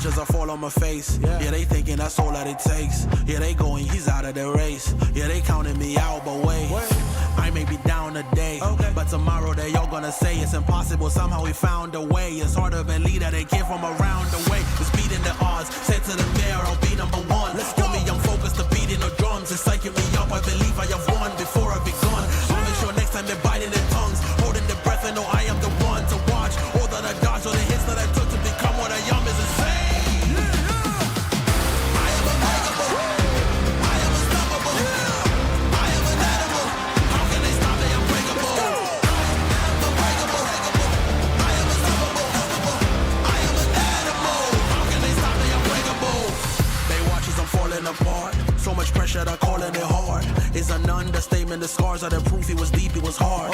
watch as I fall on my face. Yeah, they thinking that's all that it takes. Yeah, they going, he's out of the race. Yeah, they counting me out, but wait. I may be down today, but tomorrow they all gonna say it's impossible. Somehow we found a way. It's hard to believe that they came from around the way. It's beating the odds. Say to the mirror, I'll be number one. Let's go. Me, I'm focused to beating the drums. It's psyching me up. I believe I have won before I begun. I'll make sure next time they're biting their tongues, holding their breath and know I am the one to watch. All that I dodged, all the hits that I took to become what I am is insane. Apart. So much pressure that calling it hard is an understatement. The scars are the proof it was deep, it was hard.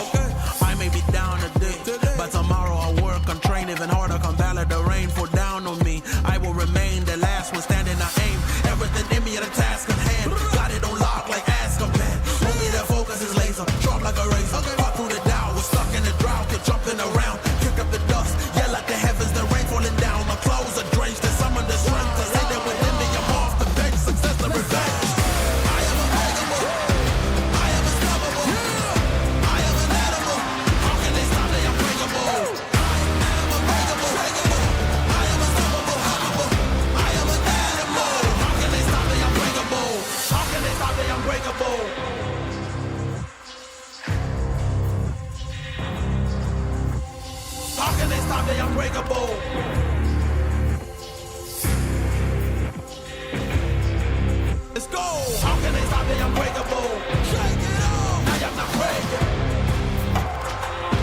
I may be down today, but tomorrow I'll work and train even harder. Come ballad the rain fall down on me. I will remain the last one standing. I aim everything in me at a task at hand. Got it on lock like Azkaban. Only their focus is laser, sharp like a razor. Cut through the doubt, we're stuck in the drought. Keep jumping around, kick up the dust, yell at the heavens, the rain falling down. My clothes are drenched, and some of the strength to say that within me I'm off the bench. Success and revenge. I am unbreakable. I am unstoppable. I am an animal. How can they stop me? I'm breakable. I am unbreakable. I am unstoppable. I am an animal. How can they stop me? I'm breakable. How can they stop me? I'm breakable. How can they stop me? I'm breakable. Let's go! How can they stop me? Unbreakable. Shake it off! Now you're not breaking.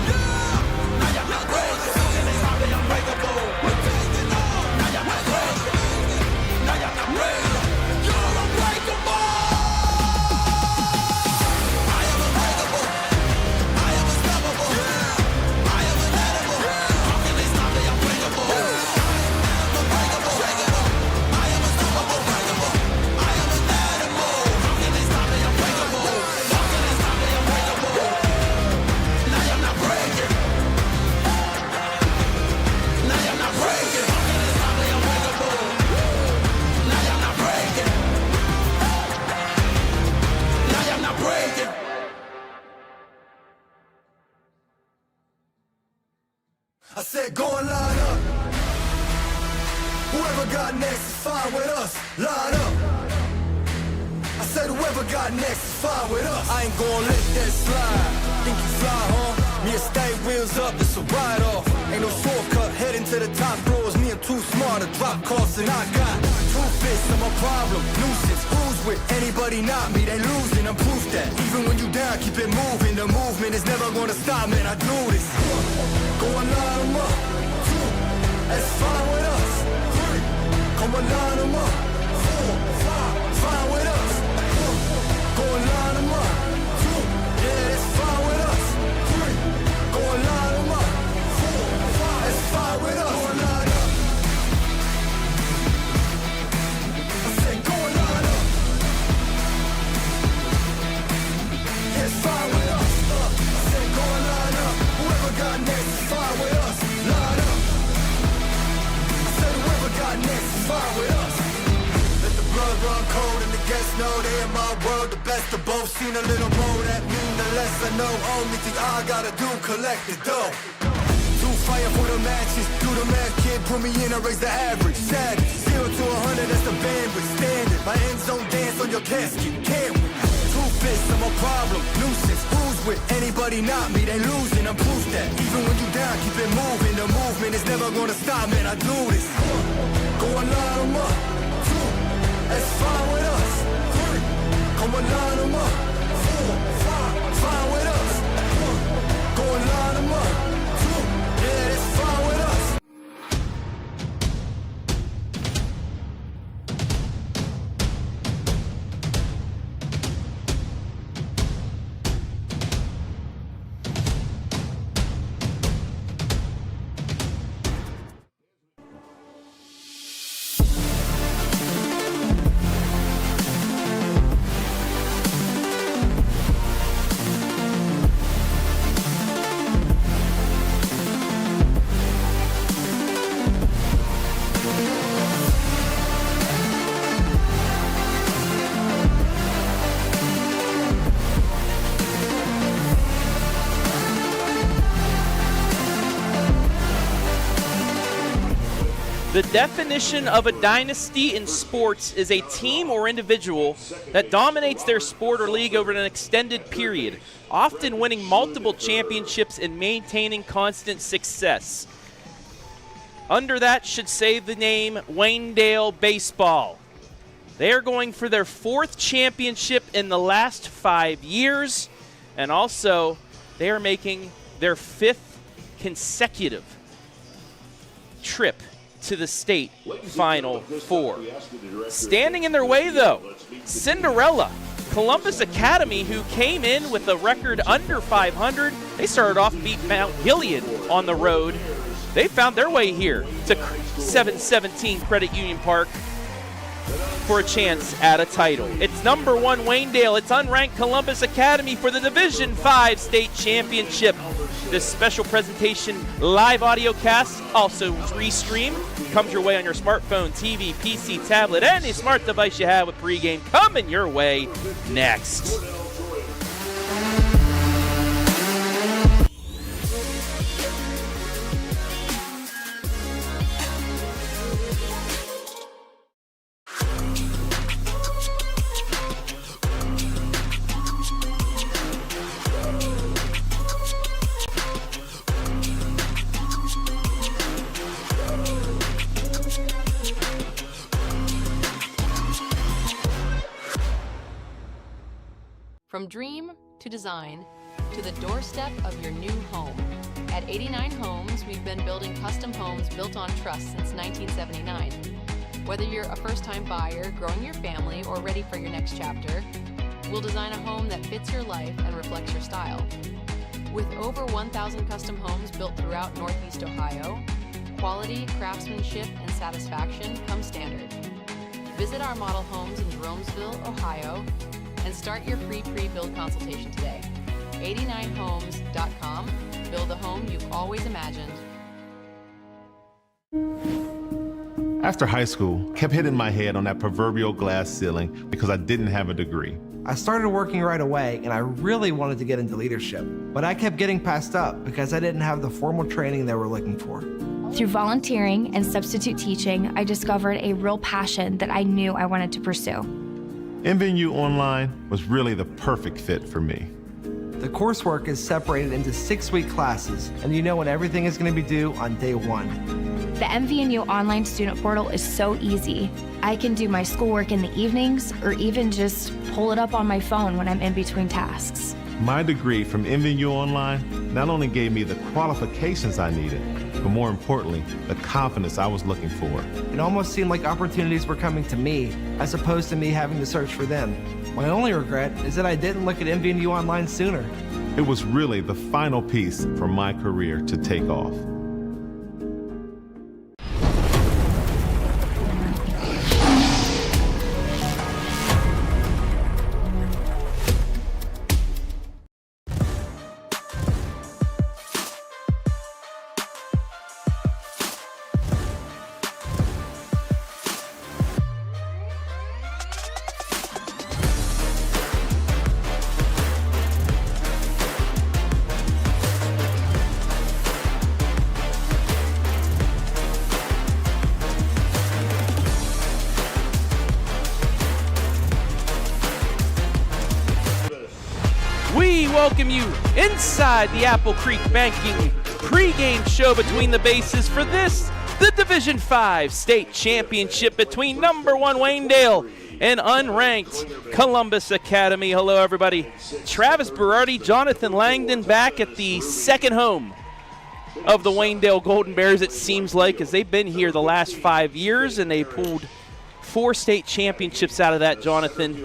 Yeah! Now you're not breaking. How can they stop me? Unbreakable. We're taking off! Now you're not breaking. Now you're not breaking. You're unbreakable! I am unbreakable. I am unstoppable. Yeah! I am an animal. Yeah! How can they stop me? Unbreakable. I am unbreakable. I am unstoppable. I am an animal. How can they stop me? Unbreakable. How can they stop me? Unbreakable. Now you're not breaking. Now you're not breaking. How can they stop me? Unbreakable. Now you're not breaking. Now you're not breaking. I said go and line up. Whoever got next is fine with us. Line up. I said whoever got next is fine with us. I ain't gonna let that slide. Think you fly, huh? Me and stay wheels up, it's a ride off. Ain't no shortcut, heading to the top floors. Me, I'm too smart to drop costs, and I got two fists, I'm a problem. Nuisance, who's with anybody not me? They losing, I'm proof that. Even when you down, keep it moving. The movement is never gonna stop, man. I do this. Go and line them up. That's fine with us. Come and line them up. 4, 5, fine with us. Go and line them up. 2, yeah, that's fine with us. 3, go and line them up. 4, 5, that's fine with us. Go and line up. I said go and line up. Yeah, it's fine with us. I said go and line up. Whoever got next is fine with us. Line up. I said whoever got next is fine with us. Let the blood run cold and the guests know they in my world the best of both. Seen a little more, that mean the less I know. Only thing I gotta do, collect the dough. Do fire for the matches, do the math, kid, put me in and raise the average. Savage, 0 to 100, that's the bandwidth. Standard, my end zone dance on your casket, can't we? Two fists, I'm a problem, nuisance. Who's with anybody not me? They losing, I'm proof that. Even when you down, keep it moving. The movement is never gonna stop, man. I do this. Go and line them up. 2, that's fine with us. 3, come and line them up. 4, 5, fine with us. Go and line them up. 2, yeah, that's fine with us. The definition of a dynasty in sports is a team or individual that dominates their sport or league over an extended period, often winning multiple championships and maintaining constant success. Under that should say the name Waynedale Baseball. They are going for their 4th championship in the last 5 years, and also they are making their 5th consecutive trip to the state Final Four. Standing in their way, though, Cinderella Columbus Academy, who came in with a record under 500. They started off beating Mount Gilead on the road. They found their way here to 717 Credit Union Park for a chance at a title. It's number 1 Waynedale. It's unranked Columbus Academy for the Division 5 state championship. This special presentation live audio cast, also RESTREAM, comes your way on your smartphone, TV, PC, tablet, any smart device you have with pregame, coming your way next. From dream to design to the doorstep of your new home. At 89 Homes, we've been building custom homes built on trust since 1979. Whether you're a first-time buyer, growing your family, or ready for your next chapter, we'll design a home that fits your life and reflects your style. With over 1,000 custom homes built throughout Northeast Ohio, quality, craftsmanship, and satisfaction come standard. Visit our model homes in Jeromesville, Ohio, and start your free pre-build consultation today. 89homes.com. Build the home you've always imagined. After high school, kept hitting my head on that proverbial glass ceiling because I didn't have a degree. I started working right away, and I really wanted to get into leadership, but I kept getting passed up because I didn't have the formal training they were looking for. Through volunteering and substitute teaching, I discovered a real passion that I knew I wanted to pursue. MVNU Online was really the perfect fit for me. The coursework is separated into 6-week classes, and you know when everything is going to be due on day 1. The MVNU Online Student Portal is so easy. I can do my schoolwork in the evenings or even just pull it up on my phone when I'm in between tasks. My degree from MVNU Online not only gave me the qualifications I needed, but more importantly, the confidence I was looking for. It almost seemed like opportunities were coming to me, as opposed to me having to search for them. My only regret is that I didn't look at MVNU Online sooner. It was really the final piece for my career to take off. We welcome you inside the Apple Creek Banking pregame show between the bases for this, the Division 5 state championship between number 1 Waynedale and unranked Columbus Academy. Hello, everybody. Travis Berardi, Jonathan Langdon back at the second home of the Waynedale Golden Bears, it seems like, as they've been here the last 5 years, and they pulled 4 state championships out of that, Jonathan.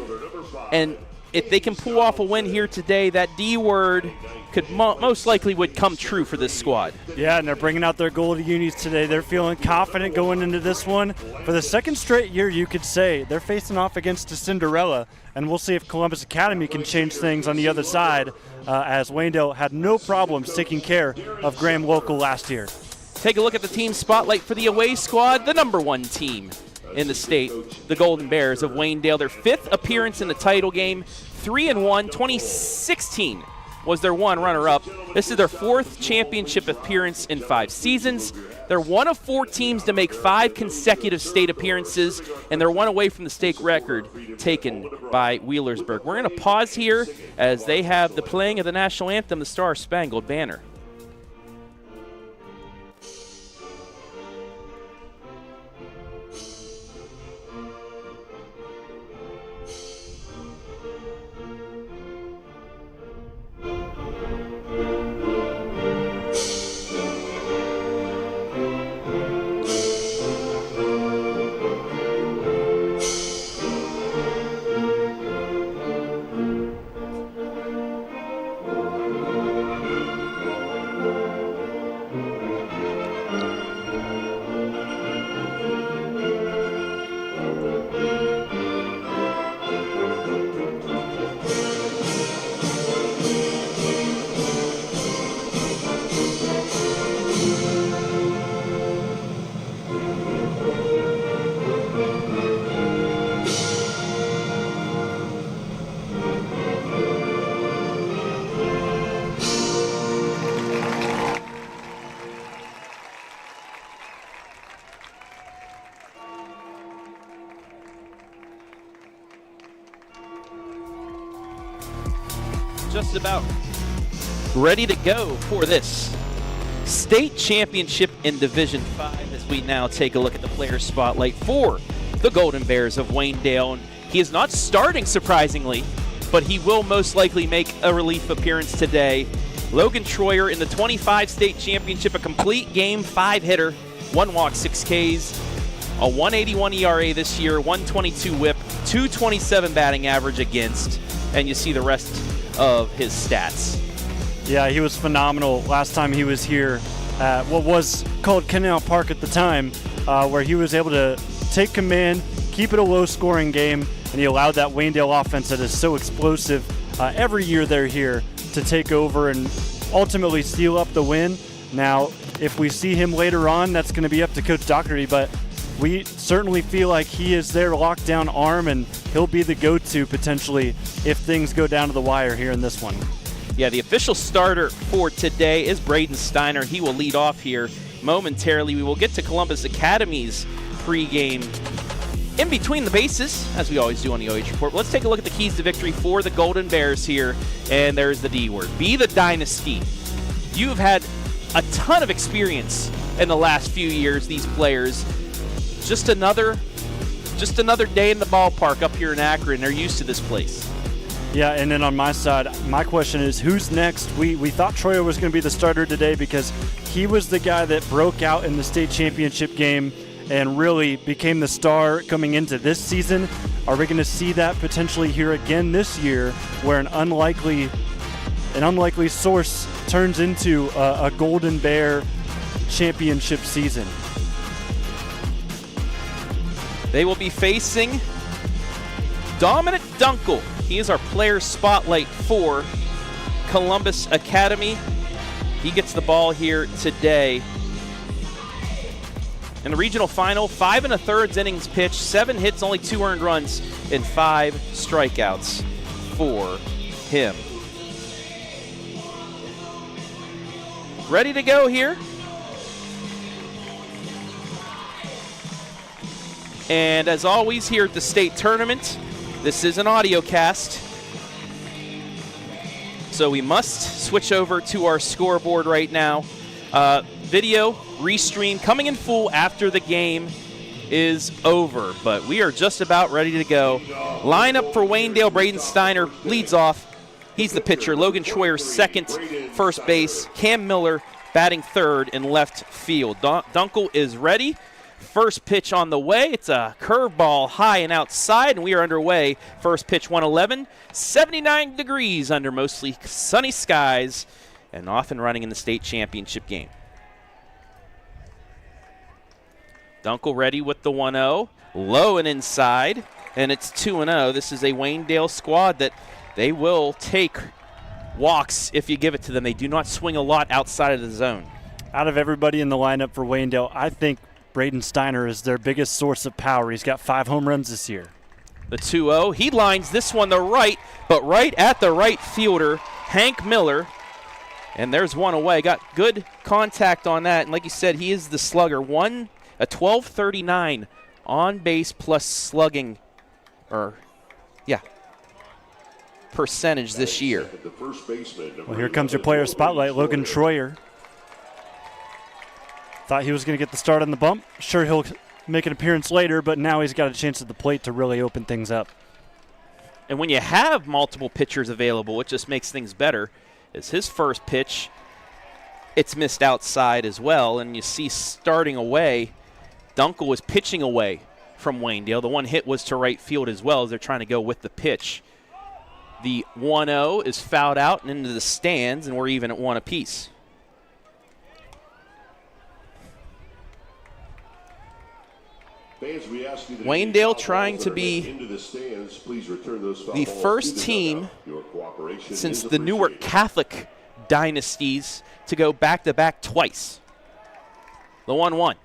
And if they can pull off a win here today, that D word could most likely would come true for this squad. Yeah, and they're bringing out their gold unis today. They're feeling confident going into this one. For the second straight year, you could say, they're facing off against a Cinderella, and we'll see if Columbus Academy can change things on the other side, as Waynedale had no problems taking care of Graham Local last year. Take a look at the team spotlight for the away squad, the number 1 team in the state, the Golden Bears of Waynedale. Their 5th appearance in the title game, 3-1, 2016 was their one runner-up. This is their 4th championship appearance in 5 seasons. They're one of 4 teams to make 5 consecutive state appearances, and they're one away from the state record taken by Wheelersburg. We're going to pause here as they have the playing of the national anthem, the Star Spangled Banner. Just about ready to go for this state championship in Division 5 as we now take a look at the player spotlight for the Golden Bears of Waynedale. And he is not starting, surprisingly, but he will most likely make a relief appearance today. Logan Troyer in the 25 state championship, a complete game 5-hitter, 1 walk, 6 Ks, a 181 ERA this year, 122 whip, 227 batting average against, and you see the rest of his stats. Yeah, he was phenomenal last time he was here at what was called Canal Park at the time, where he was able to take command, keep it a low-scoring game, and he allowed that Waynedale offense that is so explosive every year they're here to take over and ultimately steal up the win. Now, if we see him later on, that's going to be up to Coach Doherty, but we certainly feel like he is their lockdown arm, and he'll be the go-to potentially if things go down to the wire here in this one. Yeah, the official starter for today is Braden Steiner. He will lead off here momentarily. We will get to Columbus Academy's pregame in between the bases, as we always do on the OH Report. Let's take a look at the keys to victory for the Golden Bears here, and there's the D word. Be the dynasty. You've had a ton of experience in the last few years, these players. Just another day in the ballpark up here in Akron. They're used to this place. Yeah, and then on my side, my question is, who's next? We thought Troyer was going to be the starter today because he was the guy that broke out in the state championship game and really became the star coming into this season. Are we going to see that potentially here again this year, where an unlikely source turns into a Golden Bear championship season? They will be facing Dominic Dunkel. He is our player spotlight for Columbus Academy. He gets the ball here today. In the regional final, 5 1/3 innings pitched, 7 hits, only 2 earned runs, and 5 strikeouts for him. Ready to go here. And as always here at the state tournament, this is an audio cast. So we must switch over to our scoreboard right now. Video, RESTREAM, coming in full after the game is over. But we are just about ready to go. Lineup for Waynedale, Braden Steiner leads off. He's the pitcher. Logan Troyer second, first base. Cam Miller batting third in left field. Dunkel is ready. First pitch on the way. It's a curveball high and outside, and we are underway. First pitch 111, 79 degrees under mostly sunny skies, and off and running in the state championship game. Dunkel ready with the 1-0, low and inside, and it's 2-0. This is a Waynedale squad that they will take walks if you give it to them. They do not swing a lot outside of the zone. Out of everybody in the lineup for Waynedale, I think Braden Steiner is their biggest source of power. He's got 5 home runs this year. The 2-0. He lines this one to right, but right at the right fielder. Hank Miller. And there's one away. Got good contact on that. And like you said, he is the slugger. A 1239 on base plus slugging, percentage this year. Well, here comes your player spotlight, Logan Troyer. Thought he was going to get the start on the bump. Sure, he'll make an appearance later, but now he's got a chance at the plate to really open things up. And when you have multiple pitchers available, it just makes things better. Is his first pitch, it's missed outside as well, and you see starting away, Dunkel was pitching away from Waynedale. The one hit was to right field as well as they're trying to go with the pitch. The 1-0 is fouled out and into the stands, and we're even at 1 apiece. Waynedale trying to be the first team since the Newark Catholic dynasties to go back-to-back twice. The 1-1.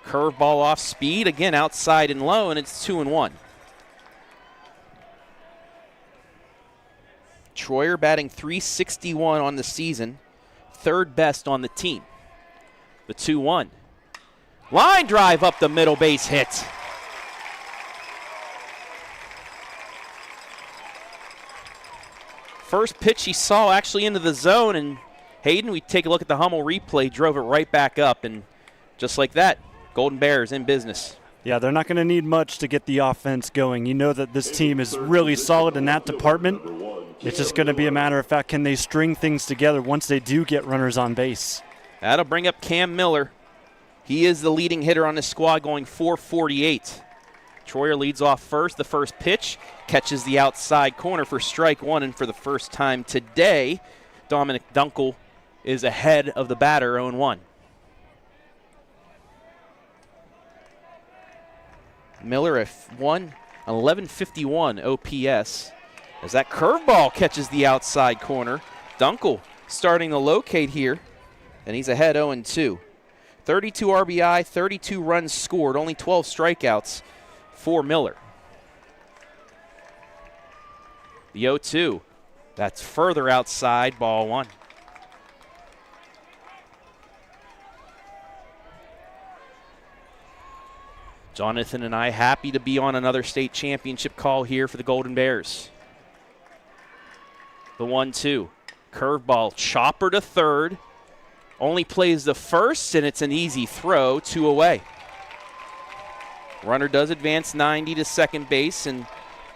Curveball off speed, again outside and low, and it's 2-1. Troyer batting .361 on the season, third best on the team. The 2-1. Line drive up the middle, base hit. First pitch he saw actually into the zone, and Hayden, we take a look at the Hummel replay, drove it right back up, and just like that, Golden Bears in business. Yeah, they're not going to need much to get the offense going. You know that this team is really solid in that department. It's just going to be a matter of fact, can they string things together once they do get runners on base? That'll bring up Cam Miller. He is the leading hitter on this squad, going .448. Troyer leads off first. The first pitch catches the outside corner for strike one, and for the first time today, Dominic Dunkel is ahead of the batter, 0-1. Miller at 1151 OPS. As that curveball catches the outside corner, Dunkel starting to locate here, and he's ahead 0-2. 32 RBI, 32 runs scored, only 12 strikeouts for Miller. The 0-2, that's further outside, ball one. Jonathan and I happy to be on another state championship call here for the Golden Bears. The 1-2, curveball, chopper to third. Only plays the first, and it's an easy throw, 2 away. Runner does advance 90 to second base, and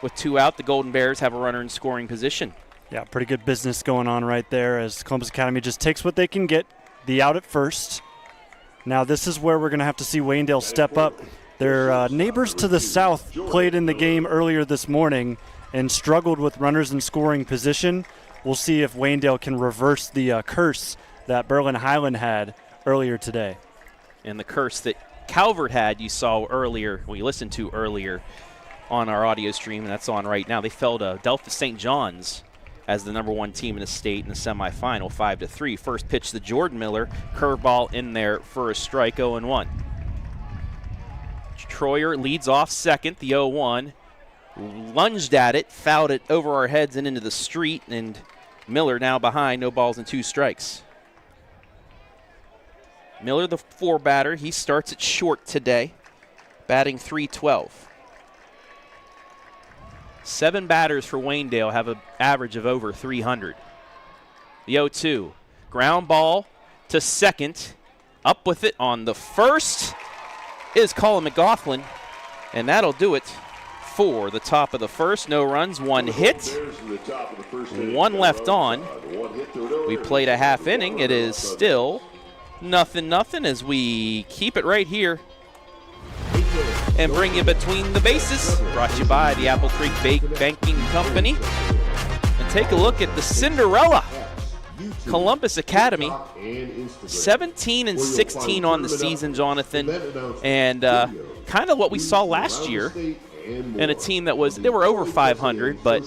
with 2 out, the Golden Bears have a runner in scoring position. Yeah, pretty good business going on right there as Columbus Academy just takes what they can get, the out at first. Now this is where we're going to have to see Waynedale step up. Their neighbors to the south played in the game earlier this morning and struggled with runners in scoring position. We'll see if Waynedale can reverse the curse that Berlin Highland had earlier today. And the curse that Calvert had, you saw earlier, we listened to earlier on our audio stream, and that's on right now. They fell to Delta St. John's as the #1 team in the state in the semifinal, 5-3. First pitch to Jordan Miller, curveball in there for a strike, 0-1. Troyer leads off second, the 0-1. Lunged at it, fouled it over our heads and into the street, and Miller now behind, no balls and 2 strikes. Miller, the 4 batter, he starts at short today, batting .312. 7 batters for Waynedale have an average of over 300. The 0-2, ground ball to second. Up with it on the first is Colin McGoughlin, and that'll do it for the top of the first. No runs, 1 hit, 1 left on. We played a half inning. It is still 0-0 as we keep it right here and bring you between the bases. Brought to you by the Apple Creek Banking Company. And take a look at the Cinderella Columbus Academy. 17-16 on the season, Jonathan. And kind of what we saw last year in a team that was, they were over 500, but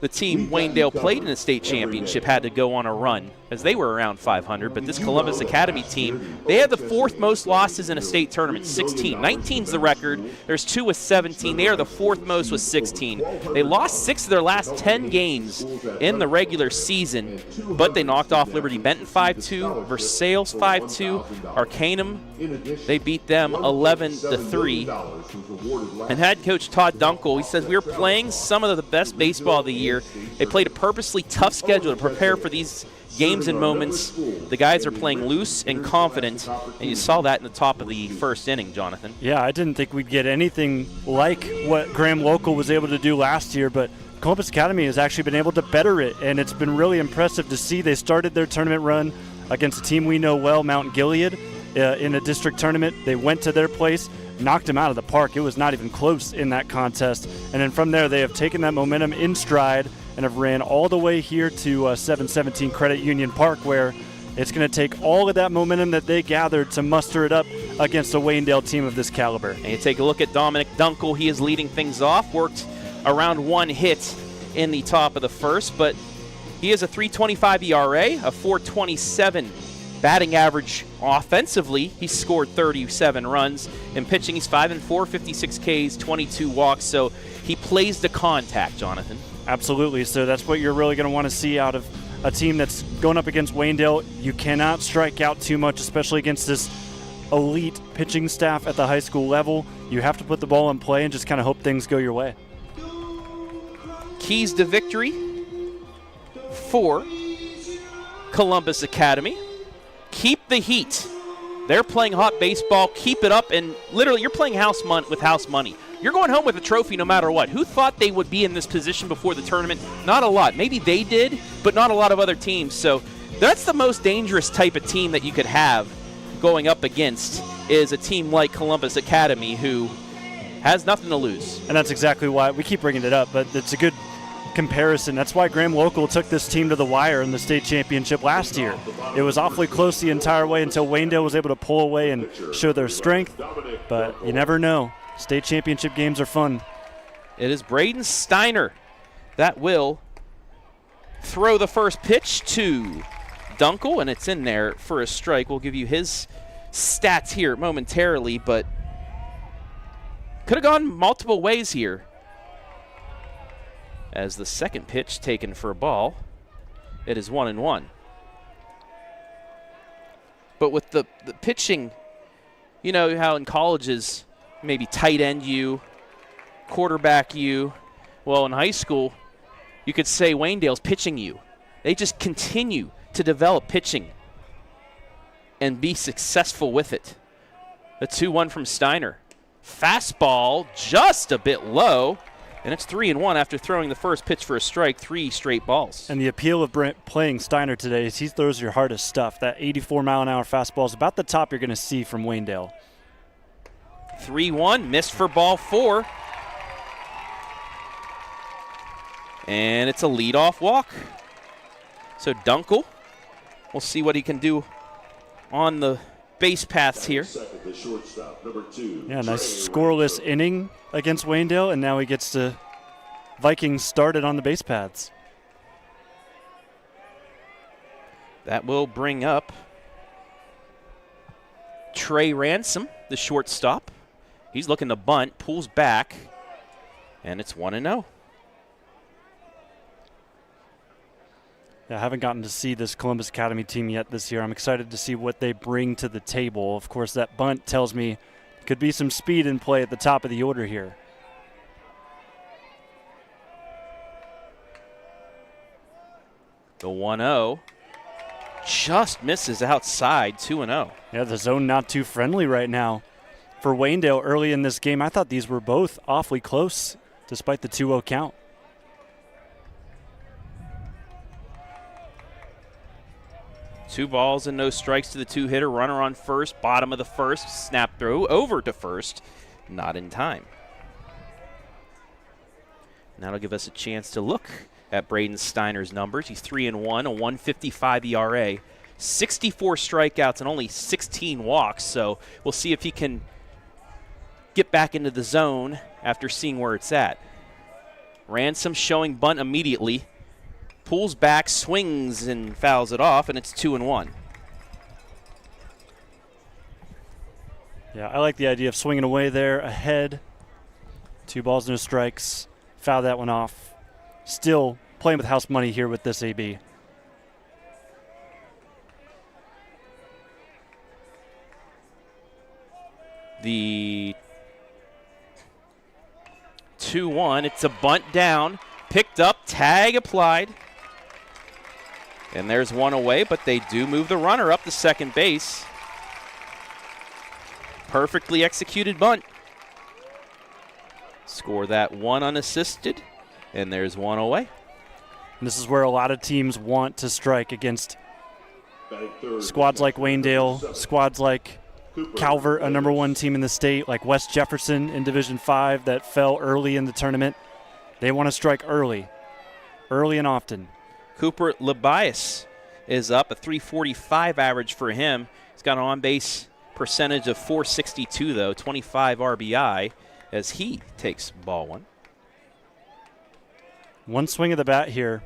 the team Waynedale played in the state championship had to go on a run, as they were around 500. But this Columbus Academy team, they had the 4th most losses in a state tournament, 16. 19's the record. There's 2 with 17. They are the 4th most with 16. They lost 6 of their last 10 games in the regular season, but they knocked off Liberty Benton 5-2, Versailles 5-2, Arcanum, they beat them 11-3. And head coach Todd Dunkel, he says, we were playing some of the best baseball of the year. They played a purposely tough schedule to prepare for these games and moments. The guys are playing loose and confident, and you saw that in the top of the first inning, Jonathan. Yeah, I didn't think we'd get anything like what Graham Local was able to do last year, but Columbus Academy has actually been able to better it, and it's been really impressive to see. They started their tournament run against a team we know well, Mount Gilead, in a district tournament. They went to their place, knocked them out of the park. It was not even close in that contest. And then from there, they have taken that momentum in stride and have ran all the way here to 717 Credit Union Park, where it's going to take all of that momentum that they gathered to muster it up against a Waynedale team of this caliber. And you take a look at Dominic Dunkel. He is leading things off, worked around 1 hit in the top of the first, but he has a 3.25 ERA, a 4.27 batting average offensively. He scored 37 runs. In pitching, he's 5-4, 56 Ks, 22 walks, so he plays the contact, Jonathan. Absolutely. So that's what you're really going to want to see out of a team that's going up against Waynedale. You cannot strike out too much, especially against this elite pitching staff at the high school level. You have to put the ball in play and just kind of hope things go your way. Keys to victory for Columbus Academy. Keep the heat. They're playing hot baseball. Keep it up, and literally you're playing with house money. You're going home with a trophy no matter what. Who thought they would be in this position before the tournament? Not a lot. Maybe they did, but not a lot of other teams. So that's the most dangerous type of team that you could have going up against, is a team like Columbus Academy, who has nothing to lose. And that's exactly why we keep bringing it up, but it's a good comparison. That's why Graham Local took this team to the wire in the state championship last year. It was awfully close the entire way until Waynedale was able to pull away and show their strength, but you never know. State championship games are fun. It is Braden Steiner that will throw the first pitch to Dunkel, and it's in there for a strike. We'll give you his stats here momentarily, but could have gone multiple ways here, as the second pitch taken for a ball. It is 1-1. But with the pitching, you know how in colleges maybe tight end you, quarterback you. Well, in high school, you could say Waynedale's pitching you. They just continue to develop pitching and be successful with it. The 2-1 from Steiner. Fastball just a bit low, and it's 3-1 after throwing the first pitch for a strike, 3 straight balls. And the appeal of playing Steiner today is he throws your hardest stuff. That 84-mile-an-hour fastball is about the top you're going to see from Waynedale. 3-1, missed for ball 4. And it's a leadoff walk. So Dunkel, we'll see what he can do on the base paths here. Yeah, nice scoreless inning against Waynedale, and now he gets to Vikings started on the base paths. That will bring up Trey Ransom, the shortstop. He's looking to bunt, pulls back, and it's 1-0. Yeah, I haven't gotten to see this Columbus Academy team yet this year. I'm excited to see what they bring to the table. Of course, that bunt tells me could be some speed in play at the top of the order here. The 1-0 just misses outside, 2-0. Yeah, the zone not too friendly right now. For Waynedale early in this game, I thought these were both awfully close despite the 2-0 count. Two balls and no strikes to the two-hitter. Runner on first, bottom of the first. Snap throw over to first. Not in time. And that'll give us a chance to look at Braden Steiner's numbers. He's 3-1, a 1.55 ERA, 64 strikeouts, and only 16 walks. So we'll see if he can get back into the zone after seeing where it's at. Ransom showing bunt immediately. Pulls back, swings, and fouls it off, and it's 2-1. Yeah, I like the idea of swinging away there, ahead. 2 balls, no strikes. Foul that one off. Still playing with house money here with this AB. The 2-1, it's a bunt down, picked up, tag applied. And there's one away, but they do move the runner up to second base. Perfectly executed bunt. Score that one unassisted, and there's one away. And this is where a lot of teams want to strike against squads like Waynedale, squads like Calvert, a #1 team in the state, like West Jefferson in Division 5 that fell early in the tournament. They want to strike early and often. Cooper Labias is up, a .345 average for him. He's got an on-base percentage of .462, though, 25 RBI as he takes ball one. One swing of the bat here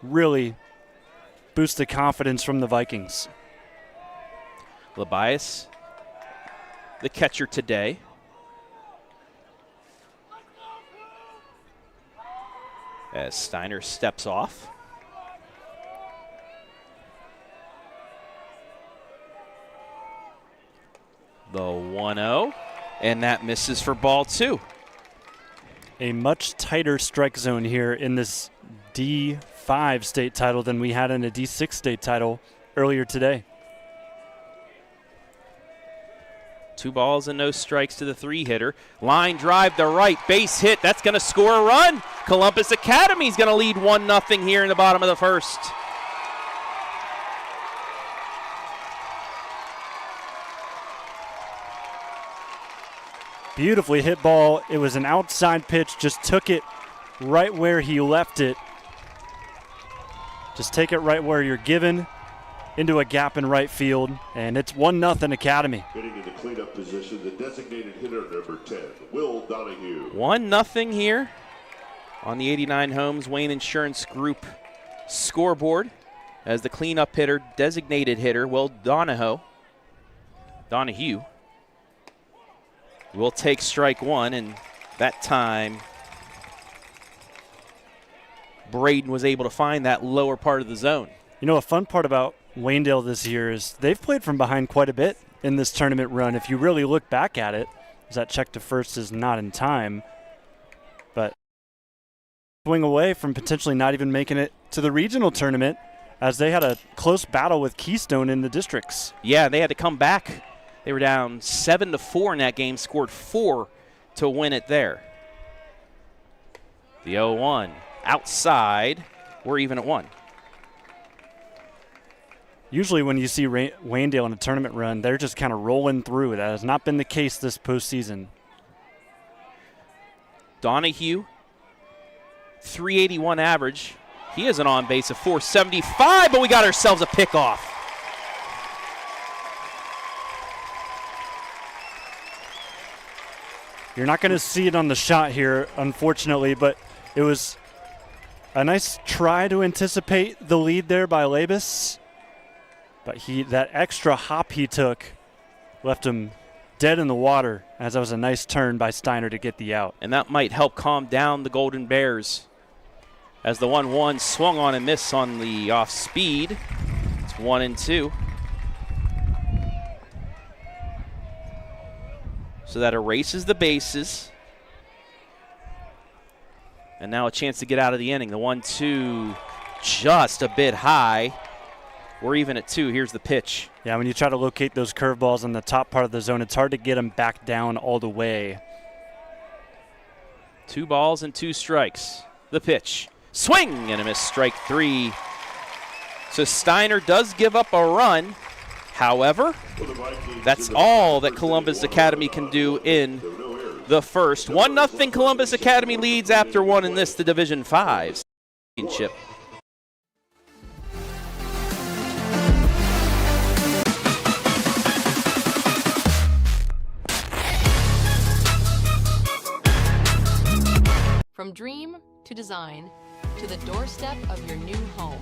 really boosts the confidence from the Vikings. Labias, the catcher today. As Steiner steps off. The 1-0, and that misses for ball 2. A much tighter strike zone here in this D5 state title than we had in a D6 state title earlier today. 2 balls and no strikes to the 3-hitter. Line drive to right, base hit. That's going to score a run. Columbus Academy's going to lead 1-0 here in the bottom of the first. Beautifully hit ball. It was an outside pitch, just took it right where he left it. Just take it right where you're given, into a gap in right field, and it's 1-0 Academy. Hitting in the cleanup position, the designated hitter number 10, Will Donahue. 1-0 here on the 89 Homes Wayne Insurance Group scoreboard as the cleanup hitter, designated hitter, Will Donahue will take strike one, and that time Braden was able to find that lower part of the zone. You know, a fun part about Waynedale this year is they've played from behind quite a bit in this tournament run. If you really look back at it, that check to first is not in time, but swing away from potentially not even making it to the regional tournament as they had a close battle with Keystone in the districts. Yeah, they had to come back. They were down 7-4 in that game, scored 4 to win it there. The 0-1 outside. We're even at 1. Usually when you see Waynedale in a tournament run, they're just kind of rolling through. That has not been the case this postseason. Donahue, 381 average. He has an on base of 475, but we got ourselves a pickoff. You're not going to see it on the shot here, unfortunately, but it was a nice try to anticipate the lead there by Labus. But that extra hop he took left him dead in the water, as that was a nice turn by Steiner to get the out. And that might help calm down the Golden Bears as the 1-1 swung on and missed on the off speed. It's 1-2. So that erases the bases. And now a chance to get out of the inning. The 1-2 just a bit high. We're even at 2. Here's the pitch. Yeah, when you try to locate those curveballs in the top part of the zone, it's hard to get them back down all the way. 2 balls and 2 strikes. The pitch. Swing and a miss, strike 3. So Steiner does give up a run. However, that's all that Columbus Academy can do in the first. 1-0 Columbus Academy leads after 1 in this, the Division 5 championship. From dream to design to the doorstep of your new home.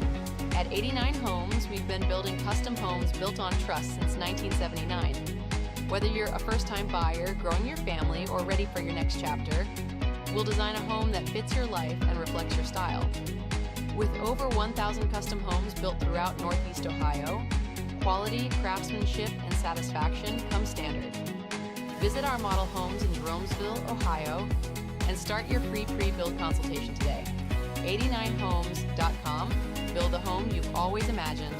At 89 Homes, we've been building custom homes built on trust since 1979. Whether you're a first-time buyer, growing your family, or ready for your next chapter, we'll design a home that fits your life and reflects your style. With over 1,000 custom homes built throughout Northeast Ohio, quality, craftsmanship, and satisfaction come standard. Visit our model homes in Jeromesville, Ohio, and start your free pre-build consultation today. 89homes.com. Build the home you've always imagined.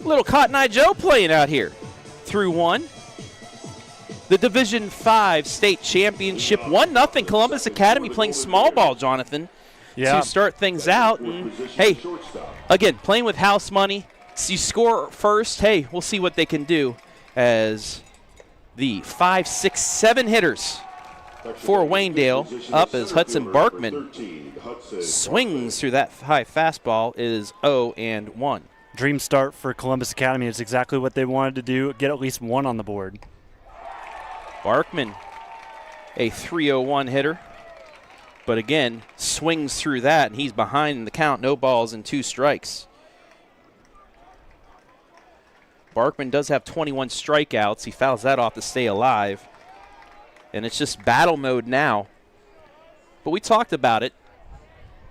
Little Cotton Eye Joe playing out here through one. The Division 5 state championship, 1-0 Columbus Academy playing small ball, Jonathan, to start things out. And, hey, again, playing with house money. So you score first. Hey, we'll see what they can do as the 5, 6, 7 hitters for Waynedale up as Hudson Barkman swings through that high fastball is 0-1. Dream start for Columbus Academy. It's exactly what they wanted to do, get at least one on the board. Barkman, a 3-0-1 hitter, but again, swings through that, and he's behind in the count. No balls and 2 strikes. Barkman does have 21 strikeouts. He fouls that off to stay alive, and it's just battle mode now. But we talked about it.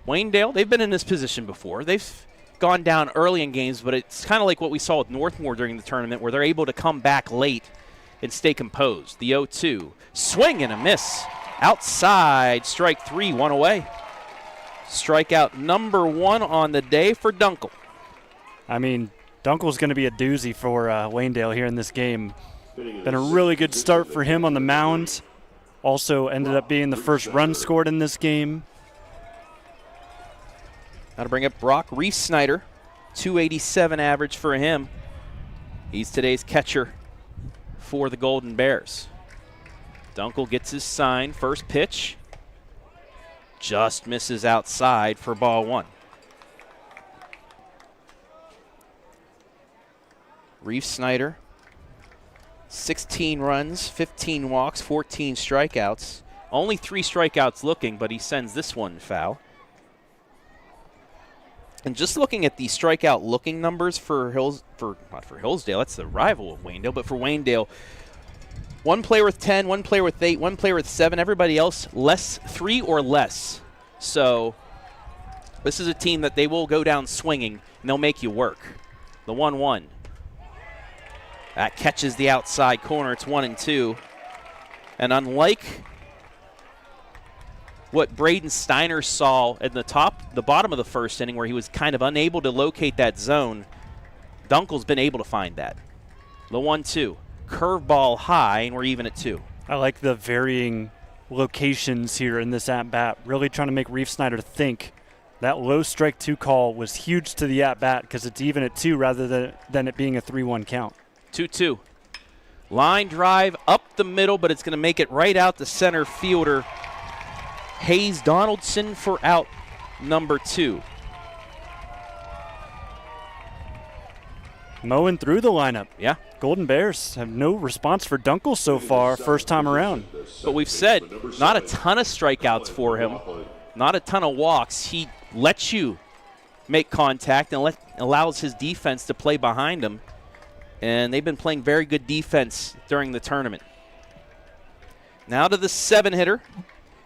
Waynedale, they've been in this position before. They've gone down early in games, but it's kind of like what we saw with Northmore during the tournament, where they're able to come back late and stay composed. The 0-2. Swing and a miss. Outside, strike 3, 1 away. Strikeout number 1 on the day for Dunkel. I mean, Dunkel's going to be a doozy for Waynedale here in this game. Been a really good start for him on the mound. Also ended up being the first run scored in this game. Now to bring up Brock Reese-Snyder, 287 average for him. He's today's catcher for the Golden Bears. Dunkel gets his sign. First pitch. Just misses outside for ball 1. Reese-Snyder, 16 runs, 15 walks, 14 strikeouts. Only 3 strikeouts looking, but he sends this one foul. And just looking at the strikeout looking numbers for not for Hillsdale, that's the rival of Waynedale, but for Waynedale, 1 player with 10, 1 player with 8, 1 player with 7, everybody else 3 or less. So this is a team that they will go down swinging, and they'll make you work. The 1-1. That catches the outside corner. It's 1-2. And unlike what Braden Steiner saw at the bottom of the first inning, where he was kind of unable to locate that zone, Dunkel's been able to find that. The 1-2. Curveball high, and we're even at 2. I like the varying locations here in this at-bat, really trying to make Reese-Snyder think. That low strike 2 call was huge to the at-bat because it's even at 2 rather than it being a 3-1 count. 2-2. Line drive up the middle, but it's going to make it right out to center fielder Hayes Donaldson for out number 2. Mowing through the lineup. Yeah. Golden Bears have no response for Dunkel so far, first time around. But we've said not a ton of strikeouts for him, not a ton of walks. He lets you make contact and allows his defense to play behind him. And they've been playing very good defense during the tournament. Now to the 7-hitter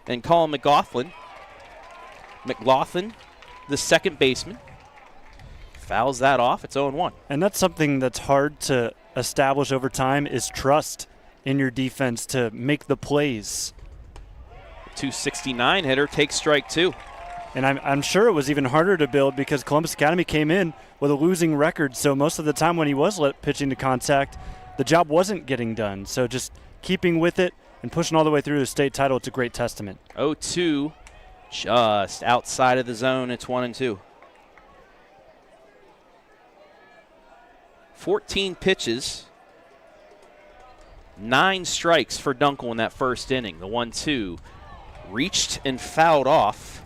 and Colin McLaughlin. McLaughlin, the second baseman, fouls that off. It's 0-1. And that's something that's hard to establish over time is trust in your defense to make the plays. 269 hitter takes strike 2. And I'm sure it was even harder to build because Columbus Academy came in with a losing record. So most of the time when he was pitching to contact, the job wasn't getting done. So just keeping with it and pushing all the way through the state title, it's a great testament. 0-2, just outside of the zone. It's 1-2. 14 pitches, 9 strikes for Dunkel in that first inning. The 1-2 reached and fouled off.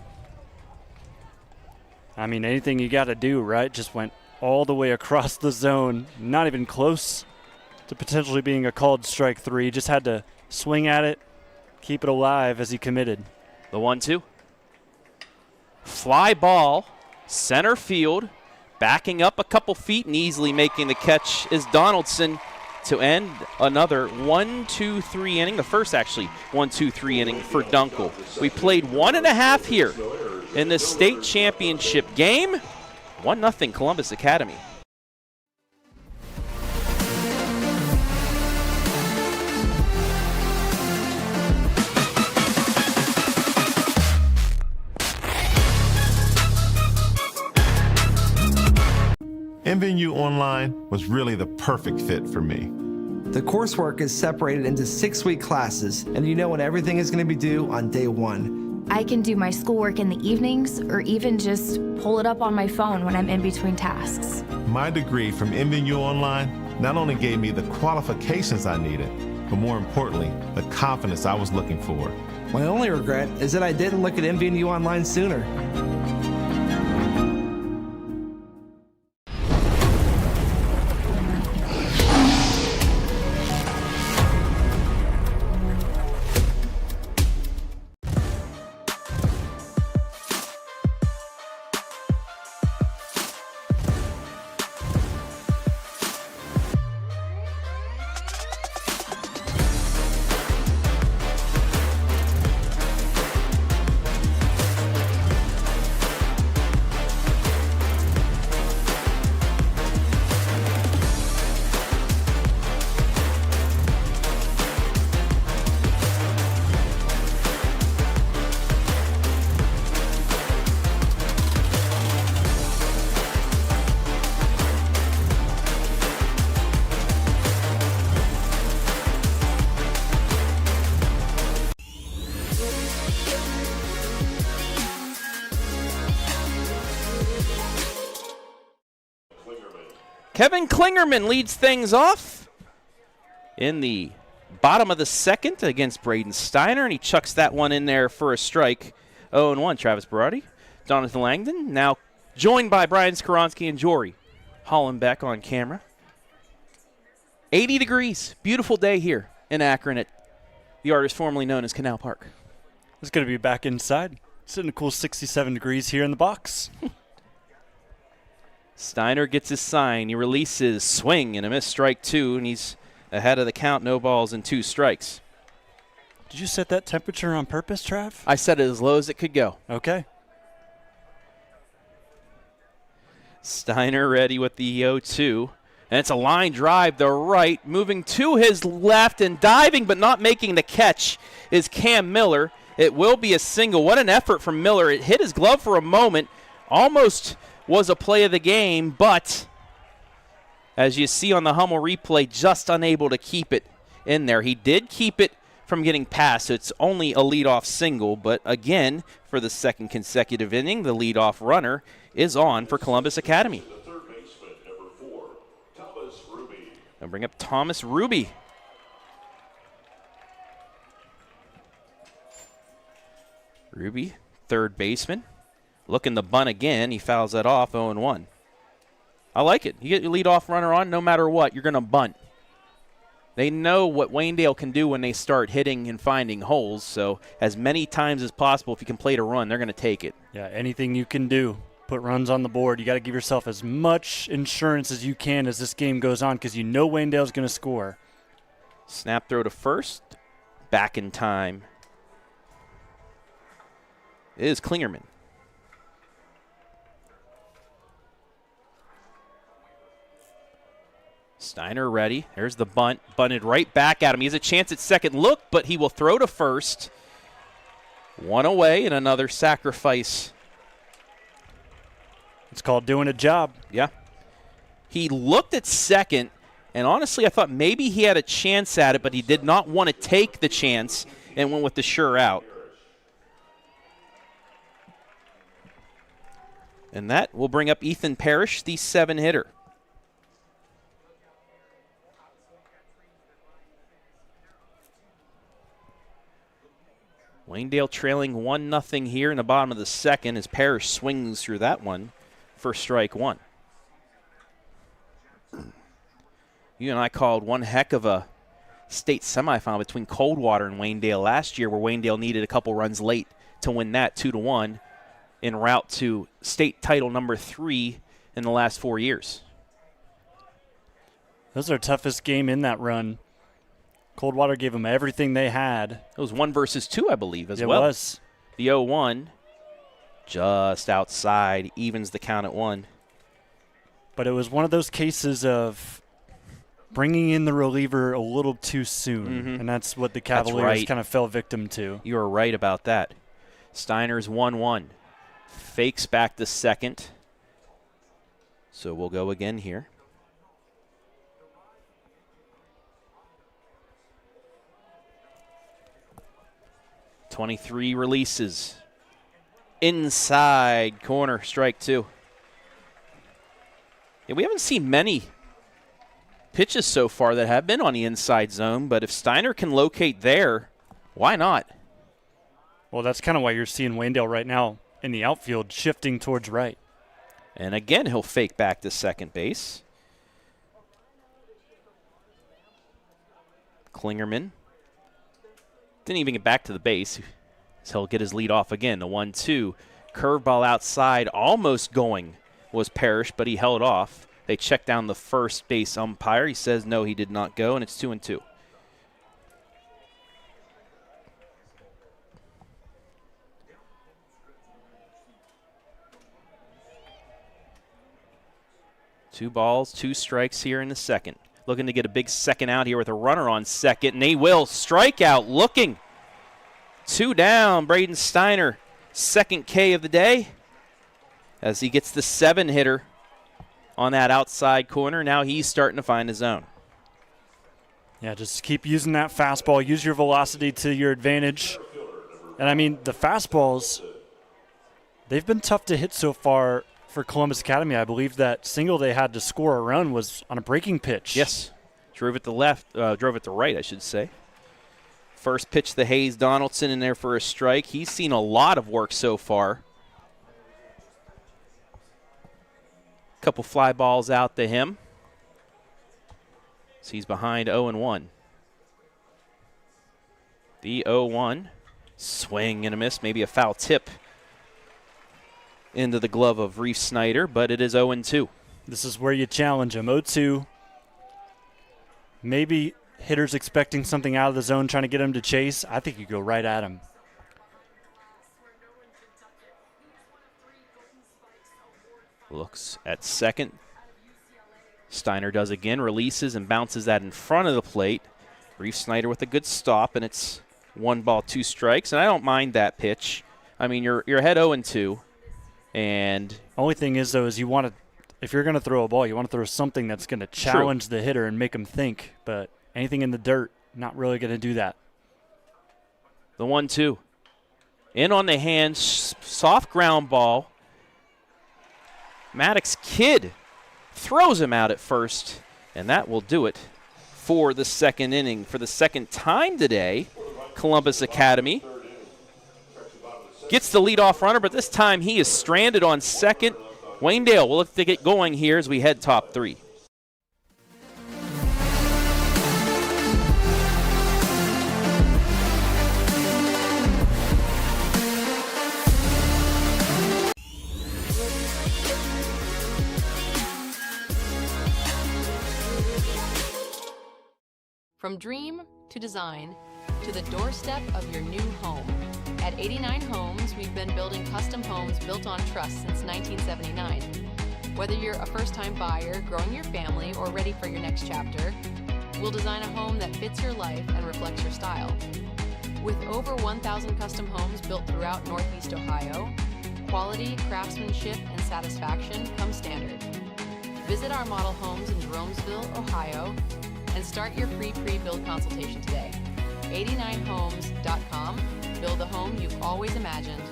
I mean, anything you got to do, right? Just went all the way across the zone, not even close to potentially being a called strike 3. Just had to swing at it, keep it alive as he committed. The 1-2. Fly ball, center field, backing up a couple feet and easily making the catch is Donaldson to end another 1-2-3 inning. The first, actually, 1-2-3 inning for Dunkel. We played 1.5 here in the state championship game. 1-0 Columbus Academy. MVNU Online was really the perfect fit for me. The coursework is separated into 6-week classes, and you know when everything is going to be due on day 1. I can do my schoolwork in the evenings or even just pull it up on my phone when I'm in between tasks. My degree from MVNU Online not only gave me the qualifications I needed, but more importantly, the confidence I was looking for. My only regret is that I didn't look at MVNU Online sooner. Kevin Klingerman leads things off in the bottom of the second against Braden Steiner, and he chucks that one in there for a strike. 0-1, Travis Berardi. Jonathan Langdon now joined by Brian Skoronsky and Jory Hollenbeck on camera. 80 degrees. Beautiful day here in Akron at the artist formerly known as Canal Park. It's going to be back inside. Sitting a cool 67 degrees here in the box. Steiner gets his sign. He releases, swing, and a missed strike 2, and he's ahead of the count. No balls and 2 strikes. Did you set that temperature on purpose, Trav? I set it as low as it could go. Okay. Steiner ready with the 0-2. And it's a line drive to right. Moving to his left and diving but not making the catch is Cam Miller. It will be a single. What an effort from Miller. It hit his glove for a moment. Almost was a play of the game, but as you see on the Hummel replay, just unable to keep it in there. He did keep it from getting past, so it's only a leadoff single, but again, for the second consecutive inning, the leadoff runner is on for Columbus Academy. The third baseman, number 4, Thomas Ruby. I'll bring up Thomas Ruby. Ruby, third baseman. Looking the bunt again. He fouls that off, 0-1. I like it. You get your leadoff runner on, no matter what, you're going to bunt. They know what Waynedale can do when they start hitting and finding holes, so as many times as possible, if you can plate a run, they're going to take it. Yeah, anything you can do. Put runs on the board. You got to give yourself as much insurance as you can as this game goes on because you know Waynedale's going to score. Snap throw to first. Back in time is Klingerman. Steiner ready. There's the bunt. Bunted right back at him. He has a chance at second look, but he will throw to first. One away and another sacrifice. It's called doing a job. Yeah. He looked at second, and honestly, I thought maybe he had a chance at it, but he did not want to take the chance and went with the sure out. And that will bring up Ethan Parrish, the 7-hitter. Waynedale trailing 1-0 here in the bottom of the second as Parrish swings through that one for strike one. You and I called one heck of a state semifinal between Coldwater and Waynedale last year, where Waynedale needed a couple runs late to win that 2-1 en route to state title number 3 in the last 4 years. That was their toughest game in that run. Coldwater gave them everything they had. It was 1 versus 2, I believe, as well. It was. The 0-1 just outside, evens the count at 1. But it was one of those cases of bringing in the reliever a little too soon, and that's what the Cavaliers kind of fell victim to. You are right about that. Steiner's 1-1. Fakes back to second. So we'll go again here. .23 releases. Inside corner, strike 2. Yeah, we haven't seen many pitches so far that have been on the inside zone, but if Steiner can locate there, why not? Well, that's kind of why you're seeing Waynedale right now in the outfield shifting towards right. And again, he'll fake back to second base. Klingerman didn't even get back to the base, so he'll get his lead off again. The 1-2 curveball outside, almost going, was Parrish, but he held off. They check down the first base umpire. He says no, he did not go, and it's 2-2. Two balls, 2 strikes here in the second. Looking to get a big second out here with a runner on second, and they will. Strikeout looking. 2 down, Braden Steiner, second K of the day as he gets the 7-hitter on that outside corner. Now he's starting to find his zone. Yeah, just keep using that fastball. Use your velocity to your advantage. And, I mean, the fastballs, they've been tough to hit so far for Columbus Academy. I believe that single they had to score a run was on a breaking pitch. Yes. Drove it to right, I should say. First pitch to Hayes Donaldson in there for a strike. He's seen a lot of work so far. Couple fly balls out to him. So he's behind 0-1. The 0-1. Swing and a miss. Maybe a foul tip into the glove of Reef Snyder, but it is 0-2. This is where you challenge him. 0-2. Maybe hitters expecting something out of the zone, trying to get him to chase. I think you go right at him. Looks at second. Steiner does again, releases and bounces that in front of the plate. Reef Snyder with a good stop, and it's 1 ball, 2 strikes. And I don't mind that pitch. I mean, you're ahead 0-2. And only thing is, though, is you want to, if you're going to throw a ball, you want to throw something that's going to challenge the hitter and make him think. But anything in the dirt, not really going to do that. The 1-2. In on the hand, soft ground ball. Maddox Kidd throws him out at first, and that will do it for the second inning. For the second time today, Columbus Academy gets the leadoff runner, but this time he is stranded on second. Waynedale will look to get going here as we head top 3. From dream to design to the doorstep of your new home. At 89 Homes, we've been building custom homes built on trust since 1979. Whether you're a first-time buyer, growing your family, or ready for your next chapter, we'll design a home that fits your life and reflects your style. With over 1,000 custom homes built throughout Northeast Ohio, quality, craftsmanship, and satisfaction come standard. Visit our model homes in Jeromesville, Ohio, and start your free pre-build consultation today. 89homes.com. Build the home you've always imagined.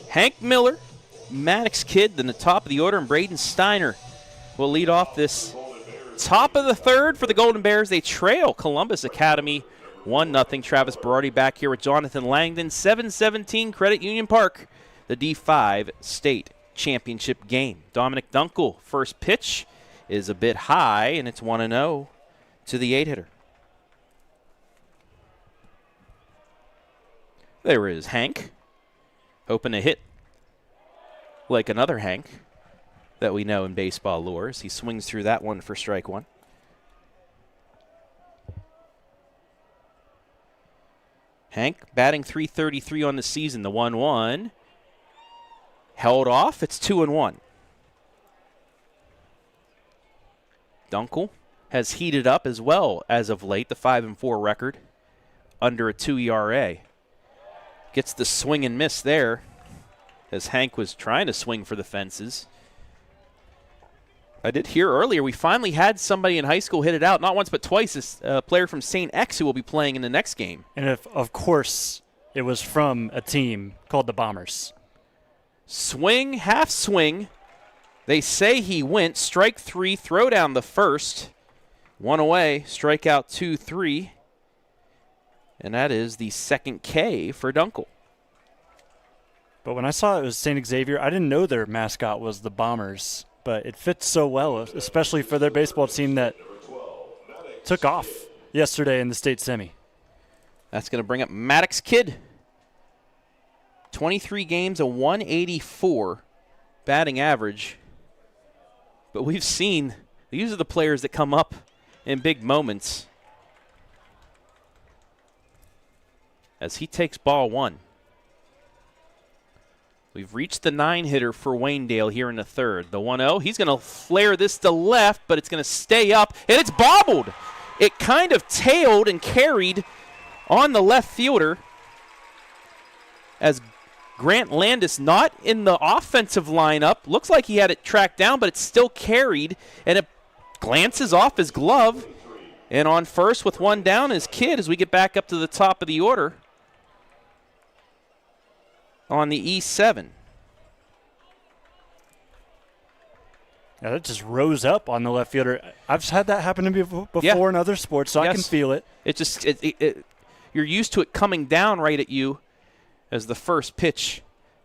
Hank Miller, Maddox Kidd, then the top of the order, and Braden Steiner will lead off this top of the third for the Golden Bears. They trail Columbus Academy 1-0. Travis Berardi back here with Jonathan Langdon. 7:17 Credit Union Park, the D5 state championship game. Dominic Dunkel, first pitch is a bit high, and it's 1-0 to the 8-hitter. There is Hank, hoping to hit like another Hank that we know in baseball lures. He swings through that one for strike one. Hank batting .333 on the season. The 1-1 held off. It's 2-1. Dunkel has heated up as well as of late. The 5-4 record under a 2 ERA. Gets the swing and miss there as Hank was trying to swing for the fences. I did hear earlier we finally had somebody in high school hit it out, not once but twice, a player from St. X who will be playing in the next game. And of course, it was from a team called the Bombers. Swing, half swing. They say he went. Strike 3, throw down the first. One away, strikeout 2-3. And that is the second K for Dunkel. But when I saw it was St. Xavier, I didn't know their mascot was the Bombers. But it fits so well, especially for their baseball team that took off yesterday in the state semi. That's going to bring up Maddox Kidd. 23 games, a 184 batting average. But we've seen these are the players that come up in big moments. As he takes ball one. We've reached the 9-hitter for Waynedale here in the third. The 1-0, he's going to flare this to left, but it's going to stay up, and it's bobbled. It kind of tailed and carried on the left fielder as Grant Landis not in the offensive lineup. Looks like he had it tracked down, but it's still carried, and it glances off his glove. And on first with one down is Kidd as we get back up to the top of the order on the E7. Yeah, that just rose up on the left fielder. I've had that happen to me before in other sports, so I can feel it. It just you're used to it coming down right at you as the first pitch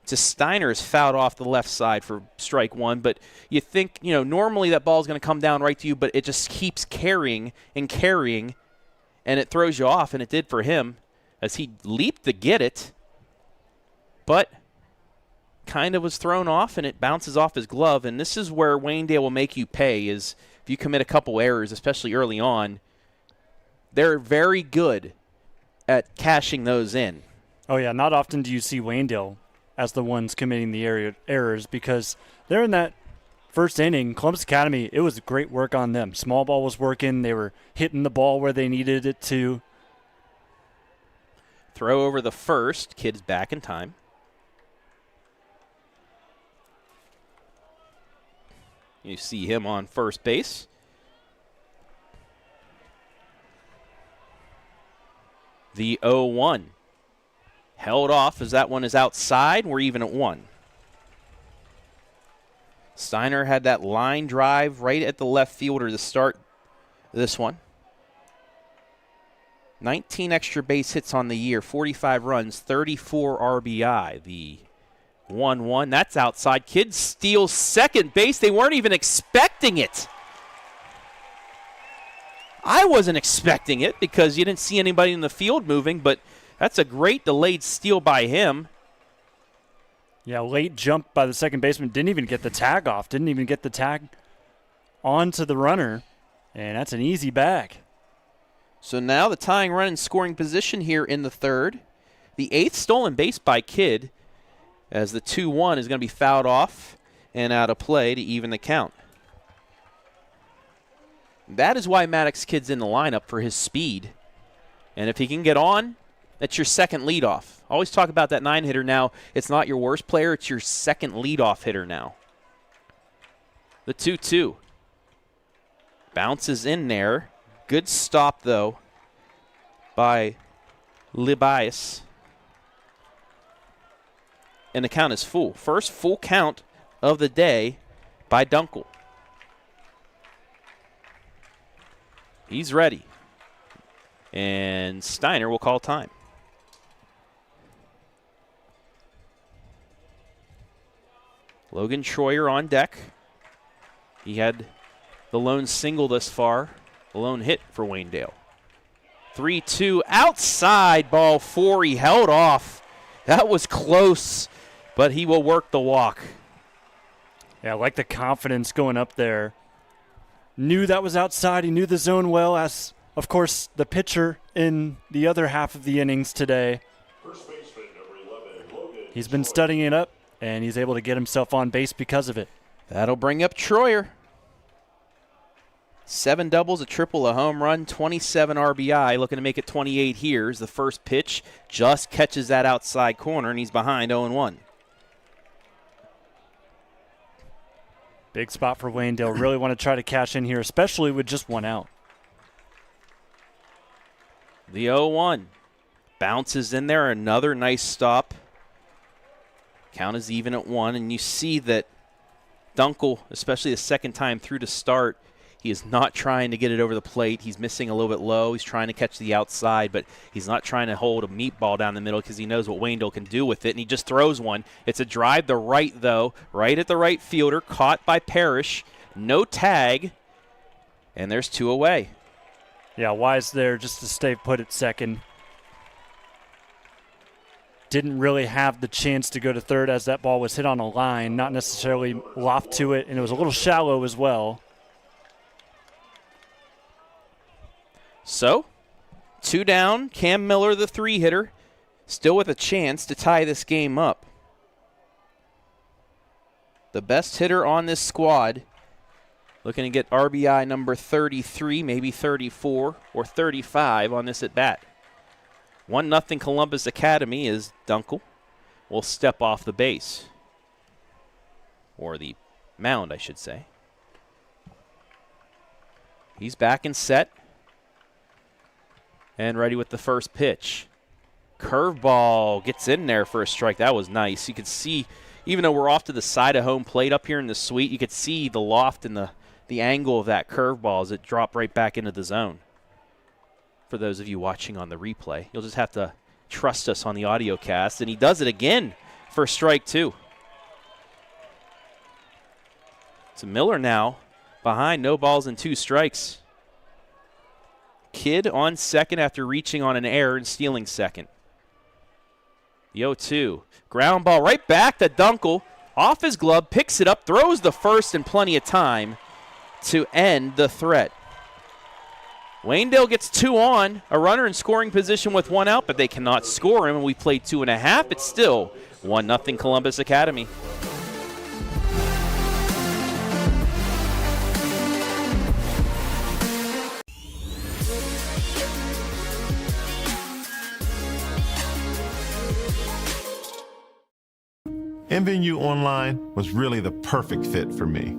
to Steiner is fouled off the left side for strike one. But you think, normally that ball is going to come down right to you, but it just keeps carrying, and it throws you off, and it did for him as he leaped to get it. But kind of was thrown off, and it bounces off his glove. And this is where Waynedale will make you pay, is if you commit a couple errors, especially early on, they're very good at cashing those in. Oh, yeah, not often do you see Waynedale as the ones committing the errors because they're in that first inning. Columbus Academy, it was great work on them. Small ball was working. They were hitting the ball where they needed it to. Throw over the first. Kid's back in time. You see him on first base. The 0-1. Held off as that one is outside. We're even at 1. Steiner had that line drive right at the left fielder to start this one. 19 extra base hits on the year, 45 runs, 34 RBI. The 1-1, that's outside. Kid steals second base. They weren't even expecting it. I wasn't expecting it because you didn't see anybody in the field moving, but that's a great delayed steal by him. Yeah, late jump by the second baseman. Didn't even get the tag off. Didn't even get the tag onto the runner. And that's an easy bag. So now the tying run in scoring position here in the third. The 8th stolen base by Kidd as the 2-1 is going to be fouled off and out of play to even the count. That is why Maddox Kidd's in the lineup, for his speed. And if he can get on, that's your second leadoff. Always talk about that 9-hitter now. It's not your worst player, it's your second leadoff hitter now. The 2-2. Bounces in there. Good stop, though, by Libias. And the count is full. First full count of the day by Dunkel. He's ready. And Steiner will call time. Logan Troyer on deck. He had the lone single thus far, the lone hit for Waynedale. 3-2 outside, ball 4. He held off. That was close, but he will work the walk. Yeah, I like the confidence going up there. Knew that was outside. He knew the zone well, as, of course, the pitcher in the other half of the innings today. First baseman, number 11, Logan. He's been studying it up, and he's able to get himself on base because of it. That'll bring up Troyer. 7 doubles, a triple, a home run, 27 RBI. Looking to make it 28 here. As the first pitch just catches that outside corner, and he's behind 0-1. Big spot for Waynedale. Really want to try to cash in here, especially with just one out. The 0-1. Bounces in there. Another nice stop. Count is even at 1, and you see that Dunkel, especially the second time through to start, he is not trying to get it over the plate. He's missing a little bit low. He's trying to catch the outside, but he's not trying to hold a meatball down the middle because he knows what Waynedale can do with it, and he just throws one. It's a drive to right, though, right at the right fielder, caught by Parrish. No tag, and there's 2 away. Yeah, Wise there just to stay put at second. Didn't really have the chance to go to third as that ball was hit on a line, not necessarily loft to it, and it was a little shallow as well. So, 2 down. Cam Miller, the 3-hitter, still with a chance to tie this game up. The best hitter on this squad, looking to get RBI number 33, maybe 34 or 35 on this at bat. 1-0 Columbus Academy as Dunkel will step off the base. Or the mound, I should say. He's back and set. And ready with the first pitch. Curveball gets in there for a strike. That was nice. You could see, even though we're off to the side of home plate up here in the suite, you could see the loft and the angle of that curveball as it dropped right back into the zone. For those of you watching on the replay, you'll just have to trust us on the audio cast. And he does it again for strike 2. So Miller now behind, no balls and 2 strikes. Kidd on second after reaching on an error and stealing second. The 0-2. Ground ball right back to Dunkel. Off his glove, picks it up, throws the first in plenty of time to end the threat. Waynedale gets 2 on, a runner in scoring position with 1 out, but they cannot score him, and we play 2.5. It's still 1-0 Columbus Academy. MVNU Online was really the perfect fit for me.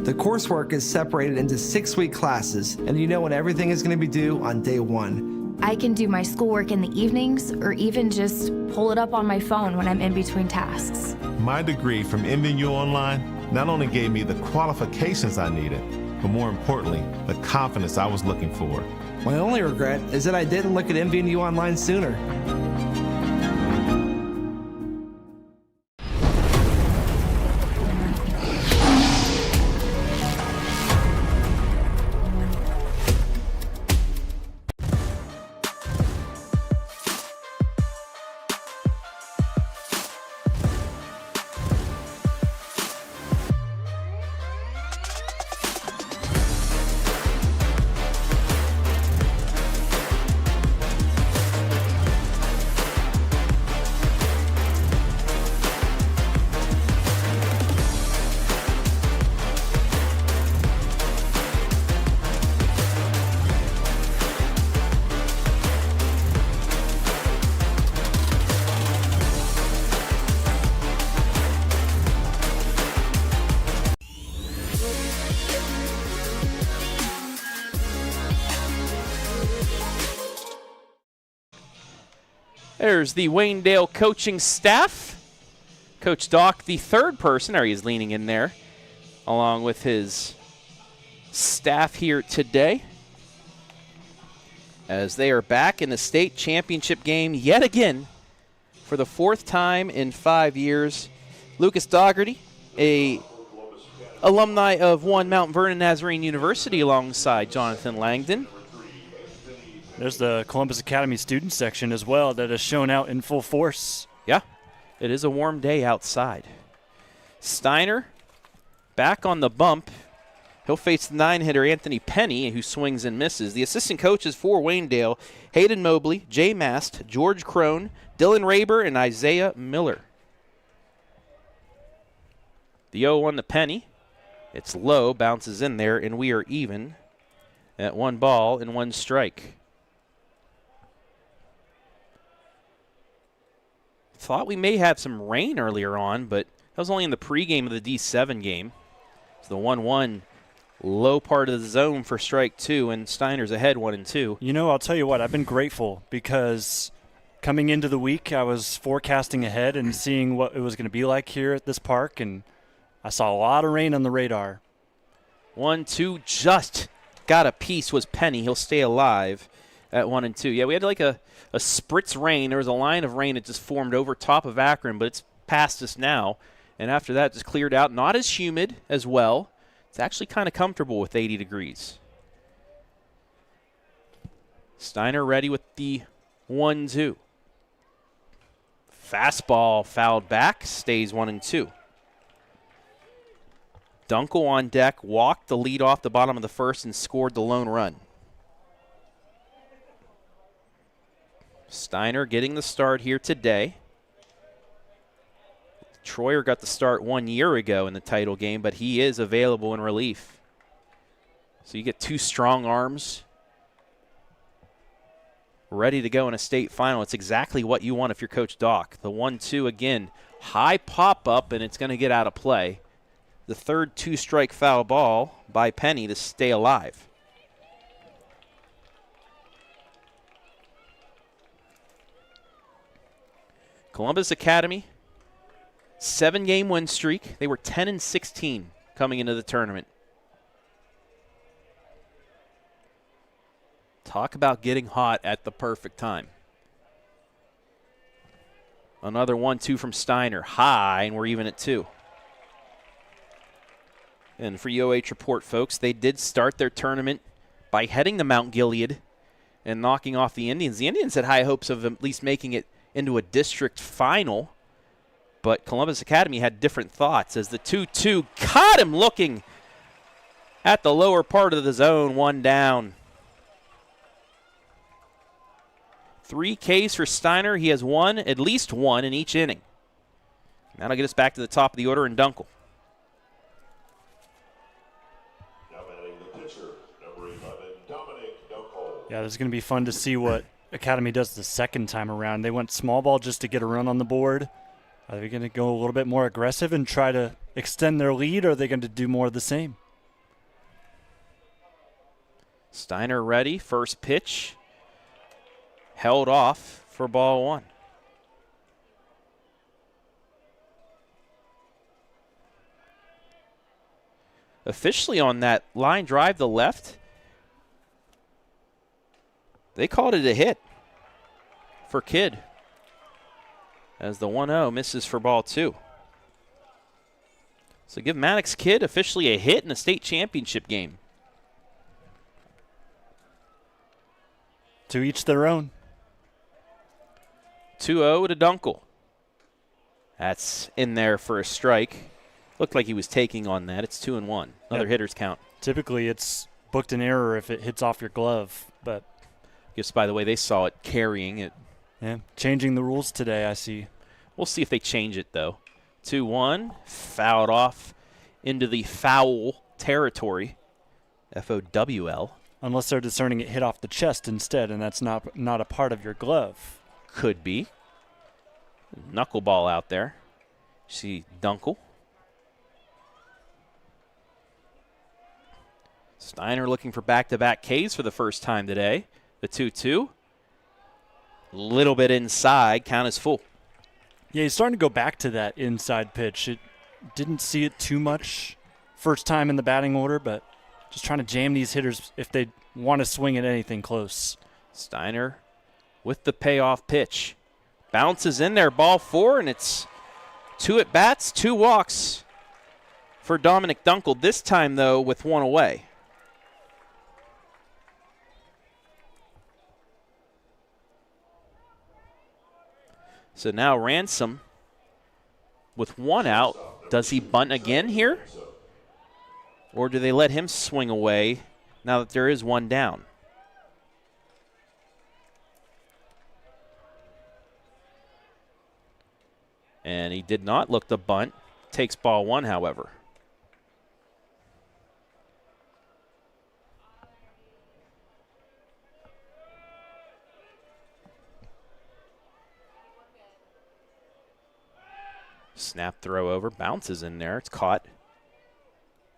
The coursework is separated into 6-week classes, and you know when everything is going to be due on day 1. I can do my schoolwork in the evenings or even just pull it up on my phone when I'm in between tasks. My degree from MVNU Online not only gave me the qualifications I needed, but more importantly, the confidence I was looking for. My only regret is that I didn't look at mvnu Online sooner. There's the Waynedale coaching staff. Coach Doc, the third person, or he's leaning in there, along with his staff here today, as they are back in the state championship game yet again for the 4th time in 5 years. Lucas Dougherty, a alumni of Mount Vernon Nazarene University, alongside Jonathan Langdon. There's the Columbus Academy student section as well that has shown out in full force. Yeah, it is a warm day outside. Steiner back on the bump. He'll face the 9-hitter Anthony Penny, who swings and misses. The assistant coaches for Waynedale, Hayden Mobley, Jay Mast, George Crone, Dylan Raber, and Isaiah Miller. The 0-1 to Penny. It's low, bounces in there, and we are even at 1 ball and 1 strike. Thought we may have some rain earlier on, but that was only in the pregame of the D7 game. It's the 1-1 low part of the zone for strike 2, and Steiner's ahead 1-2. You know, I'll tell you what, I've been grateful because coming into the week, I was forecasting ahead and seeing what it was going to be like here at this park, and I saw a lot of rain on the radar. 1-2, just got a piece was Penny. He'll stay alive at 1-2. Yeah, we had like a spritz rain. There was a line of rain that just formed over top of Akron, but it's past us now. And after that, just cleared out. Not as humid as well. It's actually kind of comfortable with 80 degrees. Steiner ready with the 1-2. Fastball fouled back, stays 1-2. Dunkel on deck, walked the lead off the bottom of the first and scored the lone run. Steiner getting the start here today. Troyer got the start 1 year ago in the title game, but he is available in relief. So you get 2 strong arms ready to go in a state final. It's exactly what you want if you're Coach Doc. The 1-2 again, high pop-up, and it's going to get out of play. The third 2-strike foul ball by Penny to stay alive. Columbus Academy, 7-game win streak. They were 10-16 coming into the tournament. Talk about getting hot at the perfect time. Another 1-2 from Steiner, high, and we're even at 2. And for UOH Report, folks, they did start their tournament by heading to Mount Gilead and knocking off the Indians. The Indians had high hopes of at least making it into a district final, but Columbus Academy had different thoughts as the 2-2 caught him looking at the lower part of the zone, 1 down. 3 Ks for Steiner. He has one, at least one, in each inning. That'll get us back to the top of the order in Dunkel. Now batting the pitcher, number 11, Dominic Dunkel. Yeah, this is going to be fun to see what Academy does the second time around. They went small ball just to get a run on the board. Are they going to go a little bit more aggressive and try to extend their lead, or are they going to do more of the same? Steiner ready. First pitch. Held off for ball 1. Officially on that line drive to left, they called it a hit for Kidd, as the 1-0 misses for ball 2. So give Maddox Kidd officially a hit in a state championship game. To each their own. 2-0 to Dunkel. That's in there for a strike. Looked like he was taking on that. It's 2-1. Another hitter's count. Typically it's booked an error if it hits off your glove, but just by the way, they saw it carrying it. Yeah, changing the rules today, I see. We'll see if they change it, though. 2-1, fouled off into the foul territory. F-O-W-L. Unless they're discerning it hit off the chest instead, and that's not a part of your glove. Could be. Knuckleball out there. See Dunkel. Steiner looking for back-to-back Ks for the first time today. The 2-2. Little bit inside. Count is full. Yeah, he's starting to go back to that inside pitch. It didn't see it too much first time in the batting order, but just trying to jam these hitters if they want to swing at anything close. Steiner with the payoff pitch. Bounces in there, ball 4, and it's 2 at-bats, 2 walks for Dominic Dunkel. This time, though, with 1 away. So now Ransom with 1 out. Does he bunt again here? Or do they let him swing away now that there is 1 down? And he did not look to bunt. Takes ball 1, however. Snap throw over, bounces in there. It's caught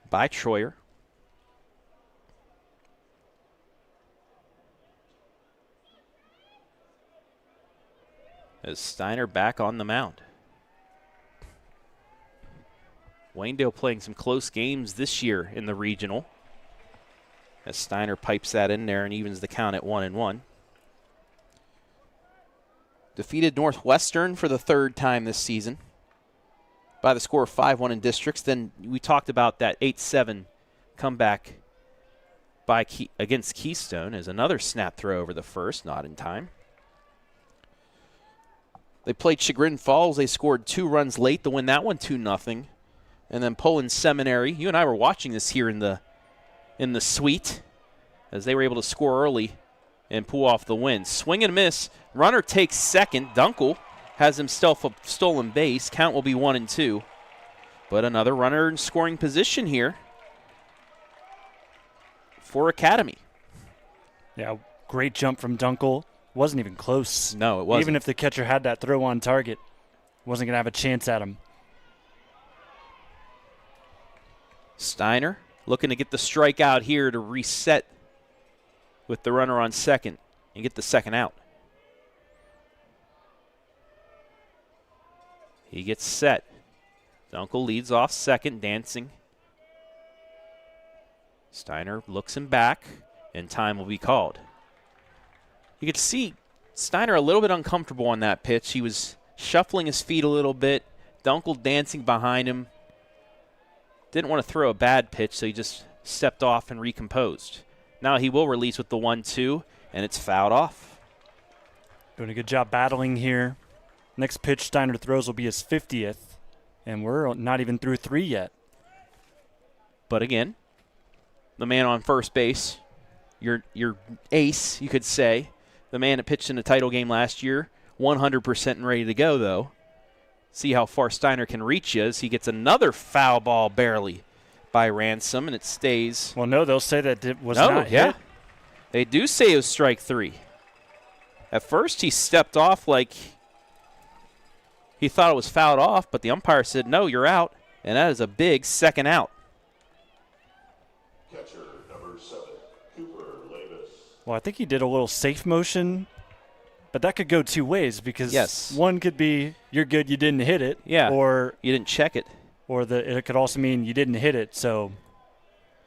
by Troyer. As Steiner back on the mound. Waynedale playing some close games this year in the regional. As Steiner pipes that in there and evens the count at 1-1. Defeated Northwestern for the 3rd time this season by the score of 5-1 in districts. Then we talked about that 8-7 comeback against Keystone as another snap throw over the first, not in time. They played Chagrin Falls. They scored 2 runs late to win that one 2-0. And then Poland Seminary. You and I were watching this here in the suite as they were able to score early and pull off the win. Swing and miss. Runner takes second. Dunkel has himself a stolen base. Count will be 1-2. But another runner in scoring position here for Academy. Yeah, great jump from Dunkel. Wasn't even close. No, it wasn't. Even if the catcher had that throw on target, wasn't going to have a chance at him. Steiner looking to get the strikeout here to reset with the runner on second and get the second out. He gets set. Dunkel leads off second, dancing. Steiner looks him back, and time will be called. You could see Steiner a little bit uncomfortable on that pitch. He was shuffling his feet a little bit. Dunkel dancing behind him. Didn't want to throw a bad pitch, so he just stepped off and recomposed. Now he will release with the 1-2, and it's fouled off. Doing a good job battling here. Next pitch Steiner throws will be his 50th, and we're not even through 3 yet. But again, the man on first base, your ace, you could say, the man that pitched in the title game last year, 100% and ready to go, though. See how far Steiner can reach you as he gets another foul ball barely by Ransom, and it stays. Well, no, they'll say that it was not hit. They do say it was strike 3. At first, he stepped off like he thought it was fouled off, but the umpire said, no, you're out, and that is a big second out. Catcher number 7, Cooper Lavis. Well, I think he did a little safe motion, but that could go two ways because one could be you're good, you didn't hit it. Yeah. Or you didn't check it. Or it could also mean you didn't hit it, so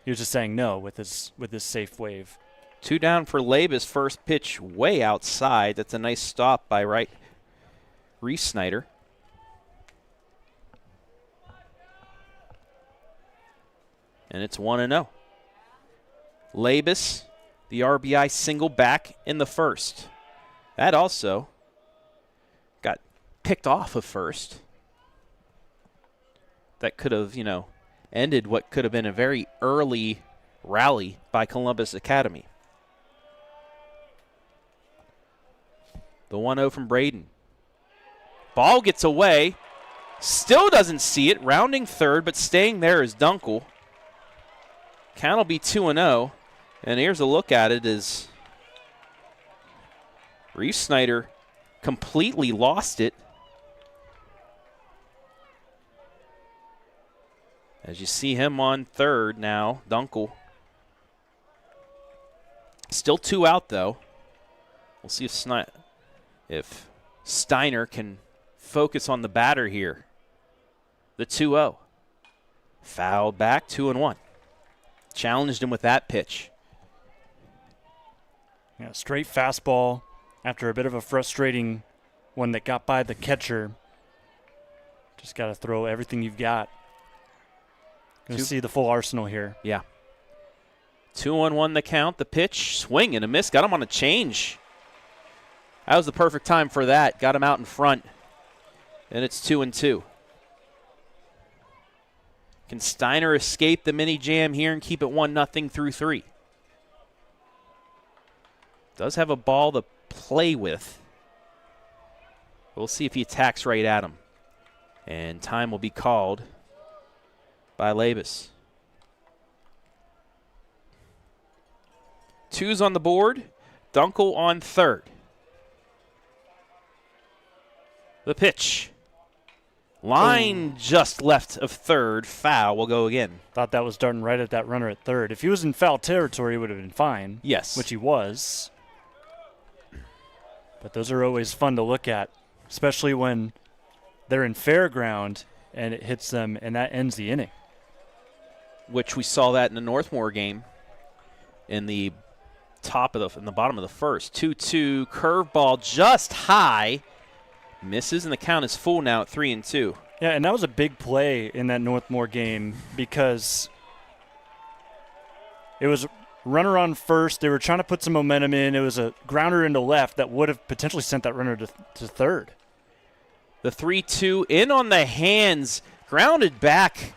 he was just saying no with his safe wave. 2 down for Labus. First pitch way outside. That's a nice stop by Reese Snyder. And it's 1-0. Labus, the RBI single back in the first. That also got picked off of first. That could have, ended what could have been a very early rally by Columbus Academy. The 1-0 from Braden. Ball gets away. Still doesn't see it. Rounding third, but staying there is Dunkel. Count will be 2-0. And here's a look at it as Reese Snyder completely lost it. As you see him on third now, Dunkel. Still 2 out, though. We'll see if Steiner can focus on the batter here. The 2-0. Fouled back, 2-1. Challenged him with that pitch. Yeah, straight fastball after a bit of a frustrating one that got by the catcher. Just got to throw everything you've got. Going to see the full arsenal here. Yeah. 2-1 the count. The pitch, swing and a miss. Got him on a change. That was the perfect time for that. Got him out in front. And it's 2-2. Can Steiner escape the mini jam here and keep it 1-0 through 3? Does have a ball to play with. We'll see if he attacks right at him. And time will be called by Labus. 2's on the board. Dunkel on third. The pitch. Line just left of third. Foul will go again. Thought that was darting right at that runner at third. If he was in foul territory, he would have been fine. Yes. Which he was. But those are always fun to look at, especially when they're in fair ground and it hits them and that ends the inning. Which we saw that in the Northmore game in the bottom of the first. 2-2 curveball just high. Misses, and the count is full now at 3-2. Yeah, and that was a big play in that Northmore game because it was runner on first. They were trying to put some momentum in. It was a grounder into left that would have potentially sent that runner to third. The 3-2 in on the hands, grounded back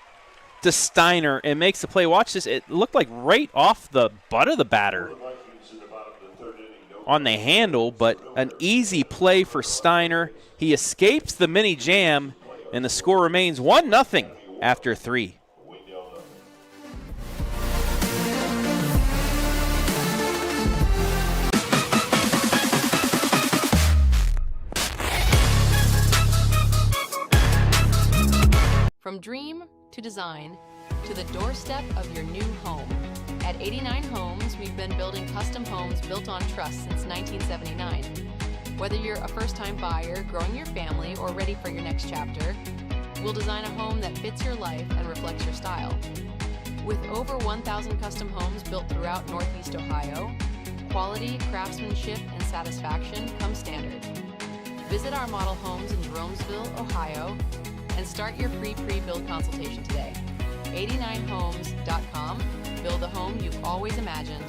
to Steiner and makes the play. Watch this. It looked like right off the butt of the batter on the handle, but an easy play for Steiner. He escapes the mini jam, and the score remains 1-0 after 3. From dream to design to the doorstep of your new home. At 89 Homes, we've been building custom homes built on trust since 1979. Whether you're a first-time buyer, growing your family, or ready for your next chapter, we'll design a home that fits your life and reflects your style. With over 1,000 custom homes built throughout Northeast Ohio, quality, craftsmanship, and satisfaction come standard. Visit our model homes in Jeromesville, Ohio, and start your free pre-build consultation today. 89homes.com. Build the home you've always imagined.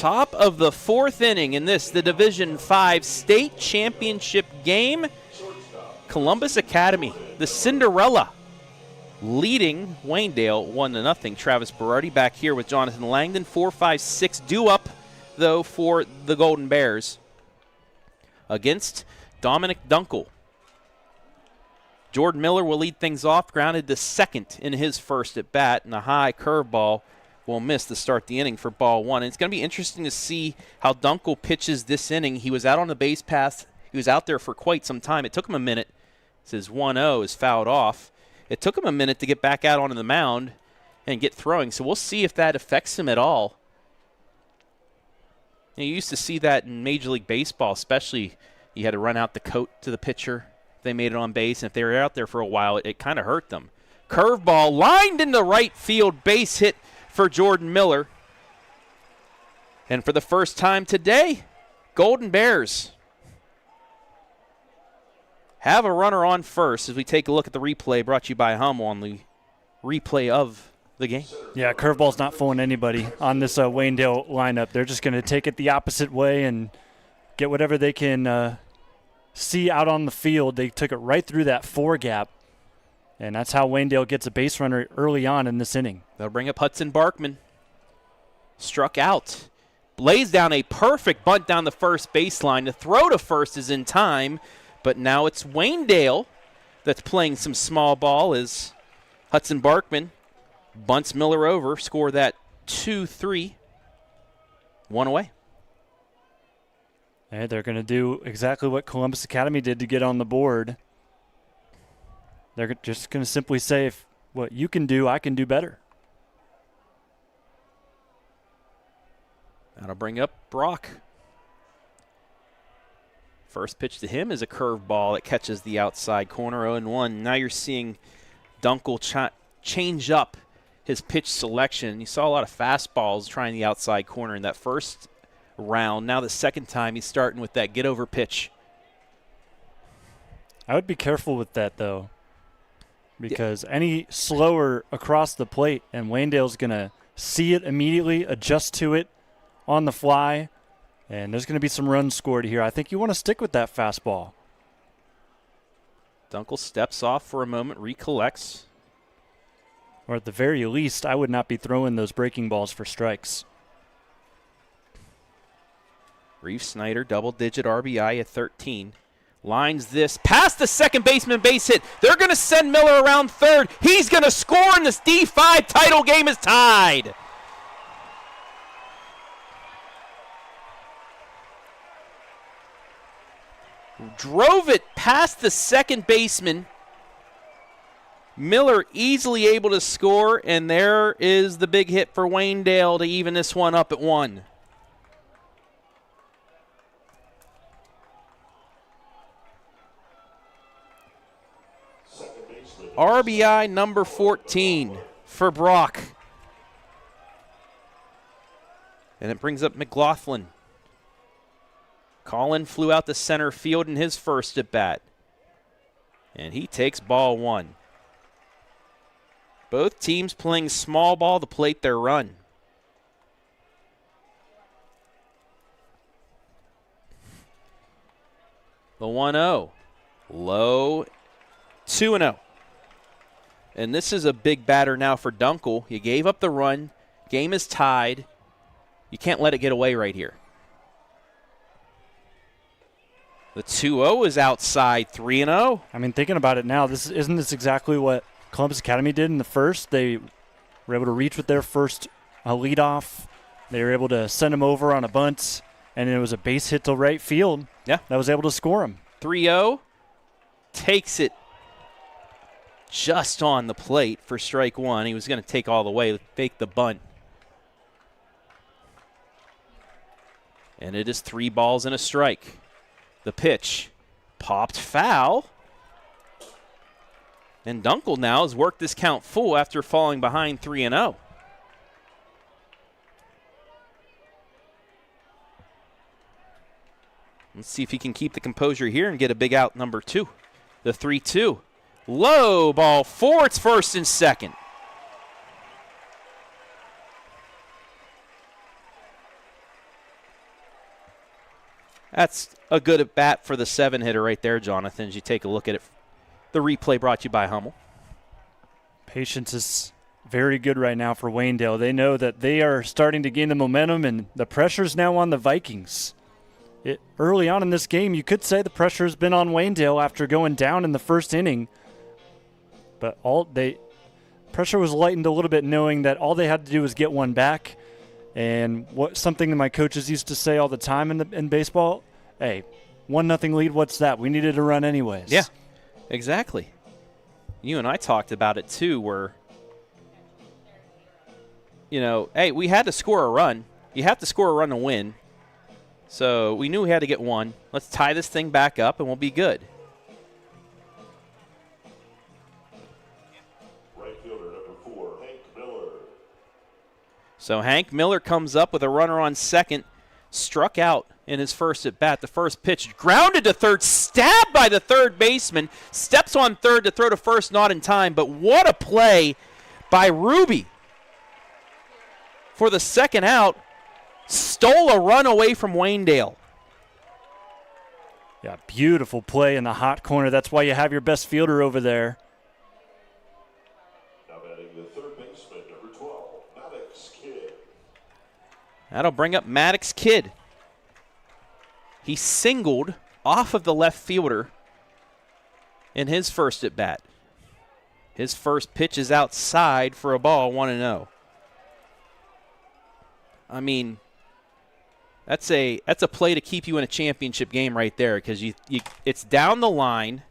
Top of the fourth inning in this, the Division 5 state championship game. Columbus Academy, the Cinderella, leading Waynedale 1-0. Travis Berardi back here with Jonathan Langdon. 4-5-6 due up, though, for the Golden Bears against Dominic Dunkel. Jordan Miller will lead things off, grounded to second in his first at bat, and a high curveball will miss to start the inning for ball one. And it's going to be interesting to see how Dunkel pitches this inning. He was out on the base path. He was out there for quite some time. It took him a minute. It says 1-0 is fouled off. It took him a minute to get back out onto the mound and get throwing. So we'll see if that affects him at all. You used to see that in Major League Baseball, especially you had to run out the coat to the pitcher. They made it on base, and if they were out there for a while, it kind of hurt them. Curveball lined into right field, base hit for Jordan Miller. And for the first time today, Golden Bears have a runner on first as we take a look at the replay brought to you by Hummel on the replay of the game. Yeah, curveball's not fooling anybody on this Waynedale lineup. They're just going to take it the opposite way and get whatever they can see out on the field. They took it right through that 4 gap, and that's how Waynedale gets a base runner early on in this inning. They'll bring up Hudson Barkman. Struck out. Lays down a perfect bunt down the first baseline. The throw to first is in time, but now it's Waynedale that's playing some small ball as Hudson Barkman bunts Miller over, score that 2-3, 1 away. Hey, they're going to do exactly what Columbus Academy did to get on the board. They're just going to simply say, if what you can do, I can do better. That'll bring up Brock. First pitch to him is a curveball that catches the outside corner, 0-1. Now you're seeing Dunkel change up his pitch selection. You saw a lot of fastballs trying the outside corner in that first round. Now the second time he's starting with that get-over pitch. I would be careful with that, though, because any slower across the plate, and Waynedale's going to see it immediately, adjust to it on the fly, and there's going to be some runs scored here. I think you want to stick with that fastball. Dunkel steps off for a moment, recollects. Or at the very least, I would not be throwing those breaking balls for strikes. Reeve Snyder, double-digit RBI at 13. Lines this past the second baseman, base hit. They're going to send Miller around third. He's going to score, and this D5 title game is tied. Drove it past the second baseman. Miller easily able to score, and there is the big hit for Waynedale to even this one up at 1. RBI number 14 for Brock. And it brings up McLaughlin. Colin flew out to center field in his first at bat. And he takes ball 1. Both teams playing small ball to plate their run. The 1-0. Low, 2-0. And this is a big batter now for Dunkel. You gave up the run. Game is tied. You can't let it get away right here. The 2-0 is outside, 3-0. I mean, thinking about it now, isn't this exactly what Columbus Academy did in the first? They were able to reach with their first leadoff. They were able to send him over on a bunt, and it was a base hit to right field. Yeah. That was able to score him. 3-0. Takes it just on the plate for strike 1. He was going to take all the way, fake the bunt. And it is 3 balls and a strike. The pitch popped foul. And Dunkel now has worked this count full after falling behind 3-0. Let's see if he can keep the composure here and get a big out number 2. The 3-2. Low ball 4. It's first and second. That's a good at bat for the 7-hitter right there, Jonathan, as you take a look at it. The replay brought to you by Hummel. Patience is very good right now for Waynedale. They know that they are starting to gain the momentum, and the pressure's now on the Vikings. Early on in this game, you could say the pressure has been on Waynedale after going down in the first inning. But pressure was lightened a little bit, knowing that all they had to do was get one back. And something that my coaches used to say all the time in baseball, hey, 1-0 lead, what's that? We needed to run anyways. Yeah, exactly. You and I talked about it too, where, hey, we had to score a run. You have to score a run to win. So we knew we had to get one. Let's tie this thing back up and we'll be good. Right fielder number 4, Hank Miller. So Hank Miller comes up with a runner on second, struck out in his first at bat. The first pitch grounded to third, stabbed by the third baseman, steps on third to throw to first, not in time. But what a play by Ruby for the second out. Stole a run away from Waynedale. Yeah, beautiful play in the hot corner. That's why you have your best fielder over there. Now batting the third baseman, number 12, Maddox Kidd. That'll bring up Maddox Kidd. He singled off of the left fielder in his first at bat. His first pitch is outside for a ball, 1-0. I mean, that's a play to keep you in a championship game right there, because it's down the line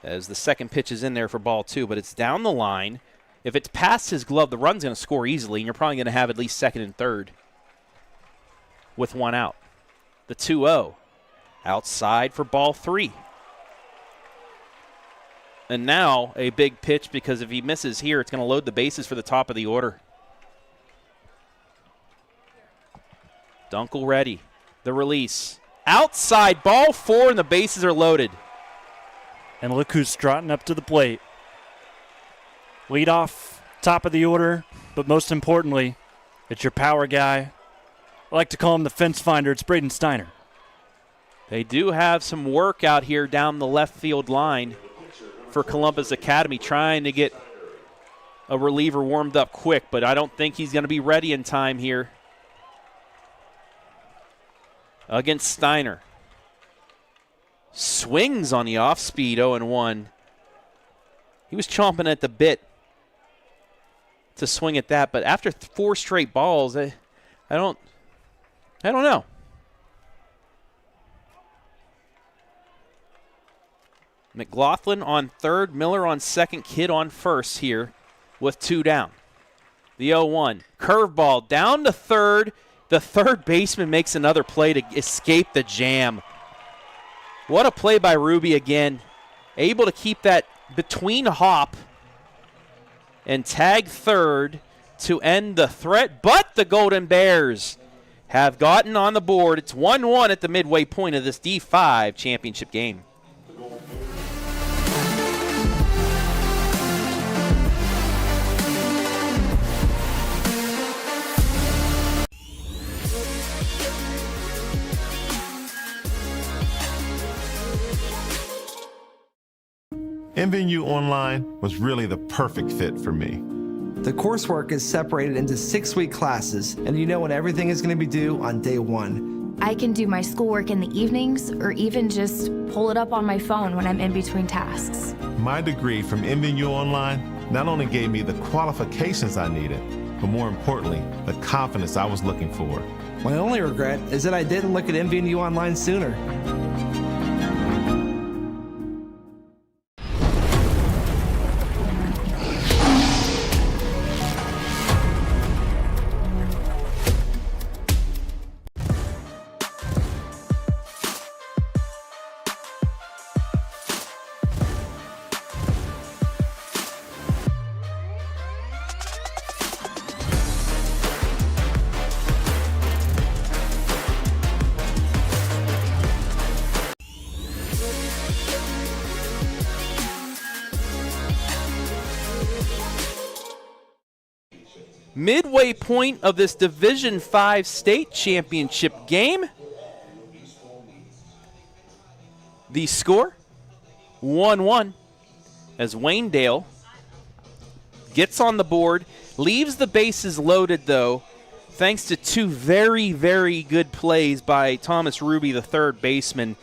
as the second pitch is in there for ball 2, but it's down the line. If it's past his glove, the run's going to score easily, and you're probably going to have at least second and third with one out. The 2-0 outside for ball 3. And now a big pitch, because if he misses here, it's going to load the bases for the top of the order. Dunkel ready. The release. Outside, ball 4, and the bases are loaded. And look who's trotting up to the plate. Lead off, top of the order, but most importantly, it's your power guy. I like to call him the fence finder. It's Braden Steiner. They do have some work out here down the left field line for Columbus Academy, trying to get a reliever warmed up quick, but I don't think he's going to be ready in time here against Steiner. Swings on the off-speed, 0-1. He was chomping at the bit to swing at that, but after 4 straight balls, I don't know. McLaughlin on third, Miller on second, Kidd on first here with 2 down. The 0-1. Curveball down to third. The third baseman makes another play to escape the jam. What a play by Ruby again. Able to keep that between hop and tag third to end the threat, but the Golden Bears have gotten on the board. It's 1-1 at the midway point of this D5 championship game. MVNU Online was really the perfect fit for me. The coursework is separated into 6-week classes, and you know when everything is going to be due on day 1. I can do my schoolwork in the evenings or even just pull it up on my phone when I'm in between tasks. My degree from MVNU Online not only gave me the qualifications I needed, but more importantly, the confidence I was looking for. My only regret is that I didn't look at MVNU Online sooner. Midway point of this Division V state championship game. The score, 1-1, as Waynedale gets on the board, leaves the bases loaded, though, thanks to two very, very good plays by Thomas Ruby, the third baseman.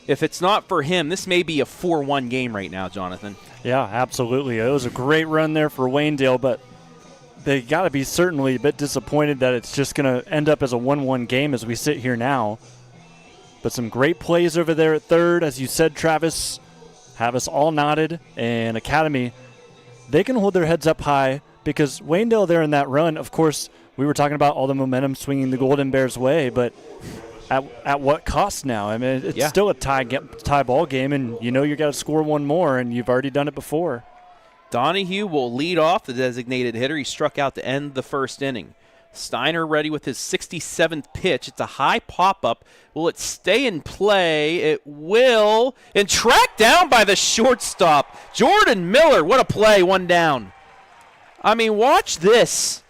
If it's not for him, this may be a 4-1 game right now, Jonathan. Yeah, absolutely. It was a great run there for Waynedale, but they got to be certainly a bit disappointed that it's just going to end up as a 1-1 game as we sit here now. But some great plays over there at third. As you said, Travis, have us all nodded. And Academy, they can hold their heads up high because Waynedale there in that run, of course, we were talking about all the momentum swinging the Golden Bears' way, but at what cost now? I mean, it's still a tie ball game, and you know you got to score one more, and you've already done it before. Donahue will lead off, the designated hitter. He struck out to end the first inning. Steiner ready with his 67th pitch. It's a high pop-up. Will it stay in play? It will. And tracked down by the shortstop. Jordan Miller, what a play, one down. I mean, watch this.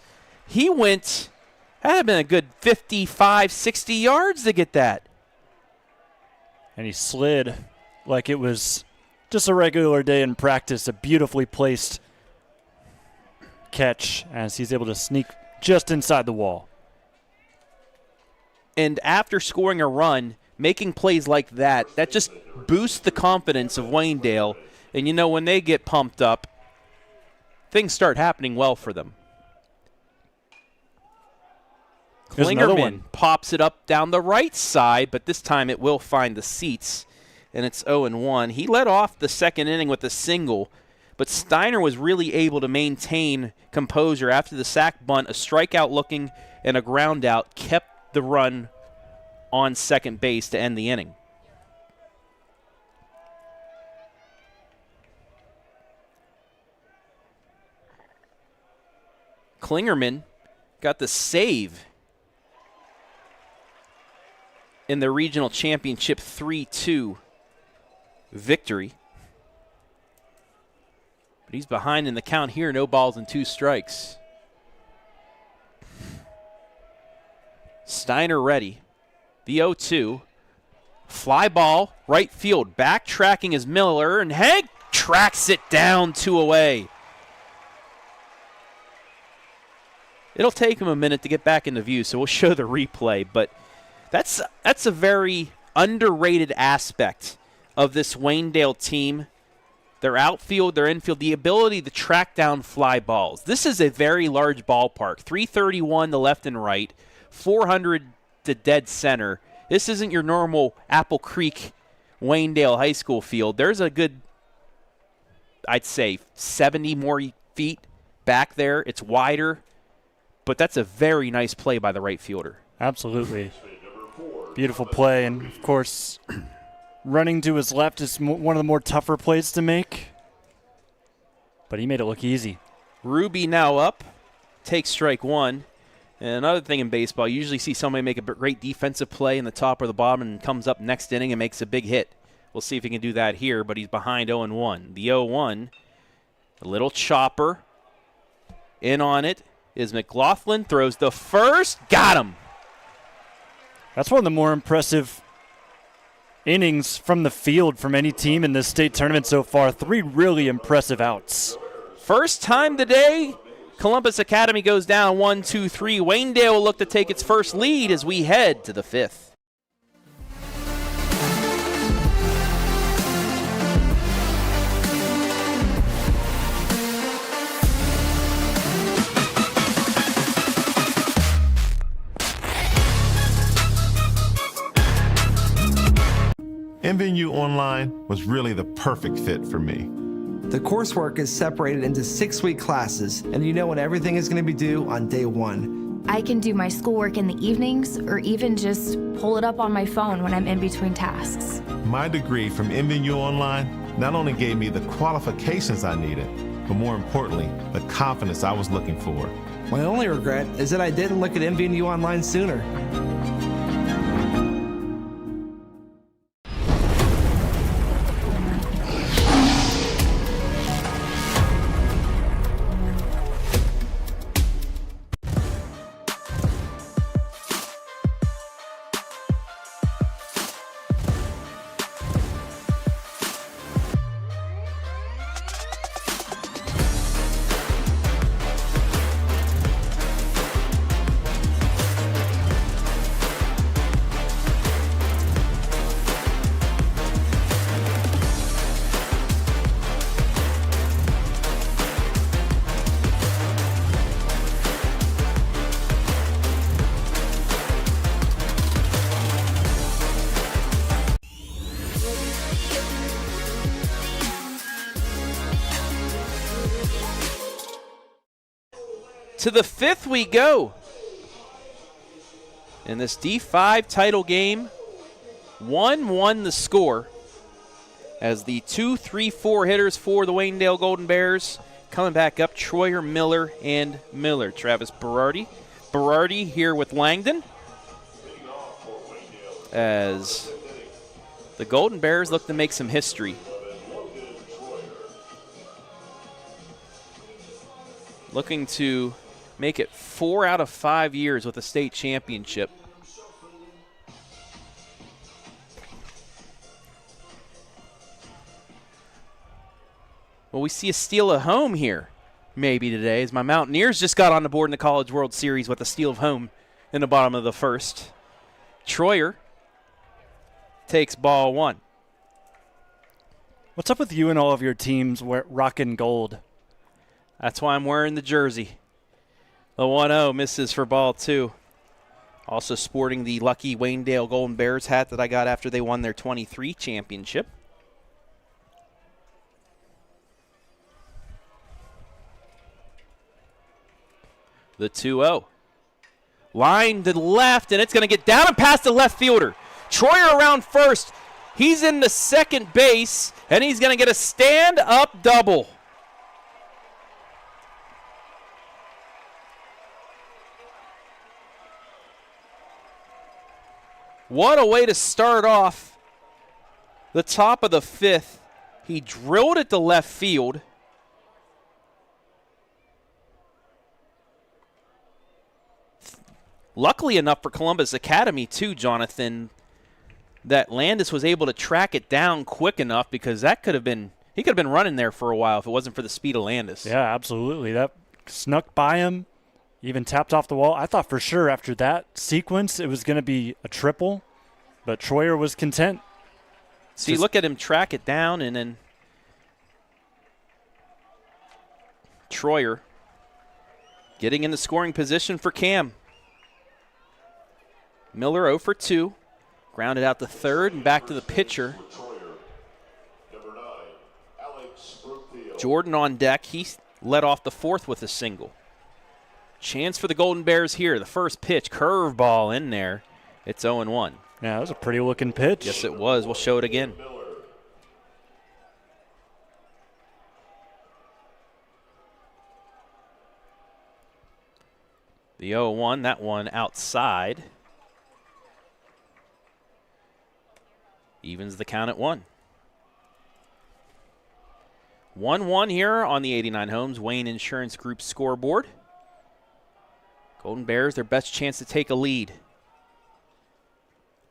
He went, that had been a good 55, 60 yards to get that. And he slid like it was just a regular day in practice. A beautifully placed catch as he's able to sneak just inside the wall. And after scoring a run, making plays like that just boosts the confidence of Waynedale. And you know, when they get pumped up, things start happening well for them. Klingerman pops it up down the right side, but this time it will find the seats, and it's 0-1. He led off the second inning with a single, but Steiner was really able to maintain composure after the sac bunt. A strikeout looking and a ground out kept the run on second base to end the inning. Klingerman got the save in the regional championship 3-2 victory. But he's behind in the count here, no balls and 2 strikes. Steiner ready. The 0-2. Fly ball, right field. Backtracking is Miller, and Hank tracks it down 2 away. It'll take him a minute to get back into view, so we'll show the replay. But that's a very underrated aspect of this Waynedale team. Their outfield, their infield, the ability to track down fly balls. This is a very large ballpark. 331 to left and right, 400 to dead center. This isn't your normal Apple Creek Waynedale High School field. There's a good, I'd say, 70 more feet back there. It's wider, but that's a very nice play by the right fielder. Absolutely. Beautiful play, and of course, running to his left is one of the more tougher plays to make, but he made it look easy. Ruby now up, takes strike one. And another thing in baseball, you usually see somebody make a great defensive play in the top or the bottom and comes up next inning and makes a big hit. We'll see if he can do that here, but he's behind 0-1. The 0-1, a little chopper. In on it is McLaughlin, throws the first, got him. That's one of the more impressive innings from the field from any team in this state tournament so far. 3 really impressive outs. First time today, Columbus Academy goes down 1-2-3. Waynedale will look to take its first lead as we head to the 5th. mvnu Online was really the perfect fit for me. The coursework is separated into 6-week classes, and you know when everything is going to be due on day 1. I can do my schoolwork in the evenings or even just pull it up on my phone when I'm in between tasks. My degree from mvnu Online not only gave me the qualifications I needed, but more importantly, the confidence I was looking for. My only regret is that I didn't look at mvnu Online sooner. To the 5th we go. In this D5 title game, 1-1 the score. As the 2-3-4 hitters for the Waynedale Golden Bears coming back up, Troyer, Miller, and Miller. Travis Berardi here with Langdon. As the Golden Bears look to make some history. Looking to make it 4 out of 5 years with a state championship. Well, we see a steal of home here maybe today, as my Mountaineers just got on the board in the College World Series with a steal of home in the bottom of the 1st. Troyer takes ball 1. What's up with you and all of your teams rocking gold? That's why I'm wearing the jersey. The 1-0 misses for ball 2. Also sporting the lucky Waynedale Golden Bears hat that I got after they won their 23 championship. The 2-0. Line to the left, and it's going to get down and past the left fielder. Troyer around first. He's in the second base, and he's going to get a stand-up double. What a way to start off the top of the 5th. He drilled it to left field. Luckily enough for Columbus Academy, too, Jonathan, that Landis was able to track it down quick enough, because that could have been, he could have been running there for a while if it wasn't for the speed of Landis. Yeah, absolutely. That snuck by him, even tapped off the wall. I thought for sure after that sequence it was going to be a triple, but Troyer was content. See, look at him track it down, and then Troyer getting in the scoring position for Cam. Miller 0 for 2. Grounded out to third and back to the pitcher. Jordan on deck. He led off the 4th with a single. Chance for the Golden Bears here. The first pitch, curveball in there. It's 0-1. Yeah, that was a pretty looking pitch. Yes, it was. We'll show it again. The 0-1, that one outside. Evens the count at 1. 1-1 here on the 89 Homes Wayne Insurance Group scoreboard. Golden Bears, their best chance to take a lead.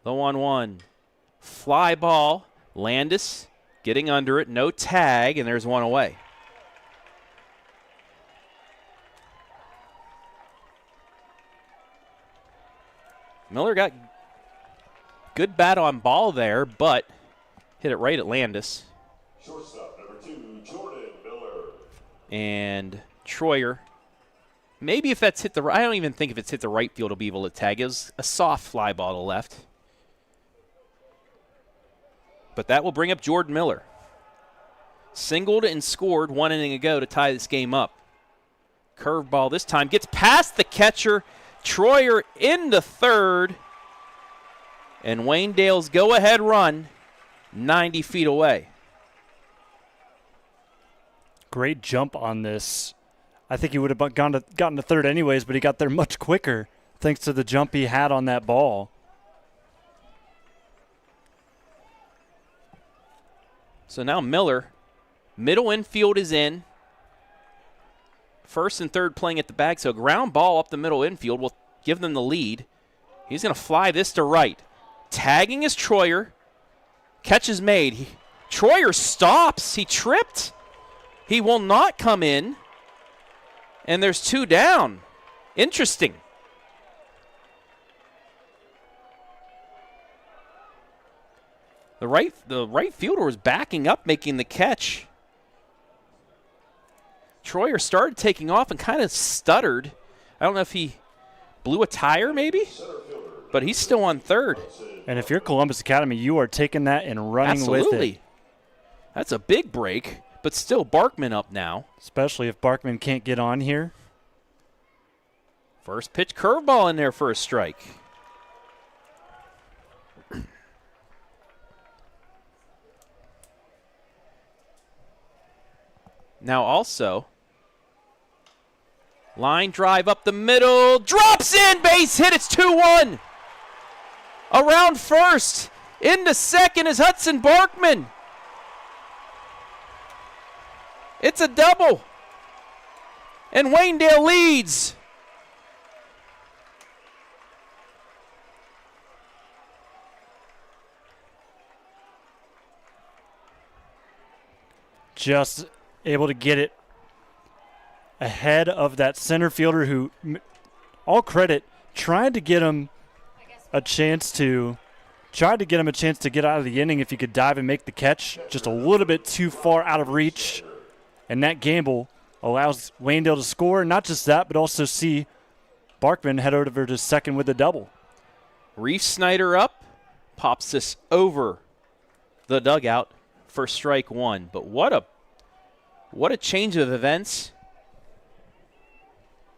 The 1-1. Fly ball. Landis getting under it. No tag, and there's one away. Miller got good bat on ball there, but hit it right at Landis. Shortstop number 2, Jordan Miller. And Troyer, maybe if that's hit the right, I don't even think if it's hit the right field, he'll be able to tag. It was a soft fly ball to left. But that will bring up Jordan Miller. Singled and scored 1 inning ago to tie this game up. Curveball this time gets past the catcher. Troyer into third. And Waynedale's go-ahead run 90 feet away. Great jump on this. I think he would have gotten to third anyways, but he got there much quicker thanks to the jump he had on that ball. So now Miller, middle infield is in. First and third playing at the bag, so ground ball up the middle infield will give them the lead. He's going to fly this to right. Tagging is Troyer. Catch is made. Troyer stops. He tripped. He will not come in. And there's 2 down. Interesting. The right fielder was backing up, making the catch. Troyer started taking off and kind of stuttered. I don't know if he blew a tire maybe, but he's still on third. And if you're Columbus Academy, you are taking that and running with it. Absolutely. That's a big break, but still Barkman up now. Especially if Barkman can't get on here. First pitch curveball in there for a strike. Now also, line drive up the middle, drops in, base hit, it's 2-1. Around first, into second is Hudson Barkman. It's a double. And Waynedale leads. Just able to get it ahead of that center fielder who, all credit, tried to get him a chance to get out of the inning if he could dive and make the catch. Just a little bit too far out of reach. And that gamble allows Waynedale to score. Not just that, but also see Barkman head over to second with a double. Reese Snyder up, pops this over the dugout for strike one. But what a change of events.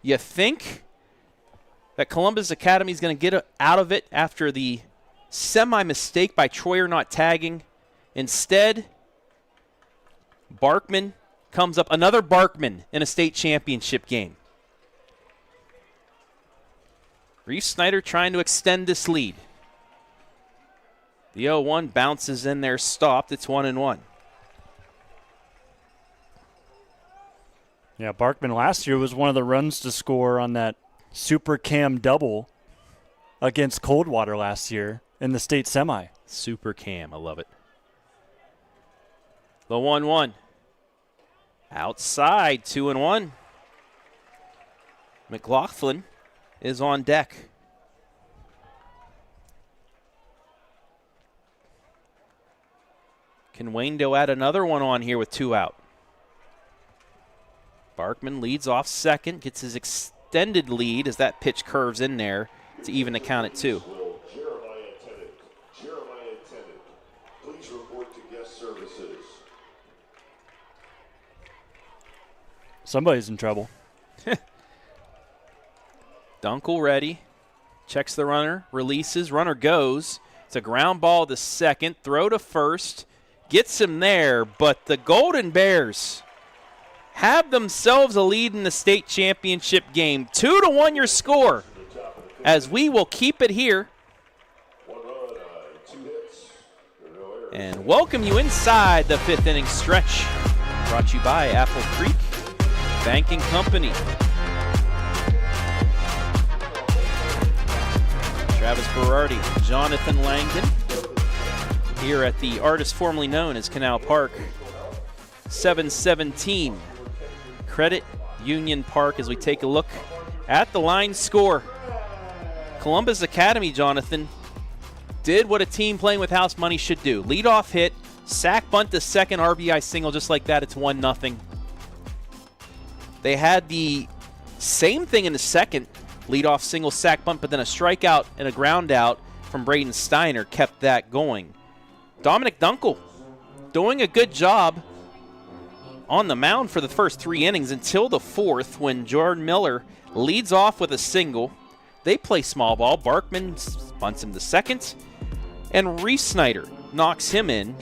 You think that Columbus Academy is going to get out of it after the semi-mistake by Troyer not tagging. Instead, Barkman comes up, another Barkman in a state championship game. Reese Snyder trying to extend this lead. The 0-1 bounces in there, stopped. It's 1-1. Yeah, Barkman last year was one of the runs to score on that Super Cam double against Coldwater last year in the state semi. Super Cam, I love it. The 1-1. Outside, 2-1. McLaughlin is on deck. Can Waynedale add another one on here with 2 out? Barkman leads off second, gets his extended lead as that pitch curves in there to even the count at 2. Jeremiah Tennant, please report to guest services. Somebody's in trouble. Dunkel ready. Checks the runner. Releases. Runner goes. It's a ground ball to second. Throw to first. Gets him there. But the Golden Bears have themselves a lead in the state championship game. 2-1 your score. As we will keep it here. And welcome you inside the 5th inning stretch. Brought to you by Apple Creek Banking Company. Travis Berardi, Jonathan Langdon, here at the artist formerly known as Canal Park. 717 Credit Union Park as we take a look at the line score. Columbus Academy, Jonathan, did what a team playing with house money should do. Leadoff hit, sack bunt to second, RBI single, just like that. It's 1-0. They had the same thing in the second. Leadoff single, sack bunt, but then a strikeout and a ground out from Braden Steiner kept that going. Dominic Dunkel doing a good job on the mound for the first 3 innings until the 4th when Jordan Miller leads off with a single. They play small ball. Barkman bunts him to second, and Reese Snyder knocks him in,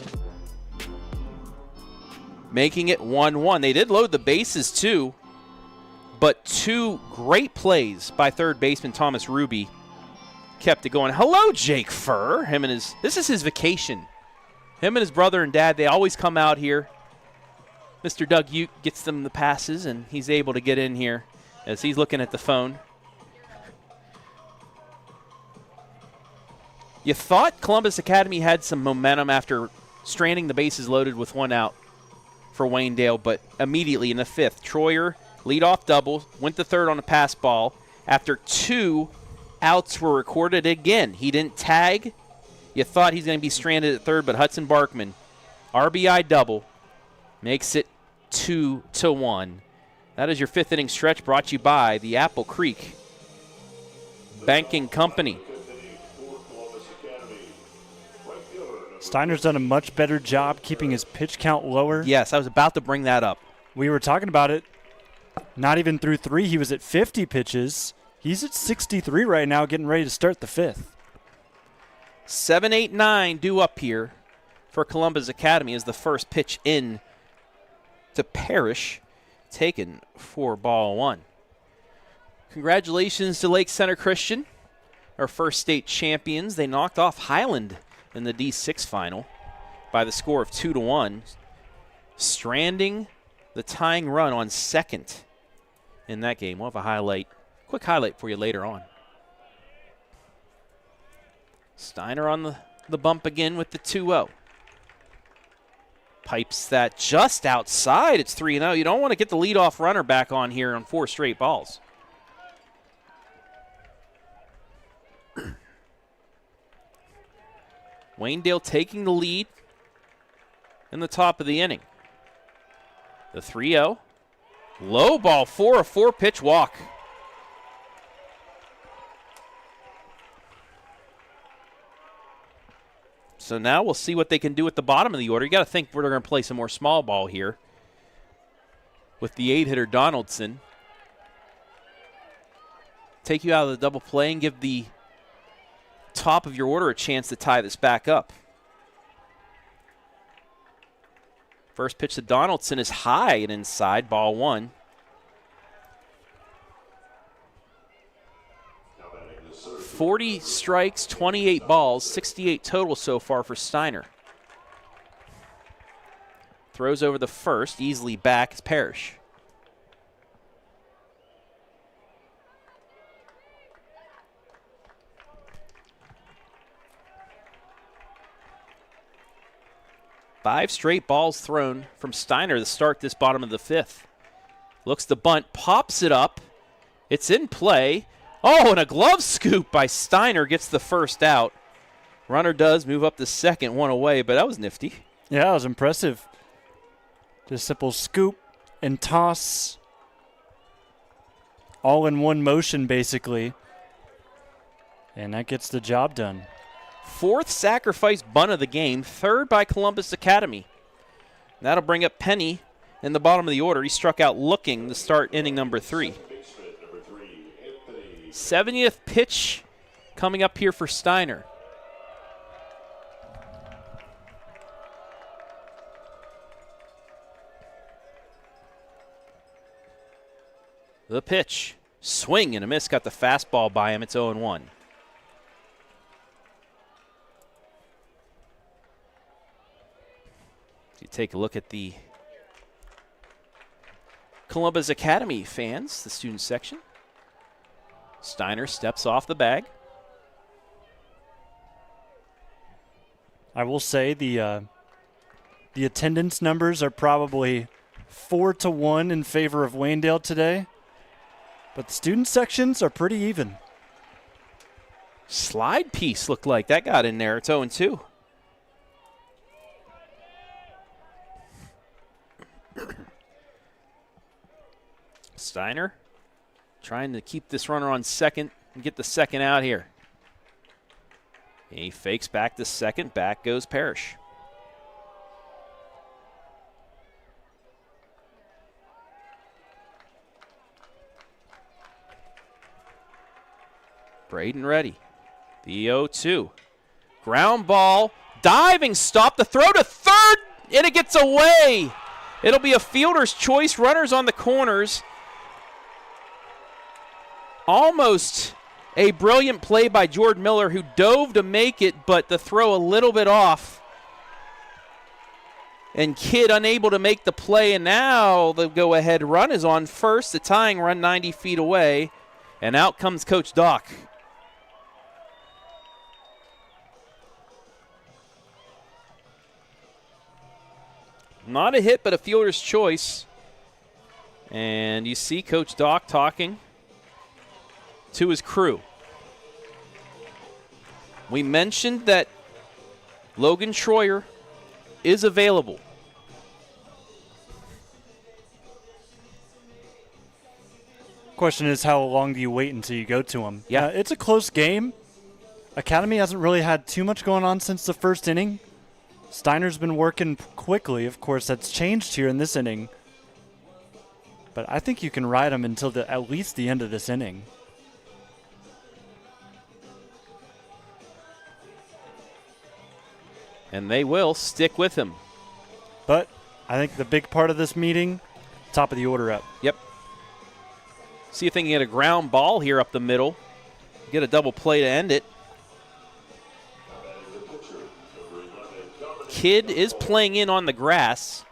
making it 1-1. They did load the bases too, but 2 great plays by third baseman Thomas Ruby kept it going. Hello, Jake Furr. This is his vacation. Him and his brother and dad, they always come out here. Mr. Doug Ute gets them the passes, and he's able to get in here as he's looking at the phone. You thought Columbus Academy had some momentum after stranding the bases loaded with 1 out for Waynedale, but immediately in the 5th, Troyer leadoff double, went to third on a pass ball. After 2 outs were recorded again, he didn't tag. You thought he's going to be stranded at third, but Hudson Barkman, RBI double, makes it 2-1. That is your 5th inning stretch brought to you by the Apple Creek Banking Company. Steiner's done a much better job keeping his pitch count lower. Yes, I was about to bring that up. We were talking about it. Not even through 3, he was at 50 pitches He's at 63 right now, getting ready to start the 5th. 7, 8, 9 due up here for Columbus Academy as the first pitch in to Parrish, taken for ball 1. Congratulations to Lake Center Christian, our first state champions. They knocked off Highland in the D6 final by the score of 2-1, stranding the tying run on second in that game. We'll have a quick highlight for you later on. Steiner on the bump again with the 2-0. Pipes that just outside. It's 3-0. You don't want to get the leadoff runner back on here on 4 straight balls. Waynedale taking the lead in the top of the inning. The 3-0. Low ball for a 4-pitch walk. So now we'll see what they can do at the bottom of the order. You got to think we're going to play some more small ball here with the 8-hitter Donaldson. Take you out of the double play and give the top of your order a chance to tie this back up. First pitch to Donaldson is high and inside, ball 1. .40 strikes, 28 balls, 68 total so far for Steiner. Throws over the first, easily back is Parrish. Five straight balls thrown from Steiner to start this bottom of the 5th. Looks to bunt, pops it up. It's in play. Oh, and a glove scoop by Steiner gets the first out. Runner does move up the second, one away, but that was nifty. Yeah, that was impressive. Just simple scoop and toss. All in one motion, basically. And that gets the job done. 4th sacrifice bunt of the game, 3rd by Columbus Academy. That'll bring up Penny in the bottom of the order. He struck out looking to start inning number 3. 70th pitch coming up here for Steiner. The pitch, swing and a miss, got the fastball by him. It's 0-1. You take a look at the Columbus Academy fans, the student section. Steiner steps off the bag. I will say the attendance numbers are probably 4-1 in favor of Waynedale today, but the student sections are pretty even. Slide piece looked like that got in there. It's 0-2. Steiner trying to keep this runner on second and get the second out here. He fakes back to second. Back goes Parrish. Braden ready. The 0-2. Ground ball. Diving stop. The throw to third. And it gets away. It'll be a fielder's choice. Runners on the corners. Almost a brilliant play by Jordan Miller, who dove to make it, but the throw a little bit off. And Kidd unable to make the play, and now the go-ahead run is on first. The tying run 90 feet away, and out comes Coach Doc. Not a hit, but a fielder's choice. And you see Coach Doc talking to his crew. We mentioned that Logan Troyer is available. Question is, how long do you wait until you go to him? Yeah. It's a close game. Academy hasn't really had too much going on since the first inning. Steiner's been working quickly. Of course, that's changed here in this inning. But I think you can ride him until at least the end of this inning. And they will stick with him. But I think the big part of this meeting, top of the order up. Yep. See if they can get a ground ball here up the middle. Get a double play to end it. Kidd is playing in on the grass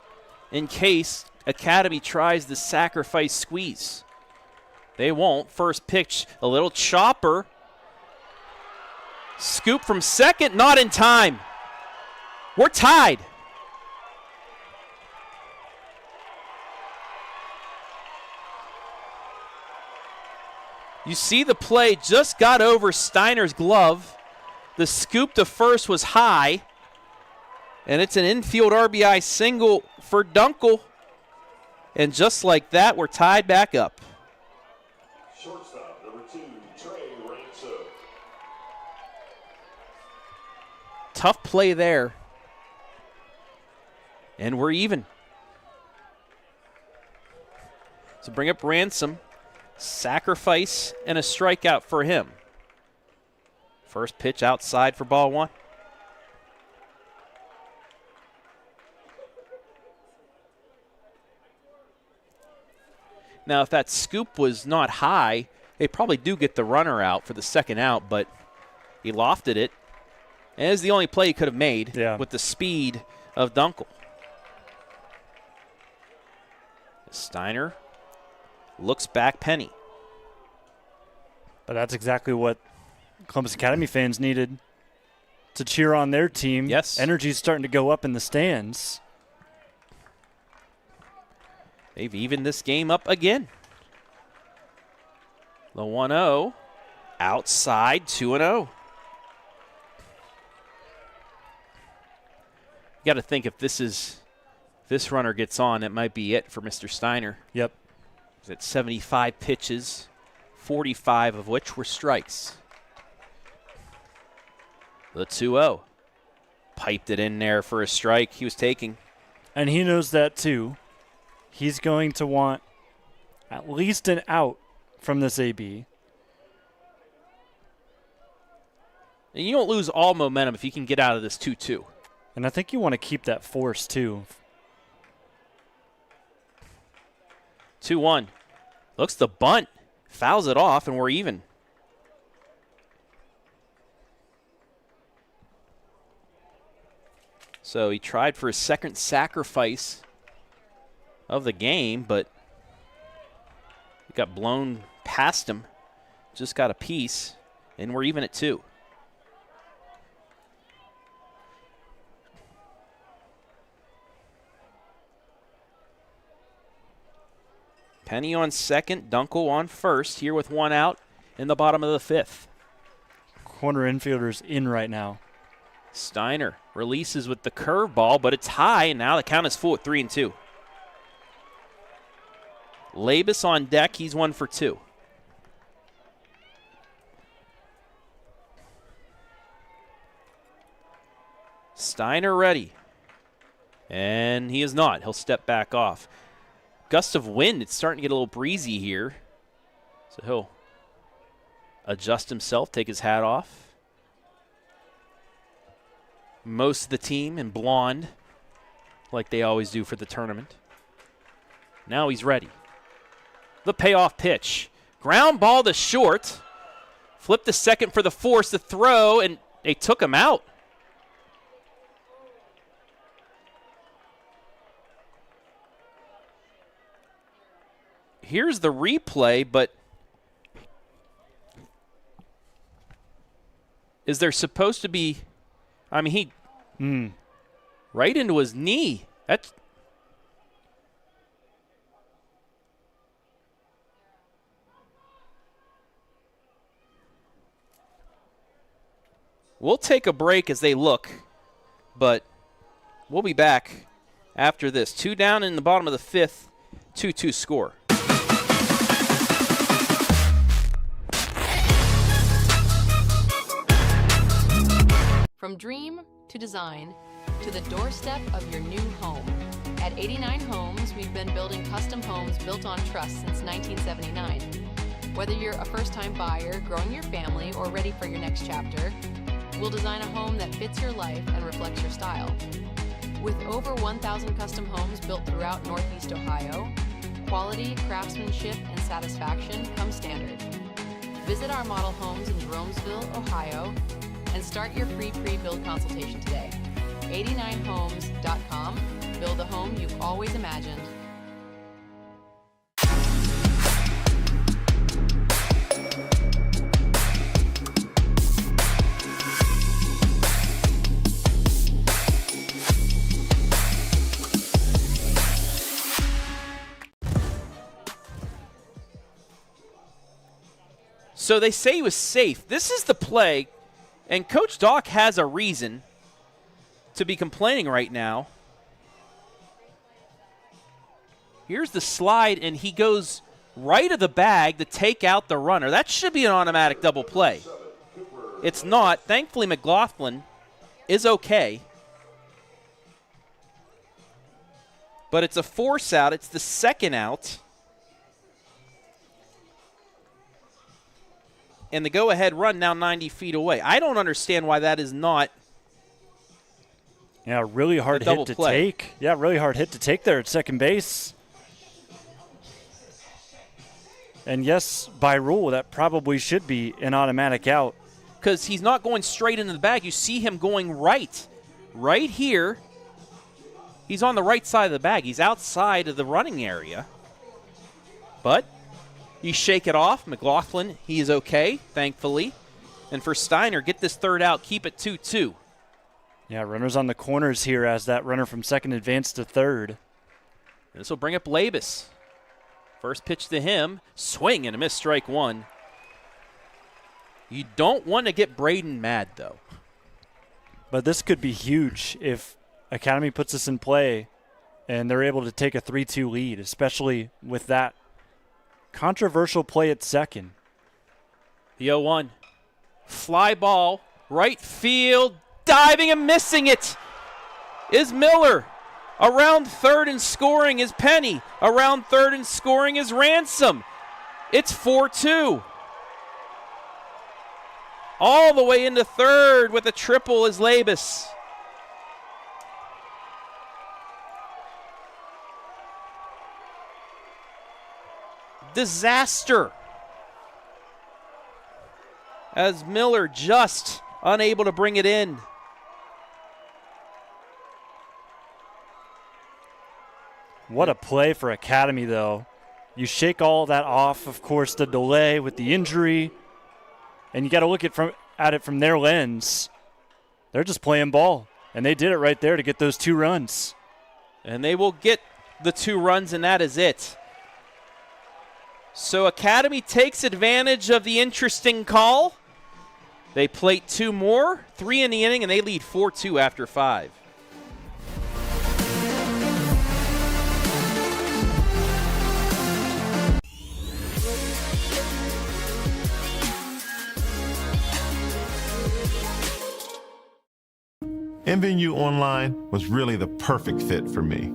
in case Academy tries the sacrifice squeeze. They won't. First pitch, a little chopper. Scoop from second, not in time. We're tied. You see the play just got over Steiner's glove. The scoop to first was high. And it's an infield RBI single for Dunkel. And just like that, we're tied back up. Shortstop, number 2, Trey Ransom. Tough play there. And we're even. So bring up Ransom. Sacrifice and a strikeout for him. First pitch outside for ball 1. Now, if that scoop was not high, they probably do get the runner out for the second out, but he lofted it. And it's the only play he could have made with the speed of Dunkel. Steiner looks back Penny. But that's exactly what Columbus Academy fans needed to cheer on their team. Yes. Energy's starting to go up in the stands. They've evened this game up again. The 1-0 outside 2-0. You got to think if this runner gets on, it might be it for Mr. Steiner. Yep. He's at 75 pitches, 45 of which were strikes. The 2-0. Piped it in there for a strike he was taking. And he knows that too. He's going to want at least an out from this AB. And you don't lose all momentum if you can get out of this 2-2. And I think you want to keep that force too. 2-1. Looks the bunt. Fouls it off, and we're even. So he tried for his second sacrifice of the game, but it got blown past him. Just got a piece, and we're even at 2. Penny on second, Dunkel on first, here with 1 out in the bottom of the 5th. Corner infielder's in right now. Steiner releases with the curveball, but it's high, and now the count is full at 3-2. Labus on deck, he's 1 for 2. Steiner ready. And he is not. He'll step back off. Gust of wind, it's starting to get a little breezy here. So he'll adjust himself, take his hat off. Most of the team in blonde, like they always do for the tournament. Now he's ready. The payoff pitch. Ground ball to short. Flip to second for the force to throw, and they took him out. Here's the replay, but is there supposed to be, I mean, he right into his knee. That's we'll take a break as they look, but we'll be back after this. 2 down in the bottom of the 5th, 2-2 score. From dream to design to the doorstep of your new home. At 89 Homes, we've been building custom homes built on trust since 1979. Whether you're a first-time buyer, growing your family, or ready for your next chapter, We'll design a home that fits your life and reflects your style. With over 1,000 custom homes built throughout Northeast Ohio, quality, craftsmanship, and satisfaction come standard. Visit our model homes in Jeromesville, Ohio, and start your free pre-build consultation today. 89homes.com. Build the home you've always imagined. So they say he was safe. This is the play, and Coach Doc has a reason to be complaining right now. Here's the slide, and he goes right of the bag to take out the runner. That should be an automatic double play. It's not. Thankfully, McLaughlin is okay. But it's a force out. It's the second out. And the go-ahead run now 90 feet away. I don't understand why that is not. Yeah, really hard hit to take. Yeah, really hard hit to take there at second base. And yes, by rule, that probably should be an automatic out. Because he's not going straight into the bag. You see him going right here. He's on the right side of the bag. He's outside of the running area. But you shake it off. McLaughlin, he is okay, thankfully. And for Steiner, get this third out, keep it 2-2. Yeah, runners on the corners here as that runner from second advanced to third. This will bring up Labus. First pitch to him, swing and a miss, strike one. You don't want to get Braden mad, though. But this could be huge if Academy puts this in play and they're able to take a 3-2 lead, especially with that controversial play at second. The 0-1. Fly ball, right field, diving and missing it is Miller. Around third and scoring is Penny. Around third and scoring is Ransom. It's 4-2. All the way into third with a triple is Labus. Disaster. As Miller just unable to bring it in. What a play for Academy, though. You shake all that off, of course, the delay with the injury, and you got to look at it from their lens. They're just playing ball, and they did it right there to get those 2 runs. And they will get the 2 runs, and that is it. So Academy takes advantage of the interesting call. They plate 2 more, 3 in the inning, and they lead 4-2 after 5. MVNU Online was really the perfect fit for me.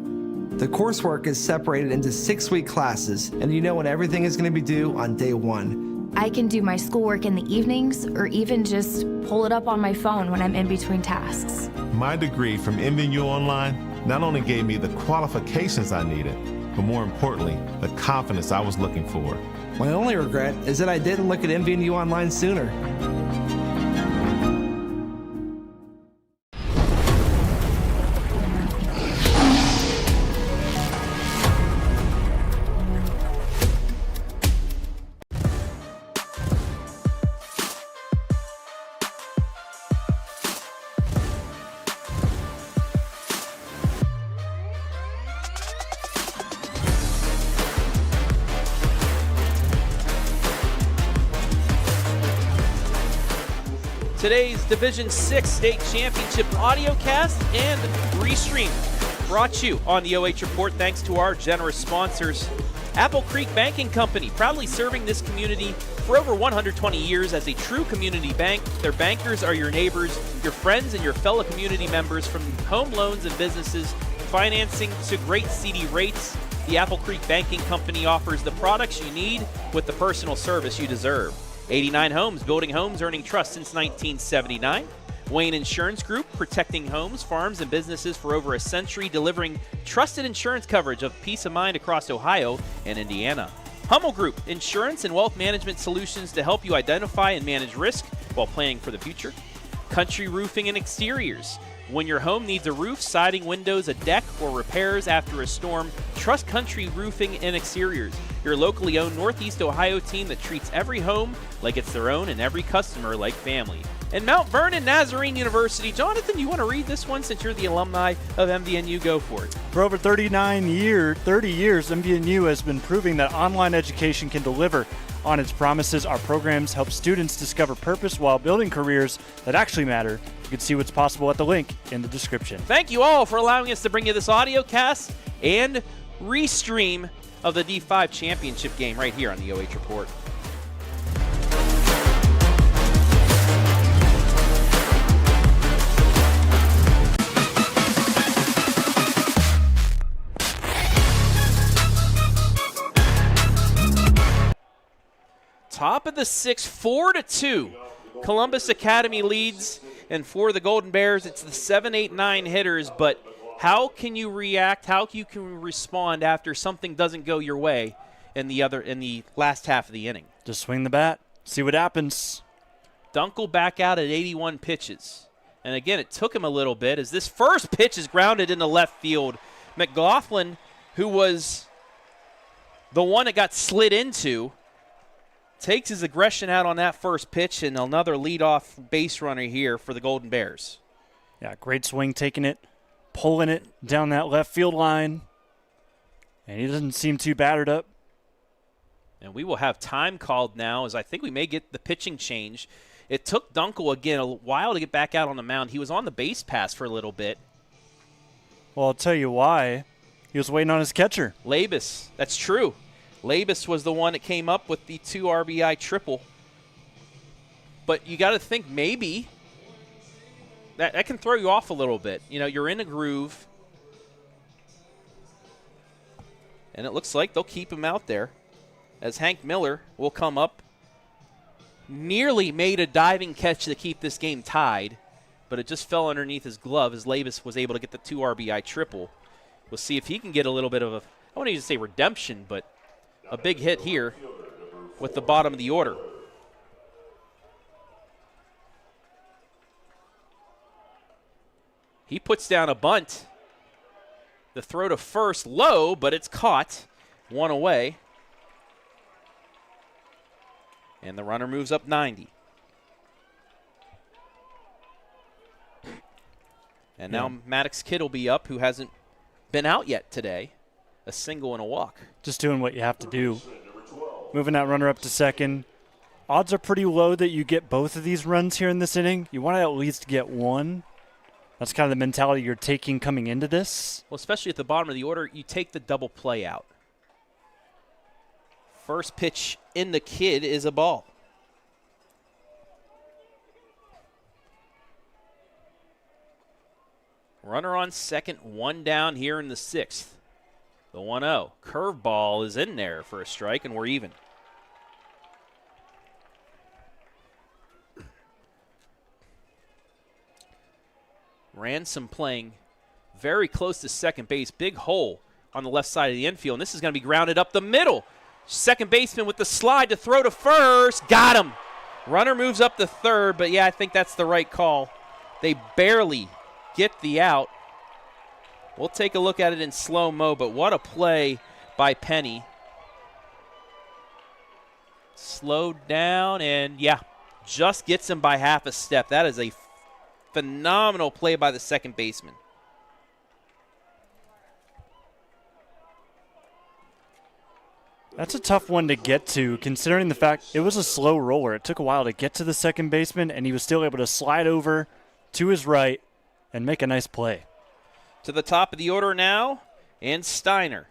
The coursework is separated into 6-week classes, and you know when everything is going to be due on day 1. I can do my schoolwork in the evenings or even just pull it up on my phone when I'm in between tasks. My degree from MVNU Online not only gave me the qualifications I needed, but more importantly, the confidence I was looking for. My only regret is that I didn't look at MVNU Online sooner. Today's Division 6 State Championship audiocast and restream brought to you on the OH Report thanks to our generous sponsors. Apple Creek Banking Company, proudly serving this community for over 120 years as a true community bank. Their bankers are your neighbors, your friends, and your fellow community members. From home loans and businesses, financing to great CD rates, the Apple Creek Banking Company offers the products you need with the personal service you deserve. 89 Homes, building homes, earning trust since 1979. Wayne Insurance Group, protecting homes, farms, and businesses for over a century, delivering trusted insurance coverage of peace of mind across Ohio and Indiana. Hummel Group, insurance and wealth management solutions to help you identify and manage risk while planning for the future. Country Roofing and Exteriors. When your home needs a roof, siding, windows, a deck, or repairs after a storm, trust Country Roofing and Exteriors, your locally owned Northeast Ohio team that treats every home like it's their own and every customer like family. And Mount Vernon Nazarene University. Jonathan, you want to read this one since you're the alumni of MVNU? Go for it. For over 30 years, MVNU has been proving that online education can deliver on its promises. Our programs help students discover purpose while building careers that actually matter. You can see what's possible at the link in the description. Thank you all for allowing us to bring you this audio cast and restream of the D5 championship game right here on the OH Report. Top of the sixth, 4-2. Columbus Academy leads, and for the Golden Bears, it's the 7, 8, 9 hitters. But how can you react? How can you respond after something doesn't go your way in the last half of the inning? Just swing the bat, see what happens. Dunkel back out at 81 pitches, and again, it took him a little bit as this first pitch is grounded into left field. McLaughlin, who was the one that got slid into, takes his aggression out on that first pitch, and another leadoff base runner here for the Golden Bears. Yeah, great swing, taking it, pulling it down that left field line, and he doesn't seem too battered up. And we will have time called now, as I think we may get the pitching change. It took Dunkel, again, a while to get back out on the mound. He was on the base pass for a little bit. Well, I'll tell you why. He was waiting on his catcher. Labus, that's true. Labus was the one that came up with the 2 RBI triple. But you got to think maybe that can throw you off a little bit. You know, you're in a groove. And it looks like they'll keep him out there as Hank Miller will come up. Nearly made a diving catch to keep this game tied, but it just fell underneath his glove as Labus was able to get the 2 RBI triple. We'll see if he can get a little bit of I wouldn't even say redemption, but a big hit here with the bottom of the order. He puts down a bunt. The throw to first, low, but it's caught. 1 away. And the runner moves up 90. And now Maddox Kidd will be up, who hasn't been out yet today. A single and a walk. Just doing what you have to do. Moving that runner up to second. Odds are pretty low that you get both of these runs here in this inning. You want to at least get one. That's kind of the mentality you're taking coming into this. Well, especially at the bottom of the order, you take the double play out. First pitch in the Kidd is a ball. Runner on second, 1 down here in the 6th. The 1-0. Curveball is in there for a strike, and we're even. Ransom playing very close to second base. Big hole on the left side of the infield, and this is going to be grounded up the middle. Second baseman with the slide to throw to first. Got him. Runner moves up to third, but yeah, I think that's the right call. They barely get the out. We'll take a look at it in slow-mo, but what a play by Penny. Slowed down, and yeah, just gets him by half a step. That is a phenomenal play by the second baseman. That's a tough one to get to, considering the fact it was a slow roller. It took a while to get to the second baseman, and he was still able to slide over to his right and make a nice play. To the top of the order now, and Steiner.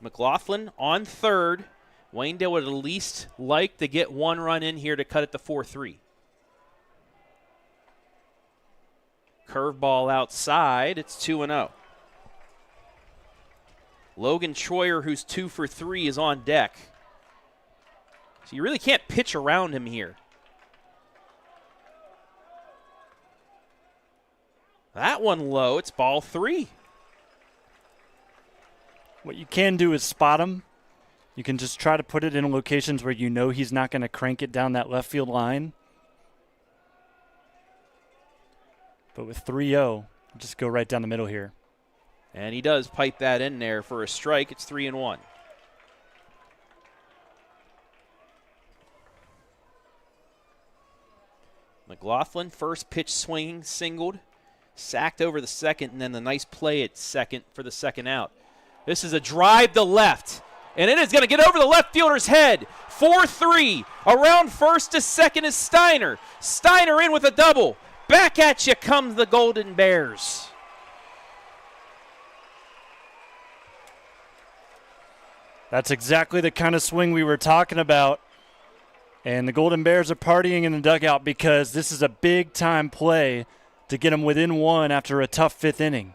McLaughlin on third. Waynedale would at least like to get 1 run in here to cut it to 4-3. Curveball outside. It's 2-0. Logan Troyer, who's 2 for 3, is on deck. So you really can't pitch around him here. That one low. It's ball 3. What you can do is spot him. You can just try to put it in locations where you know he's not going to crank it down that left field line. But with 3-0, just go right down the middle here. And he does pipe that in there for a strike. It's 3-1. McLaughlin, first pitch swinging, singled, sacked over the second, and then the nice play at second for the second out. This is a drive to left, and it is going to get over the left fielder's head. 4-3. Around first to second is Steiner. Steiner in with a double. Back at you comes the Golden Bears. That's exactly the kind of swing we were talking about. And the Golden Bears are partying in the dugout because this is a big-time play to get them within 1 after a tough 5th inning.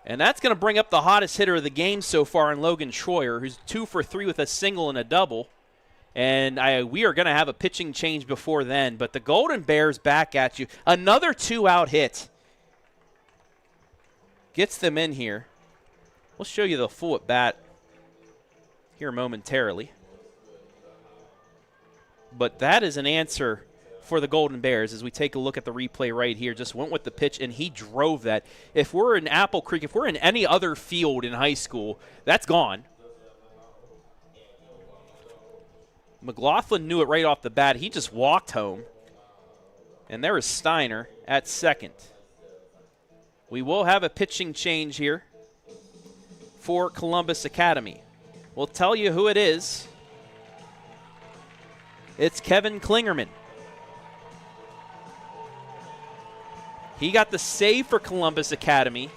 And that's going to bring up the hottest hitter of the game so far in Logan Troyer, who's 2 for 3 with a single and a double. And we are going to have a pitching change before then. But the Golden Bears back at you. Another 2-out hit. Gets them in here. We'll show you the full at bat here momentarily. But that is an answer for the Golden Bears as we take a look at the replay right here. Just went with the pitch, and he drove that. If we're in Apple Creek, if we're in any other field in high school, that's gone. McLaughlin knew it right off the bat. He just walked home. And there is Steiner at second. We will have a pitching change here for Columbus Academy. We'll tell you who it is. It's Kevin Klingerman. He got the save for Columbus Academy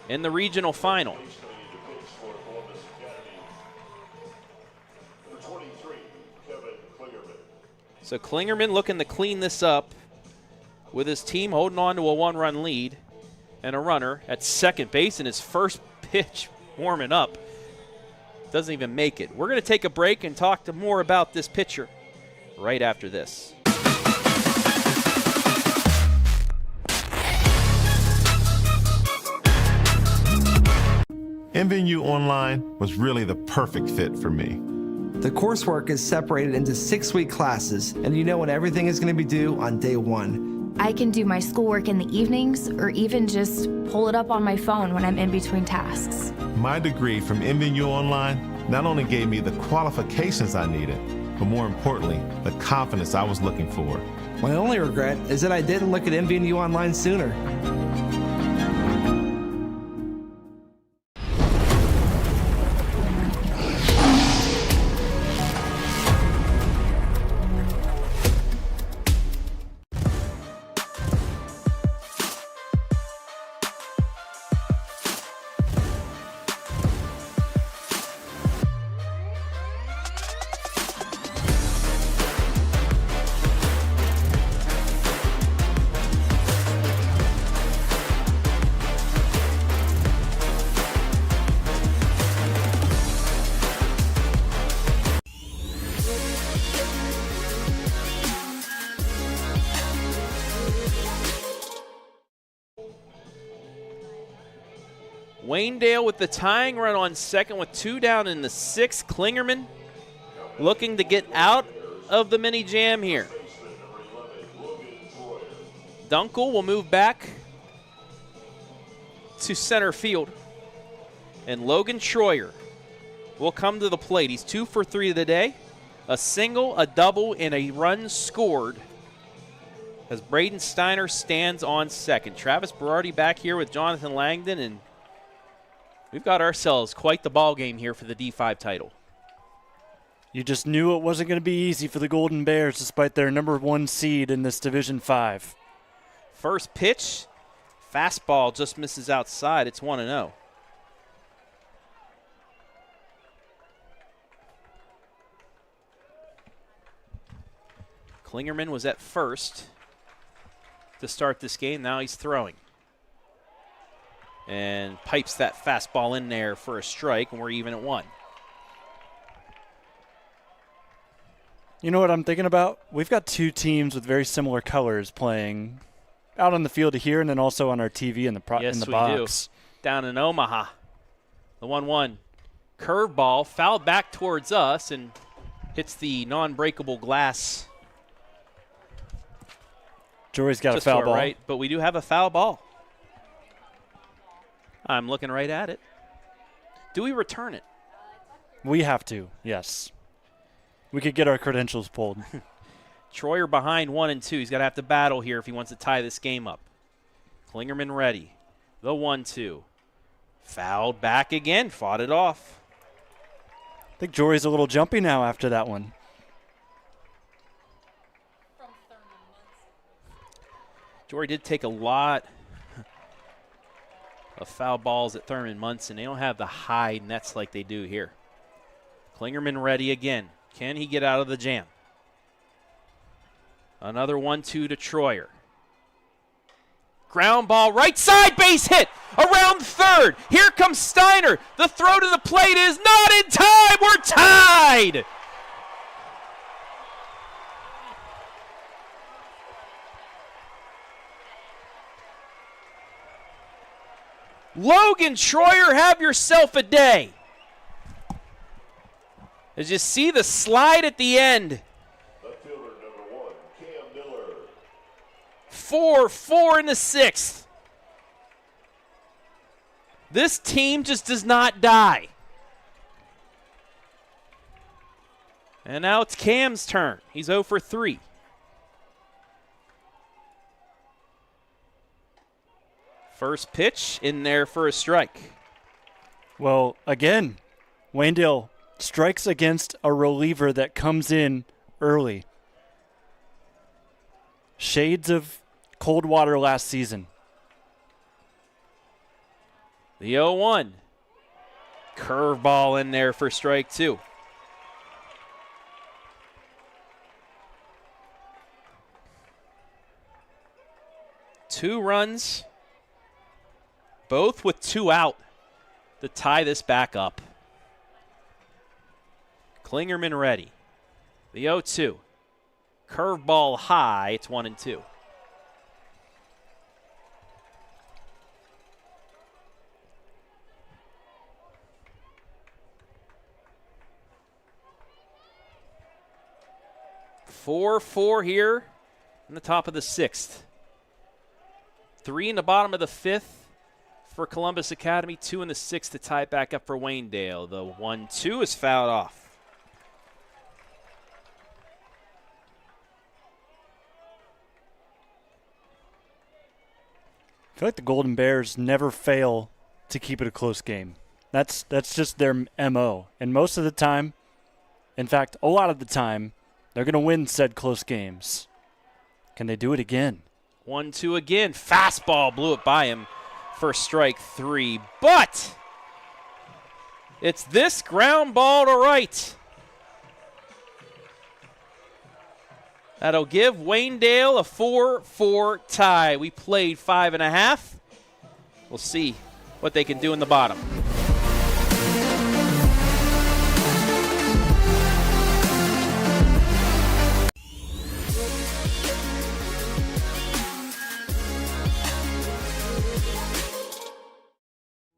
in the regional final. So Klingerman looking to clean this up with his team holding on to a 1-run lead and a runner at second base in his first pitch warming up. Doesn't even make it. We're going to take a break and talk to more about this pitcher right after this. mvnu Online was really the perfect fit for me. The coursework is separated into 6-week classes, and you know when everything is going to be due on day 1. I can do my schoolwork in the evenings or even just pull it up on my phone when I'm in between tasks. My degree from mvnu Online not only gave me the qualifications I needed, but more importantly, the confidence I was looking for. My only regret is that I didn't look at mvnu Online sooner. Waynedale with the tying run on second with 2 down in the 6th. Klingerman looking to get out of the mini jam here. Dunkel will move back to center field. And Logan Troyer will come to the plate. He's 2 for 3 of the day. A single, a double, and a run scored as Braden Steiner stands on second. Travis Berardi back here with Jonathan Langdon, and we've got ourselves quite the ball game here for the D5 title. You just knew it wasn't going to be easy for the Golden Bears despite their number 1 seed in this Division 5. First pitch, fastball just misses outside. It's 1-0. Klingerman was at first to start this game. Now he's throwing. And pipes that fastball in there for a strike, and we're even at 1. You know what I'm thinking about? We've got two teams with very similar colors playing out on the field here and then also on our TV in the box. Yes, we do. Down in Omaha. The 1-1 curveball fouled back towards us and hits the non-breakable glass. Jory's got just a foul ball. Right, but we do have a foul ball. I'm looking right at it. Do we return it? We have to, yes. We could get our credentials pulled. Troyer behind 1 and 2. He's going to have to battle here if he wants to tie this game up. Klingerman ready. The 1-2. Fouled back again. Fought it off. I think Jory's a little jumpy now after that one. Jory did take a lot of foul balls at Thurman Munson. They don't have the high nets like they do here. Klingerman ready again. Can he get out of the jam? Another 1-2 to Troyer. Ground ball, right side, base hit. Around third. Here comes Steiner. The throw to the plate is not in time. We're tied. Logan Troyer, have yourself a day. As you see the slide at the end. Left fielder number 1, Cam Miller. 4-4 in the 6th. This team just does not die. And now it's Cam's turn. He's 0 for 3. First pitch in there for a strike. Well, again, Waynedale strikes against a reliever that comes in early. Shades of cold water last season. The 0-1. Curveball in there for strike 2. Two runs, both with 2 out to tie this back up. Klingerman ready. The 0-2. Curveball high. It's 1-2. Four here in the top of the 6th. 3 in the bottom of the 5th for Columbus Academy. 2 in the 6th to tie it back up for Waynedale. The 1-2 is fouled off. I feel like the Golden Bears never fail to keep it a close game. That's just their MO. And most of the time, in fact, a lot of the time, they're going to win said close games. Can they do it again? 1-2 again. Fastball blew it by him for strike 3. But it's this ground ball to right. That'll give Waynedale a 4-4 tie. We played 5.5. We'll see what they can do in the bottom.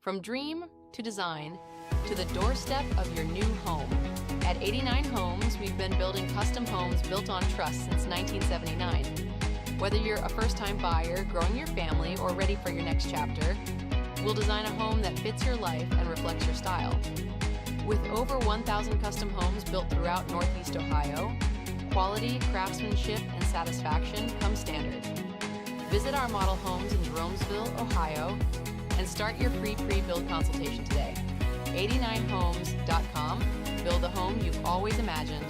From dream to design to the doorstep of your new home. At 89 Homes, we've been building custom homes built on trust since 1979. Whether you're a first-time buyer, growing your family, or ready for your next chapter, we'll design a home that fits your life and reflects your style. With over 1,000 custom homes built throughout Northeast Ohio, quality, craftsmanship, and satisfaction come standard. Visit our model homes in Jeromesville, Ohio, and start your free pre-build consultation today. 89homes.com. Build the home you've always imagined.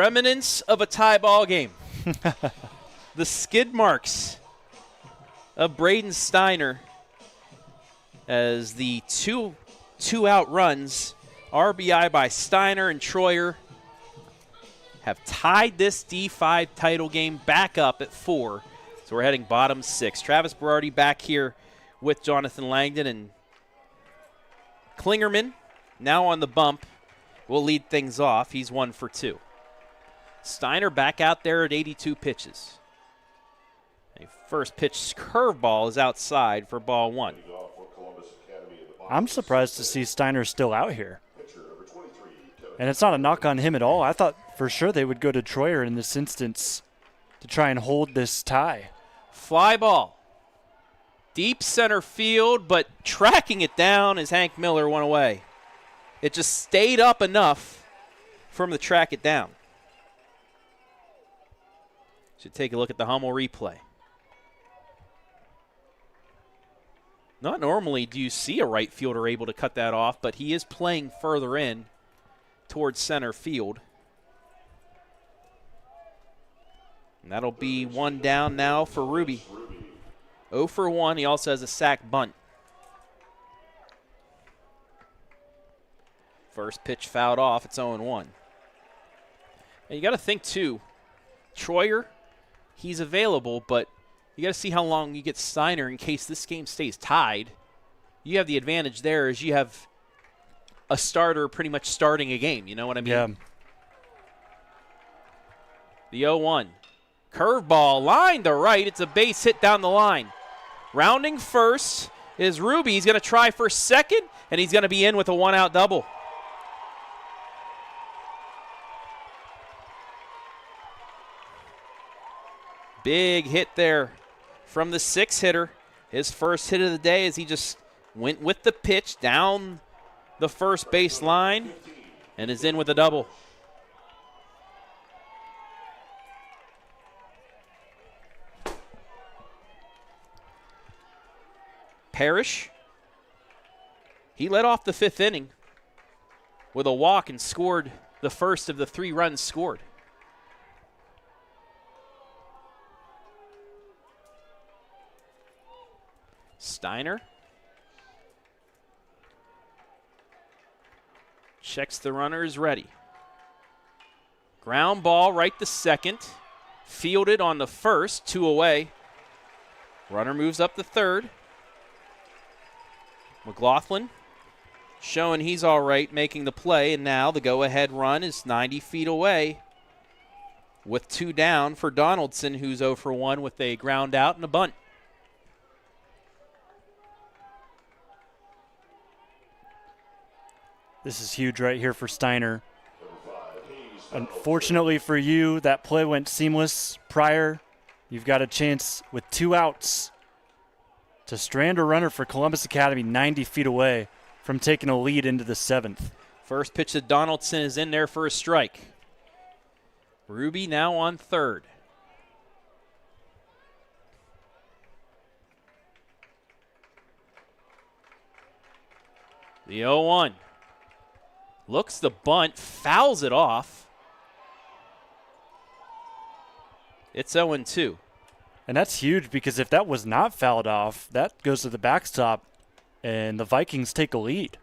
remnants of a tie ball game. The skid marks of Braden Steiner as the two-out runs, RBI by Steiner and Troyer, have tied this D5 title game back up at 4. So we're heading bottom 6. Travis Berardi back here with Jonathan Langdon, and Klingerman now on the bump will lead things off. He's 1 for 2. Steiner back out there at 82 pitches. A first pitch curveball is outside for ball 1. I'm surprised to see Steiner still out here. And it's not a knock on him at all. I thought for sure they would go to Troyer in this instance to try and hold this tie. Fly ball. Deep center field, but tracking it down as Hank Miller went away. It just stayed up enough for him to track it down. Should take a look at the Hummel replay. Not normally do you see a right fielder able to cut that off, but he is playing further in towards center field. And that'll be 1 down now for Ruby. 0 for 1. He also has a sac bunt. First pitch fouled off. It's 0-1. And you got to think, too, Troyer, he's available, but you got to see how long you get Steiner in case this game stays tied. You have the advantage there as you have a starter pretty much starting a game. You know what I mean? Yeah. The 0-1. Curveball, line to right. It's a base hit down the line. Rounding first is Ruby. He's going to try for second, and he's going to be in with a 1-out double. Big hit there from the 6-hitter. His first hit of the day as he just went with the pitch down the first base line and is in with a double. Parrish, he led off the 5th inning with a walk and scored the first of the 3 runs scored. Steiner checks the runners ready. Ground ball right to second. Fielded on the first, 2 away. Runner moves up the 3rd. McLaughlin showing he's all right, making the play, and now the go-ahead run is 90 feet away with 2 down for Donaldson, who's 0 for 1 with a ground out and a bunt. This is huge right here for Steiner. Unfortunately for you, that play went seamless prior. You've got a chance with 2 outs to strand a runner for Columbus Academy 90 feet away from taking a lead into the 7th. First pitch to Donaldson is in there for a strike. Ruby now on 3rd. The 0-1. Looks the bunt, fouls it off. It's 0-2. And that's huge because if that was not fouled off, that goes to the backstop and the Vikings take a lead.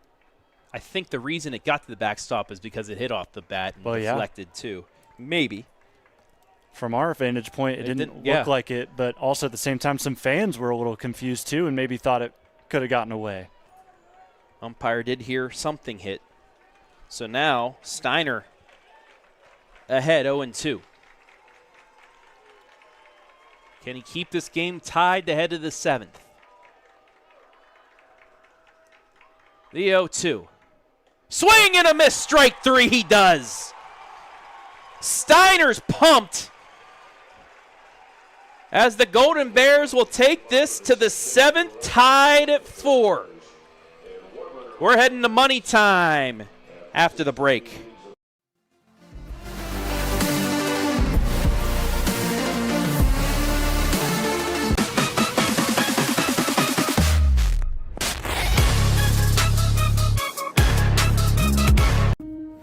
I think the reason it got to the backstop is because it hit off the bat and deflected too. Maybe. From our vantage point, it didn't look like it, but also at the same time, some fans were a little confused too and maybe thought it could have gotten away. Umpire did hear something hit. So now Steiner ahead 0-2. Can he keep this game tied to head to the 7th? The 0-2. Swing and a miss, strike 3, he does. Steiner's pumped as the Golden Bears will take this to the 7th, tied at 4. We're heading to money time after the break.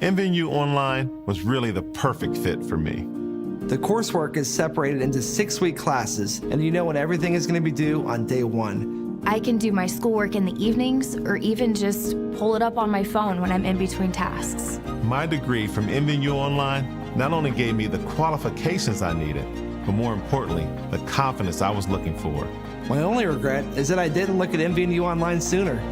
MVNU Online was really the perfect fit for me. The coursework is separated into 6-week classes, and you know when everything is going to be due on day 1. I can do my schoolwork in the evenings or even just pull it up on my phone when I'm in between tasks. My degree from MVNU Online not only gave me the qualifications I needed, but more importantly, the confidence I was looking for. My only regret is that I didn't look at MVNU Online sooner.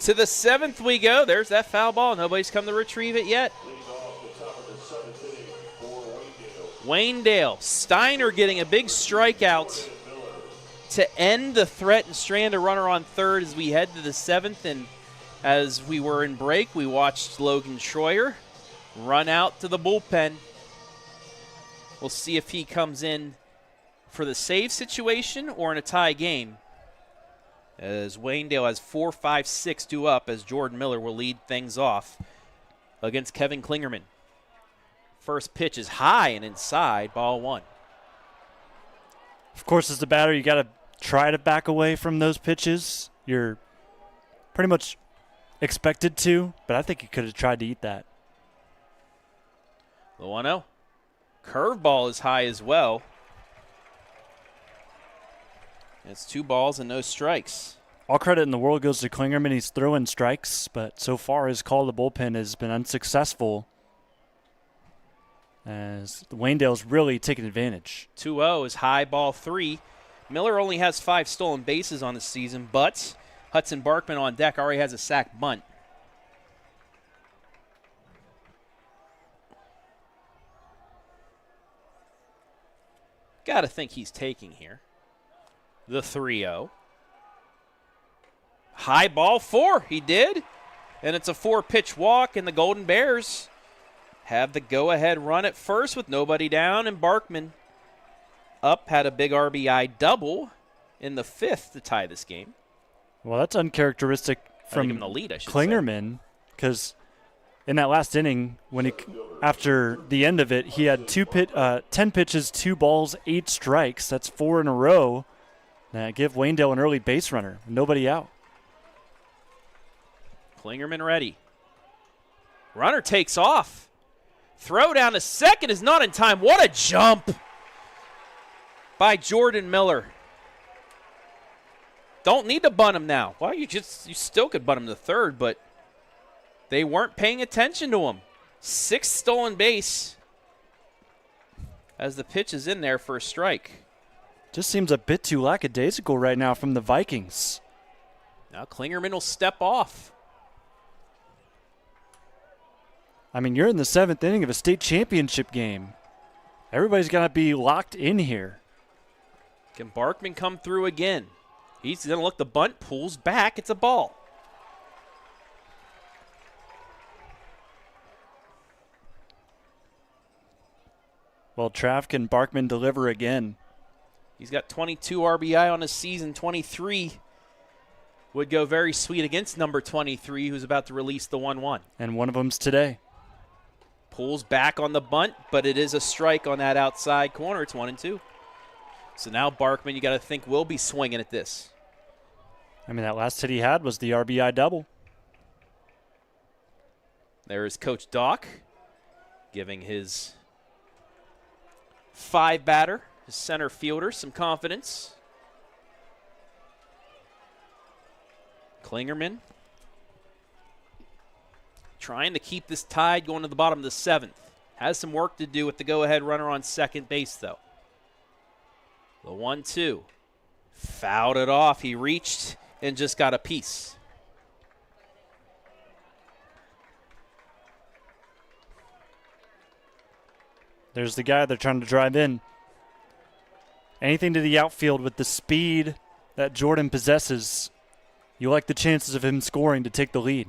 To the 7th we go. There's that foul ball. Nobody's come to retrieve it yet. Waynedale. Steiner getting a big strikeout to end the threat and strand a runner on third as we head to the 7th. And as we were in break, we watched Logan Troyer run out to the bullpen. We'll see if he comes in for the save situation or in a tie game, as Waynedale has 4, 5, 6 due up, as Jordan Miller will lead things off against Kevin Klingerman. First pitch is high and inside, ball 1. Of course, as the batter, you got to try to back away from those pitches. You're pretty much expected to, but I think you could have tried to eat that. The 1-0. Curveball is high as well. It's 2 balls and no strikes. All credit in the world goes to Klingerman. He's throwing strikes, but so far his call to the bullpen has been unsuccessful, as Waynedale's really taken advantage. 2-0 is high, ball 3. Miller only has 5 stolen bases on the season, but Hudson Barkman on deck already has a sac bunt. Got to think he's taking here. The 3-0. High ball 4. He did. And it's a 4-pitch walk, and the Golden Bears have the go-ahead run at first with nobody down, and Barkman up had a big RBI double in the 5th to tie this game. Well, that's uncharacteristic from the lead, I should Klingerman, because in that last inning, when he, after the end of it, he had 10 pitches, 2 balls, 8 strikes. That's 4 in a row. Give Waynedale an early base runner. Nobody out. Klingerman ready. Runner takes off. Throw down to second is not in time. What a jump by Jordan Miller. Don't need to bunt him now. Well, you still could bunt him to third, but they weren't paying attention to him. 6th stolen base as the pitch is in there for a strike. Just seems a bit too lackadaisical right now from the Vikings. Now Klingerman will step off. I mean, you're in the 7th inning of a state championship game. Everybody's got to be locked in here. Can Barkman come through again? He's going to look the bunt, pulls back. It's a ball. Well, Trav, can Barkman deliver again? He's got 22 RBI on his season. 23 would go very sweet against number 23, who's about to release the 1-1. And one of them's today. Pulls back on the bunt, but it is a strike on that outside corner. It's 1-2. So now Barkman, you got to think, will be swinging at this. I mean, that last hit he had was the RBI double. There is Coach Doc giving his 5 batter, his center fielder, some confidence. Klingerman trying to keep this tied going to the bottom of the 7th. Has some work to do with the go-ahead runner on second base, though. The 1-2. Fouled it off. He reached and just got a piece. There's the guy they're trying to drive in. Anything to the outfield with the speed that Jordan possesses, you like the chances of him scoring to take the lead.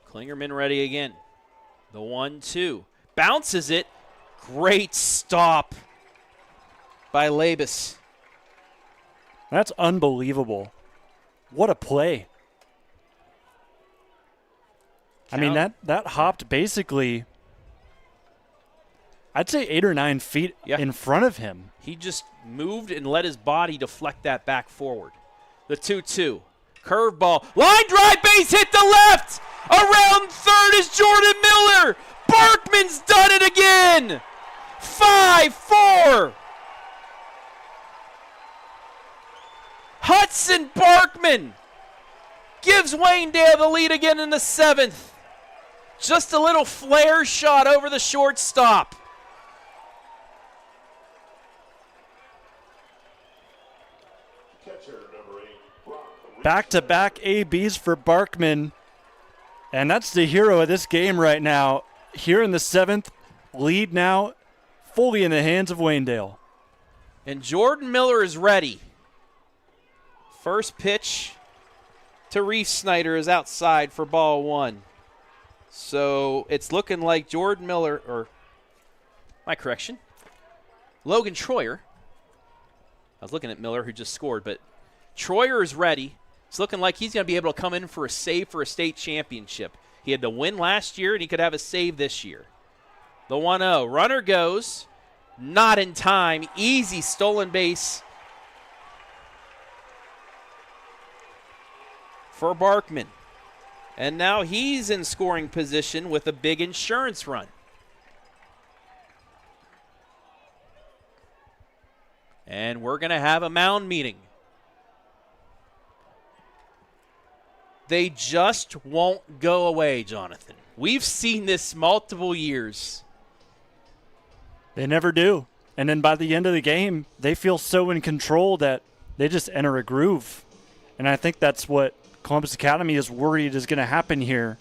Klingerman ready again. The 1-2. Bounces it. Great stop by Labus. That's unbelievable. What a play. I mean, that hopped basically, I'd say 8 or 9 feet in front of him. He just moved and let his body deflect that back forward. The 2-2. Curveball. Line drive, base hit to left. Around third is Jordan Miller. Barkman's done it again. 5-4. Hudson Barkman gives Waynedale the lead again in the 7th. Just a little flare shot over the shortstop. Back-to-back ABs for Barkman. And that's the hero of this game right now. Here in the 7th, lead now fully in the hands of Waynedale. And Jordan Miller is ready. First pitch to Reese Snyder is outside for ball 1. So it's looking like Jordan Miller, or my correction, Logan Troyer. I was looking at Miller, who just scored, but Troyer is ready. It's looking like he's going to be able to come in for a save for a state championship. He had to win last year, and he could have a save this year. The 1-0. Runner goes. Not in time. Easy stolen base for Barkman. And now he's in scoring position with a big insurance run. And we're going to have a mound meeting. They just won't go away, Jonathan. We've seen this multiple years. They never do. And then by the end of the game, they feel so in control that they just enter a groove. And I think that's what Columbus Academy is worried is going to happen here.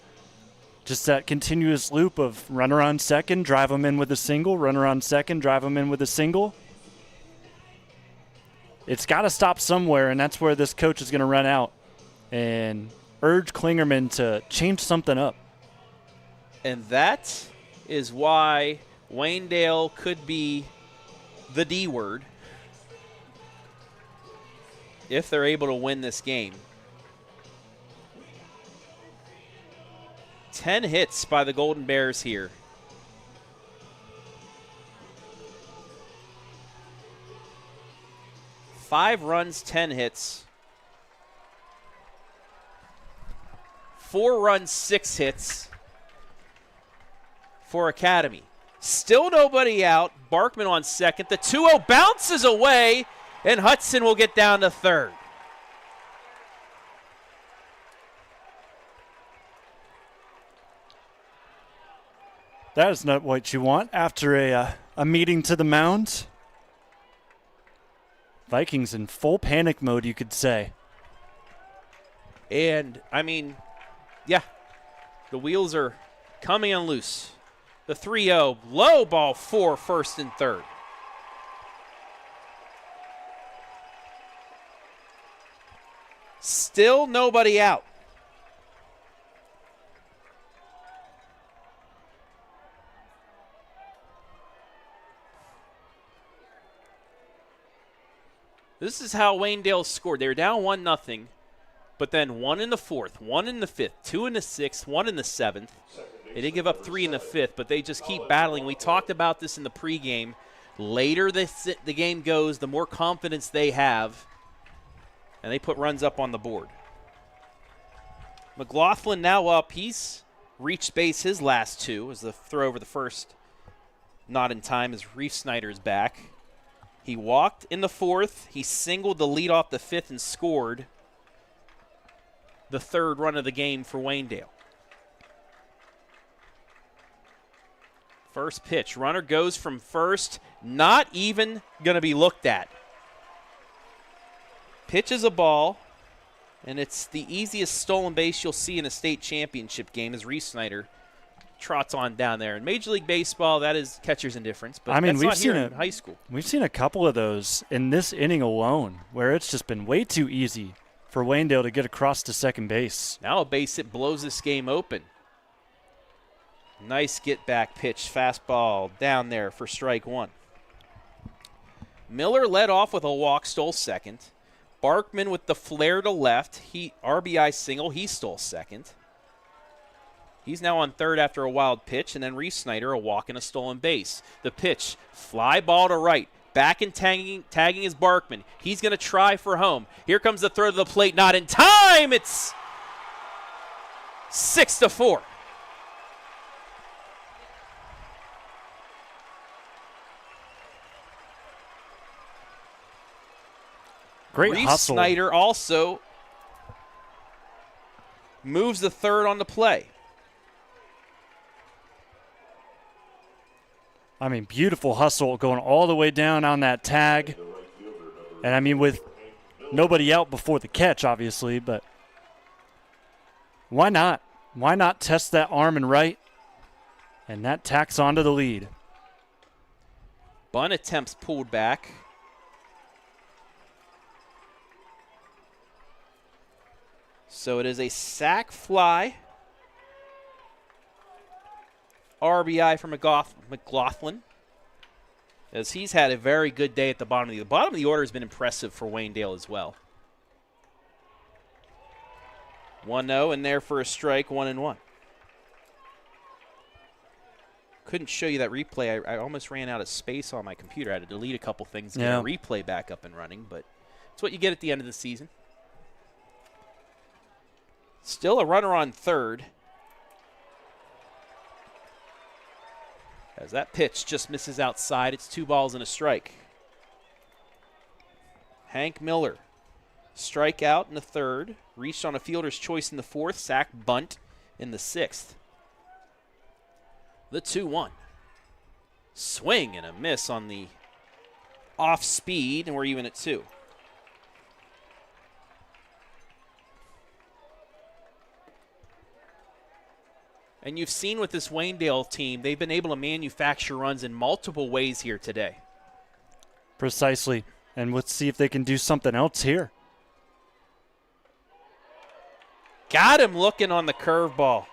Just that continuous loop of runner on second, drive them in with a single, runner on second, drive them in with a single. It's got to stop somewhere, and that's where this coach is going to run out and urge Klingerman to change something up. And that is why Waynedale could be the D word if they're able to win this game. 10 hits by the Golden Bears here. Five runs, 10 hits. 4 runs, 6 hits for Academy. Still nobody out. Barkman on second. The 2-0 bounces away, and Hudson will get down to third. That is not what you want after a meeting to the mound. Vikings in full panic mode, you could say. And, I mean, yeah, the wheels are coming unloose. The 3-0, low ball 4, first and third. Still nobody out. This is how Waynedale scored. They were down 1-0, but then 1 in the 4th, 1 in the 5th, 2 in the 6th, 1 in the 7th. They did give up 3 in the 5th, but they just keep battling. We talked about this in the pregame. Later the game goes, the more confidence they have, and they put runs up on the board. McLaughlin now up. He's reached base his last two as the throw over the first not in time as Reef Snyder's back. He walked in the fourth. He singled the lead off the fifth and scored the third run of the game for Waynedale. First pitch. Runner goes from first. Not even going to be looked at. Pitches a ball, and it's the easiest stolen base you'll see in a state championship game as Reef Snyder trots on down there. In Major League Baseball, that is catcher's indifference, but that's not here in high school. We've seen a couple of those in this inning alone where it's just been way too easy for Waynedale to get across to second base. Now a base hit blows this game open. Nice get-back pitch, fastball down there for strike one. Miller led off with a walk, stole second. Barkman with the flare to left. RBI single, he stole second. He's now on third after a wild pitch, and then Reef Snyder a walk and a stolen base. The pitch, fly ball to right. Back and tagging is Barkman. He's going to try for home. Here comes the throw to the plate, not in time. It's 6-4. Great Reef hustle. Snyder also moves the third on the play. I mean, beautiful hustle going all the way down on that tag. And I mean, with nobody out before the catch, obviously, but why not? Why not test that arm and right? And that tacks onto the lead. Bunt attempts pulled back. So it is a sac fly. RBI for McLaughlin, as he's had a very good day at the bottom of the bottom of the order has been impressive for Waynedale as well. 1-0 in there for a strike, 1-1. Couldn't show you that replay. I almost ran out of space on my computer. I had to delete a couple things to get a replay back up and running, but it's what you get at the end of the season. Still a runner on third. As that pitch just misses outside, it's 2 balls and a strike. Hank Miller, strikeout in the third, reached on a fielder's choice in the fourth, sack bunt in the sixth. The 2-1. Swing and a miss on the off speed, and we're even at 2. And you've seen with this Waynedale team, they've been able to manufacture runs in multiple ways here today. Precisely. And let's see if they can do something else here. Got him looking on the curveball.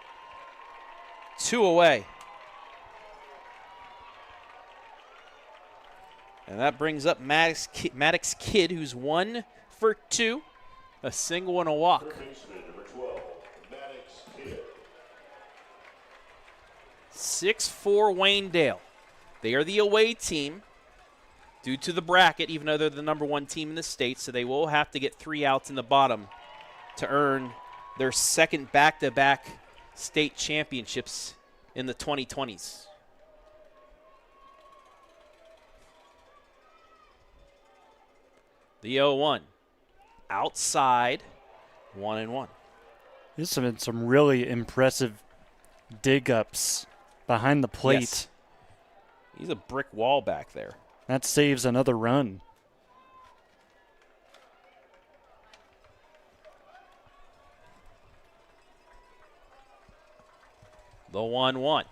2 away. And that brings up Maddox Kidd, who's 1 for 2. A single and a walk. 6-4 Waynedale. They are the away team due to the bracket, even though they're the number 1 team in the state, so they will have to get 3 outs in the bottom to earn their second back-to-back state championships in the 2020s. The 0-1. Outside, 1-1. There's been some really impressive dig-ups behind the plate. Yes. He's a brick wall back there. That saves another run. The 1-1.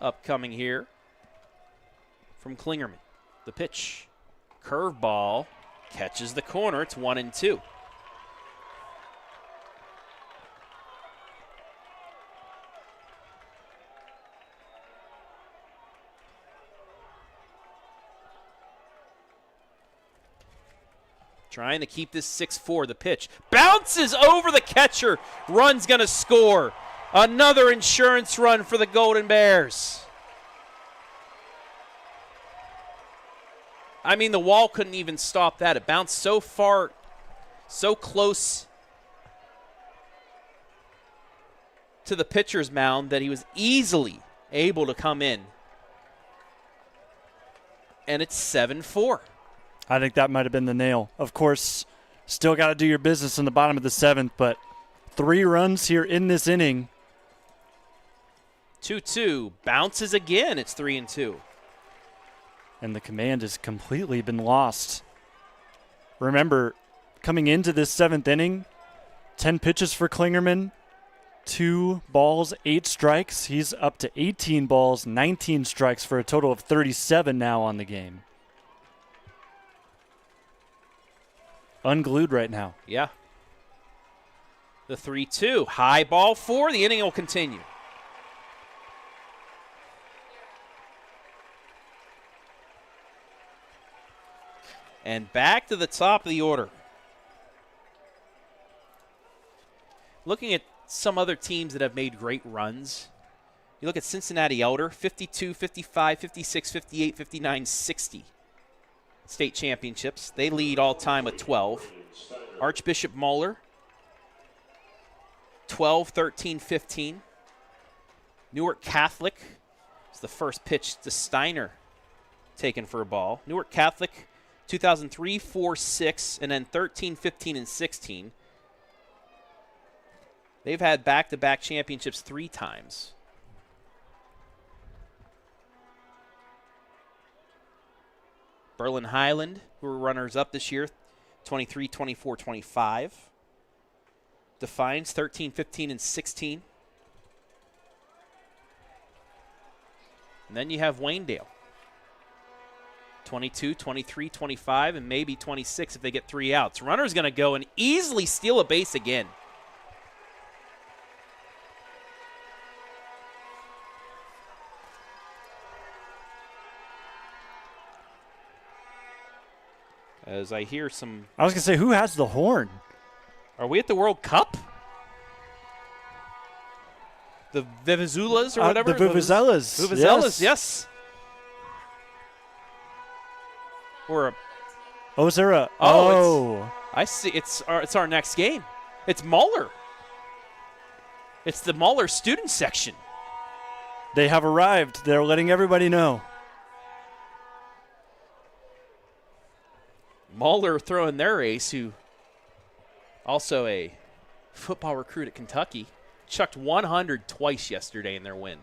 Upcoming here from Klingerman. The pitch. Curveball. Catches the corner. It's 1-2. Trying to keep this 6-4. The pitch bounces over the catcher. Run's going to score. Another insurance run for the Golden Bears. I mean, the wall couldn't even stop that. It bounced so far, so close to the pitcher's mound that he was easily able to come in. And it's 7-4. I think that might have been the nail. Of course, still got to do your business in the bottom of the 7th, but 3 runs here in this inning. 2-2. Bounces again. It's 3-2. And the command has completely been lost. Remember, coming into this 7th inning, 10 pitches for Klingerman, 2 balls, 8 strikes. He's up to 18 balls, 19 strikes for a total of 37 now on the game. Unglued right now. Yeah. The 3-2. High ball 4. The inning will continue. And back to the top of the order. Looking at some other teams that have made great runs. You look at Cincinnati Elder, 52, 55, 56, 58, 59, 60 state championships. They lead all time with 12. Archbishop Moeller, 12, 13, 15. Newark Catholic is the first pitch to Steiner taken for a ball. Newark Catholic, 2003, 4, 6, and then 13, 15, and 16. They've had back-to-back championships 3 times. Berlin Highland, who were runners-up this year, 23, 24, 25. Defiance, 13, 15, and 16. And then you have Waynedale, 22, 23, 25, and maybe 26 if they get 3 outs. Runner's going to go and easily steal a base again. As I hear some... I was going to say, who has the horn? Are we at the World Cup? The Vuvuzelas or whatever? The Vuvuzelas. Vuvuzelas, yes. Or a... Oh, is there a... Oh. I see. It's our next game. It's Mahler. It's the Mahler student section. They have arrived. They're letting everybody know. Mahler throwing their ace, who also a football recruit at Kentucky, chucked 100 twice yesterday in their win.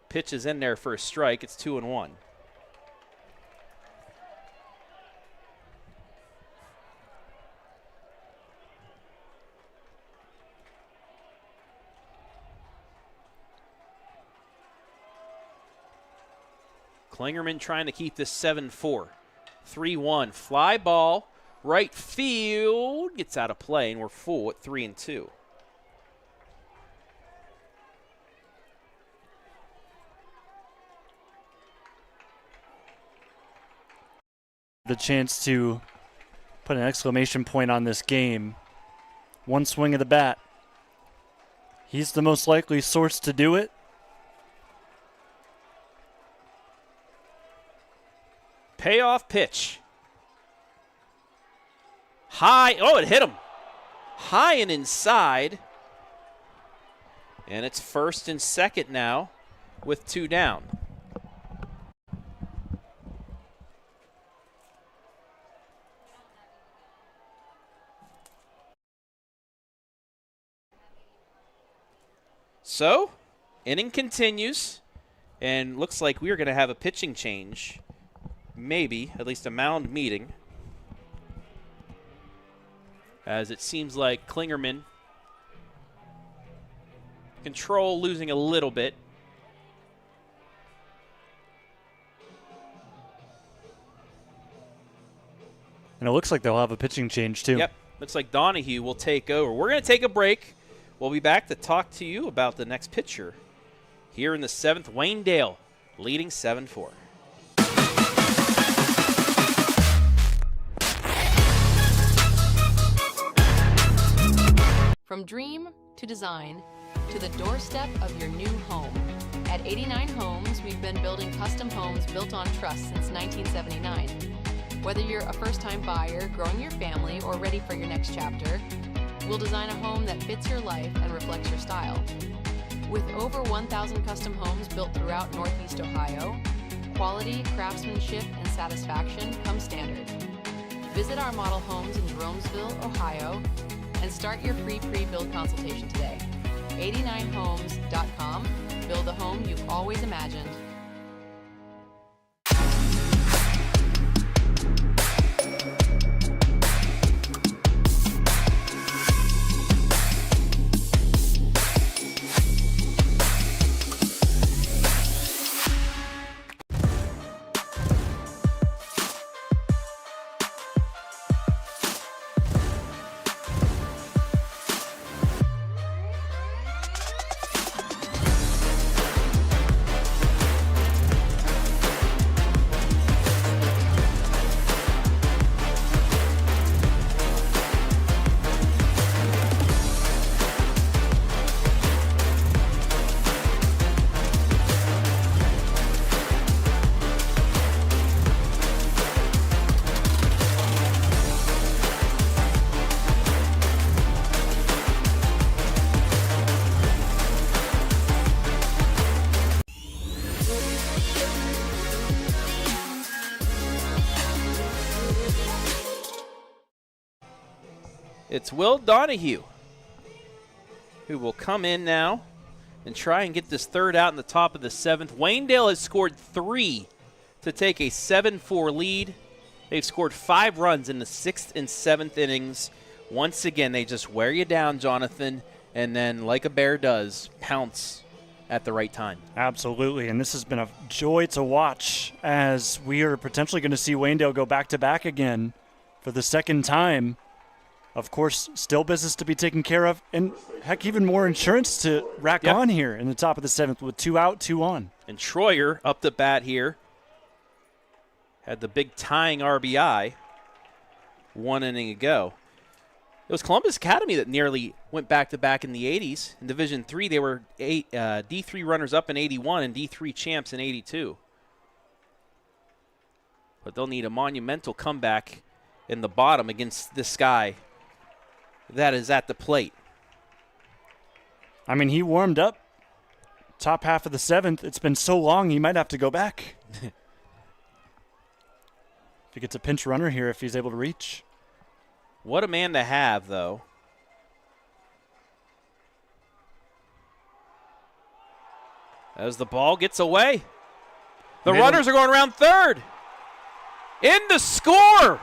Pitch is in there for a strike. It's 2-1. Klingerman trying to keep this 7-4. 3-1. Fly ball, right field, gets out of play, and we're full at 3-2. The chance to put an exclamation point on this game. One swing of the bat. He's the most likely source to do it. Payoff pitch. High. Oh, it hit him. High and inside. And it's first and second now with 2 down. So, inning continues, and looks like we are going to have a pitching change. Maybe, at least a mound meeting. As it seems like Klingerman, control losing a little bit. And it looks like they'll have a pitching change too. Yep, looks like Donahue will take over. We're going to take a break. We'll be back to talk to you about the next pitcher. Here in the 7th, Waynedale leading 7-4. From dream to design to the doorstep of your new home. At 89 Homes, we've been building custom homes built on trust since 1979. Whether you're a first-time buyer, growing your family, or ready for your next chapter, We'll design a home that fits your life and reflects your style. With over 1,000 custom homes built throughout Northeast Ohio, quality, craftsmanship, and satisfaction come standard. Visit our model homes in Jeromesville, Ohio, and start your free pre-build consultation today. 89homes.com. Build the home you've always imagined. It's Will Donahue who will come in now and try and get this third out in the top of the 7th. Waynedale has scored 3 to take a 7-4 lead. They've scored 5 runs in the 6th and 7th innings. Once again, they just wear you down, Jonathan, and then, like a bear does, pounce at the right time. Absolutely, and this has been a joy to watch as we are potentially going to see Waynedale go back-to-back again for the second time. Of course, still business to be taken care of, and heck, even more insurance to rack on here in the top of the 7th with 2 out, 2 on. And Troyer up the bat here. Had the big tying RBI 1 inning ago. It was Columbus Academy that nearly went back-to-back in the 80s. In Division III, they were D3 runners-up in 81 and D3 champs in 82. But they'll need a monumental comeback in the bottom against this guy that is at the plate. I mean, he warmed up top half of the 7th. It's been so long, he might have to go back. If he gets a pinch runner here, if he's able to reach. What a man to have, though. As the ball gets away. The runners are going around third. In to score.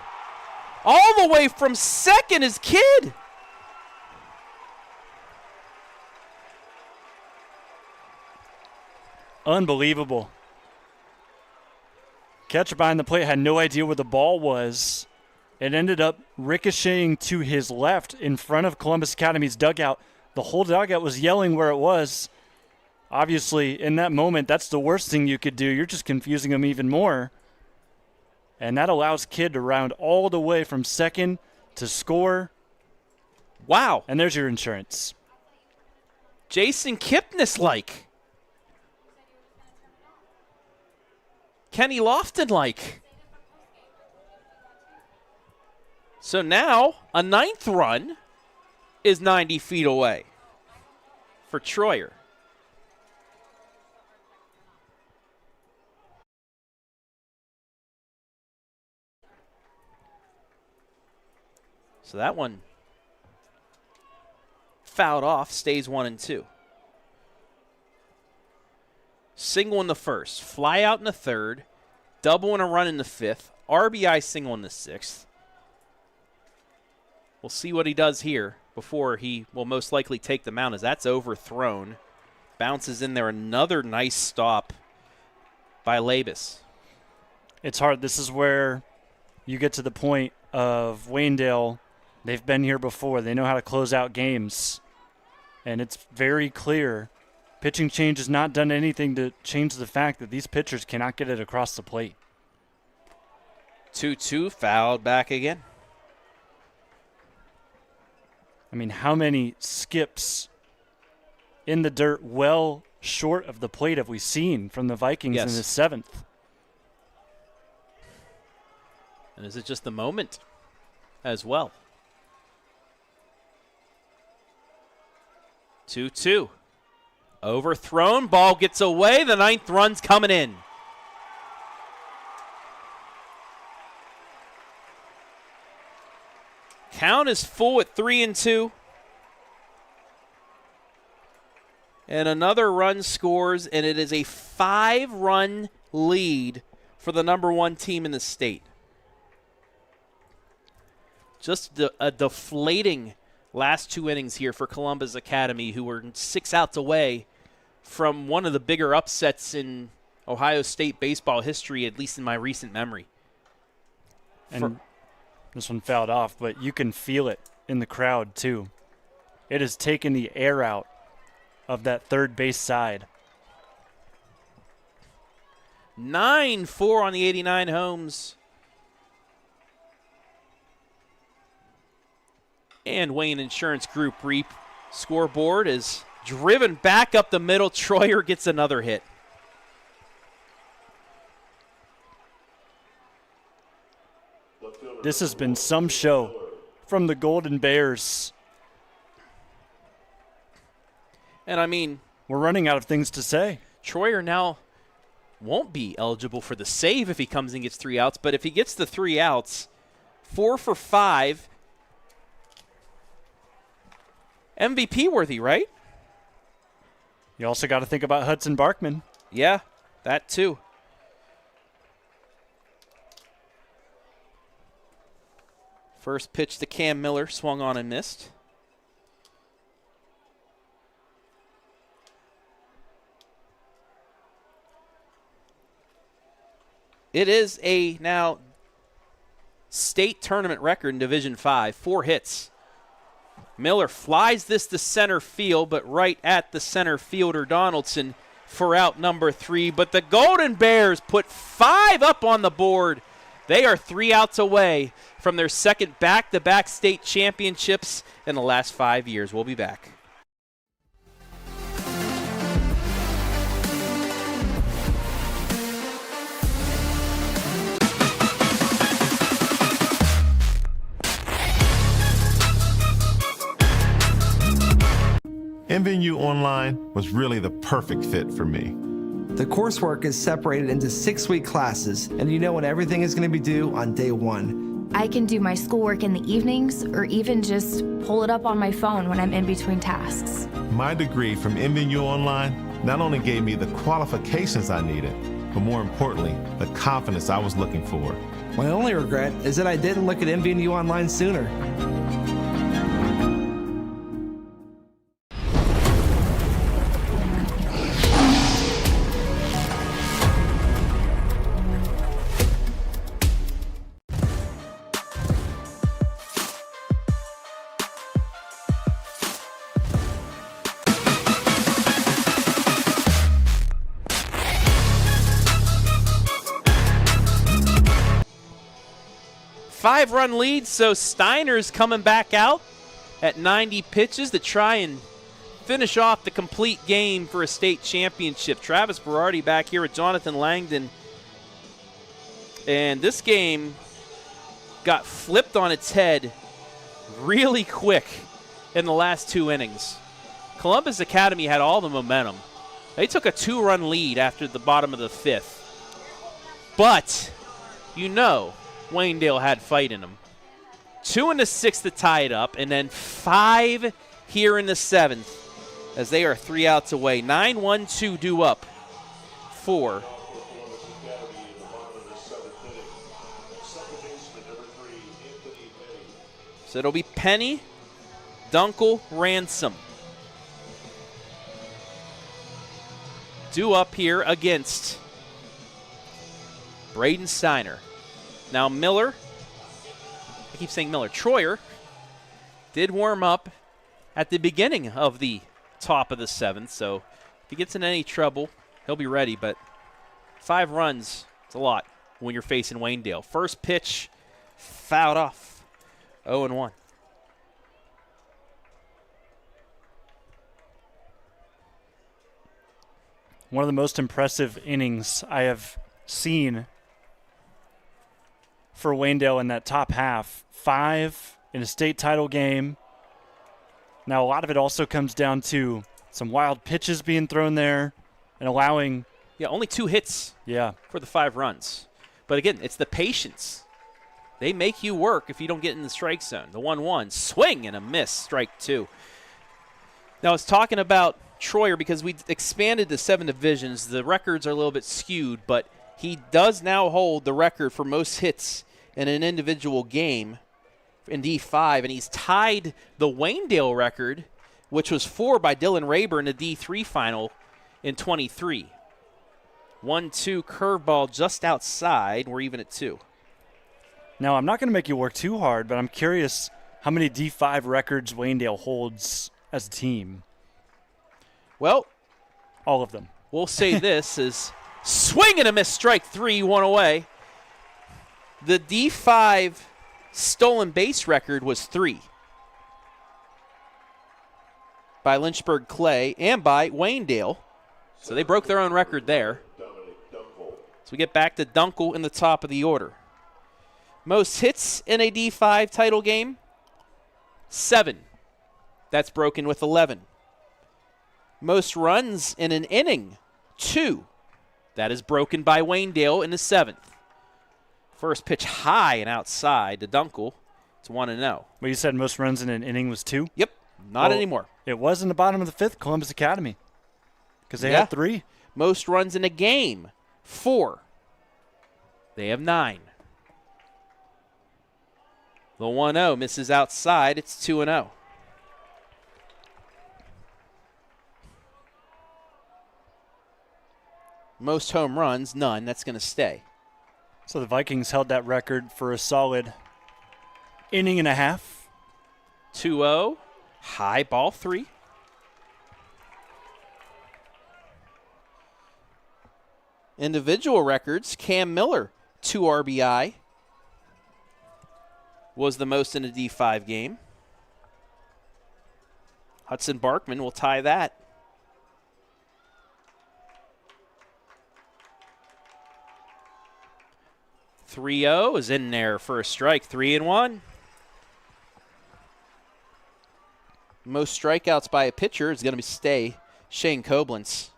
All the way from second is Kidd. Unbelievable. Catcher behind the plate had no idea where the ball was. It ended up ricocheting to his left in front of Columbus Academy's dugout. The whole dugout was yelling where it was. Obviously, in that moment, that's the worst thing you could do. You're just confusing them even more. And that allows Kidd to round all the way from second to score. Wow. And there's your insurance. Jason Kipnis-like. Kenny Lofton-like. So now a 9th run is 90 feet away for Troyer. So that one fouled off, stays 1-2. Single in the 1st, fly out in the 3rd, double and a run in the 5th, RBI single in the 6th. We'll see what he does here before he will most likely take the mound, as that's overthrown. Bounces in there, another nice stop by Labus. It's hard. This is where you get to the point of Waynedale. They've been here before. They know how to close out games. And it's very clear. Pitching change has not done anything to change the fact that these pitchers cannot get it across the plate. 2-2, fouled back again. I mean, how many skips in the dirt well short of the plate have we seen from the Vikings in the 7th? And is it just the moment as well? 2-2. Overthrown. Ball gets away. The 9th run's coming in. Count is full at 3-2. And another run scores, and it is a 5-run lead for the number 1 team in the state. Just a deflating last 2 innings here for Columbus Academy, who were 6 outs away from one of the bigger upsets in Ohio State baseball history, at least in my recent memory. And this one fouled off, but you can feel it in the crowd, too. It has taken the air out of that third base side. 9-4 on the 89 Homes. And Wayne Insurance Group Reap scoreboard is driven back up the middle. Troyer gets another hit. This has been some show from the Golden Bears. And I mean, we're running out of things to say. Troyer now won't be eligible for the save if he comes and gets 3 outs, but if he gets the 3 outs, 4 for 5, MVP worthy, right? You also got to think about Hudson Barkman. Yeah, that too. First pitch to Cam Miller, swung on and missed. It is a now state tournament record in Division 5, 4 hits. Miller flies this to center field, but right at the center fielder Donaldson for out number 3. But the Golden Bears put 5 up on the board. They are 3 outs away from their second back-to-back state championships in the last 5 years. We'll be back. MVNU Online was really the perfect fit for me. The coursework is separated into 6-week classes, and you know when everything is going to be due on day 1. I can do my schoolwork in the evenings or even just pull it up on my phone when I'm in between tasks. My degree from MVNU Online not only gave me the qualifications I needed, but more importantly, the confidence I was looking for. My only regret is that I didn't look at MVNU Online sooner. Five-run lead, so Steiner's coming back out at 90 pitches to try and finish off the complete game for a state championship. Travis Berardi back here with Jonathan Langdon. And this game got flipped on its head really quick in the last 2 innings. Columbus Academy had all the momentum. They took a 2-run lead after the bottom of the 5th. But, you know, Waynedale had fight in them. 2 in the 6th to tie it up, and then 5 here in the 7th as they are 3 outs away. 9-1-2 due up for so it'll be Penny, Dunkel, Ransom. Due up here against Braden Steiner. Now Miller, I keep saying Miller, Troyer did warm up at the beginning of the top of the 7th, so if he gets in any trouble, he'll be ready, but 5 runs, it's a lot when you're facing Waynedale. First pitch, fouled off, 0-1. One of the most impressive innings I have seen for Waynedale in that top half. 5 in a state title game. Now, a lot of it also comes down to some wild pitches being thrown there and allowing. Yeah, only 2 hits for the 5 runs. But again, it's the patience. They make you work if you don't get in the strike zone. The 1-1, swing and a miss, strike 2. Now, I was talking about Troyer because we expanded to 7 divisions. The records are a little bit skewed, but he does now hold the record for most hits in an individual game in D5, and he's tied the Waynedale record, which was 4 by Dylan Rayburn in the D3 final in 23. 1-2 curveball just outside. We're even at 2. Now, I'm not going to make you work too hard, but I'm curious how many D5 records Waynedale holds as a team. Well, all of them. We'll say this is swing and a miss, strike 3, 1 away. The D5 stolen base record was 3 by Lynchburg Clay and by Waynedale. So they broke their own record there. So we get back to Dunkel in the top of the order. Most hits in a D5 title game, 7. That's broken with 11. Most runs in an inning, 2. That is broken by Waynedale in the 7th. First pitch high and outside to Dunkel. It's 1-0. Well, you said most runs in an inning was 2? Yep, not anymore. It was in the bottom of the 5th, Columbus Academy, because they had 3. Most runs in a game, 4. They have 9. The 1-0 misses outside. It's 2-0. Most home runs, none. That's going to stay. So the Vikings held that record for a solid inning and a half. 2-0. High ball 3. Individual records, Cam Miller, 2 RBI. Was the most in a D5 game. Hudson Barkman will tie that. .30 is in there for a strike. 3-1. Most strikeouts by a pitcher is going to stay Shane Koblenz.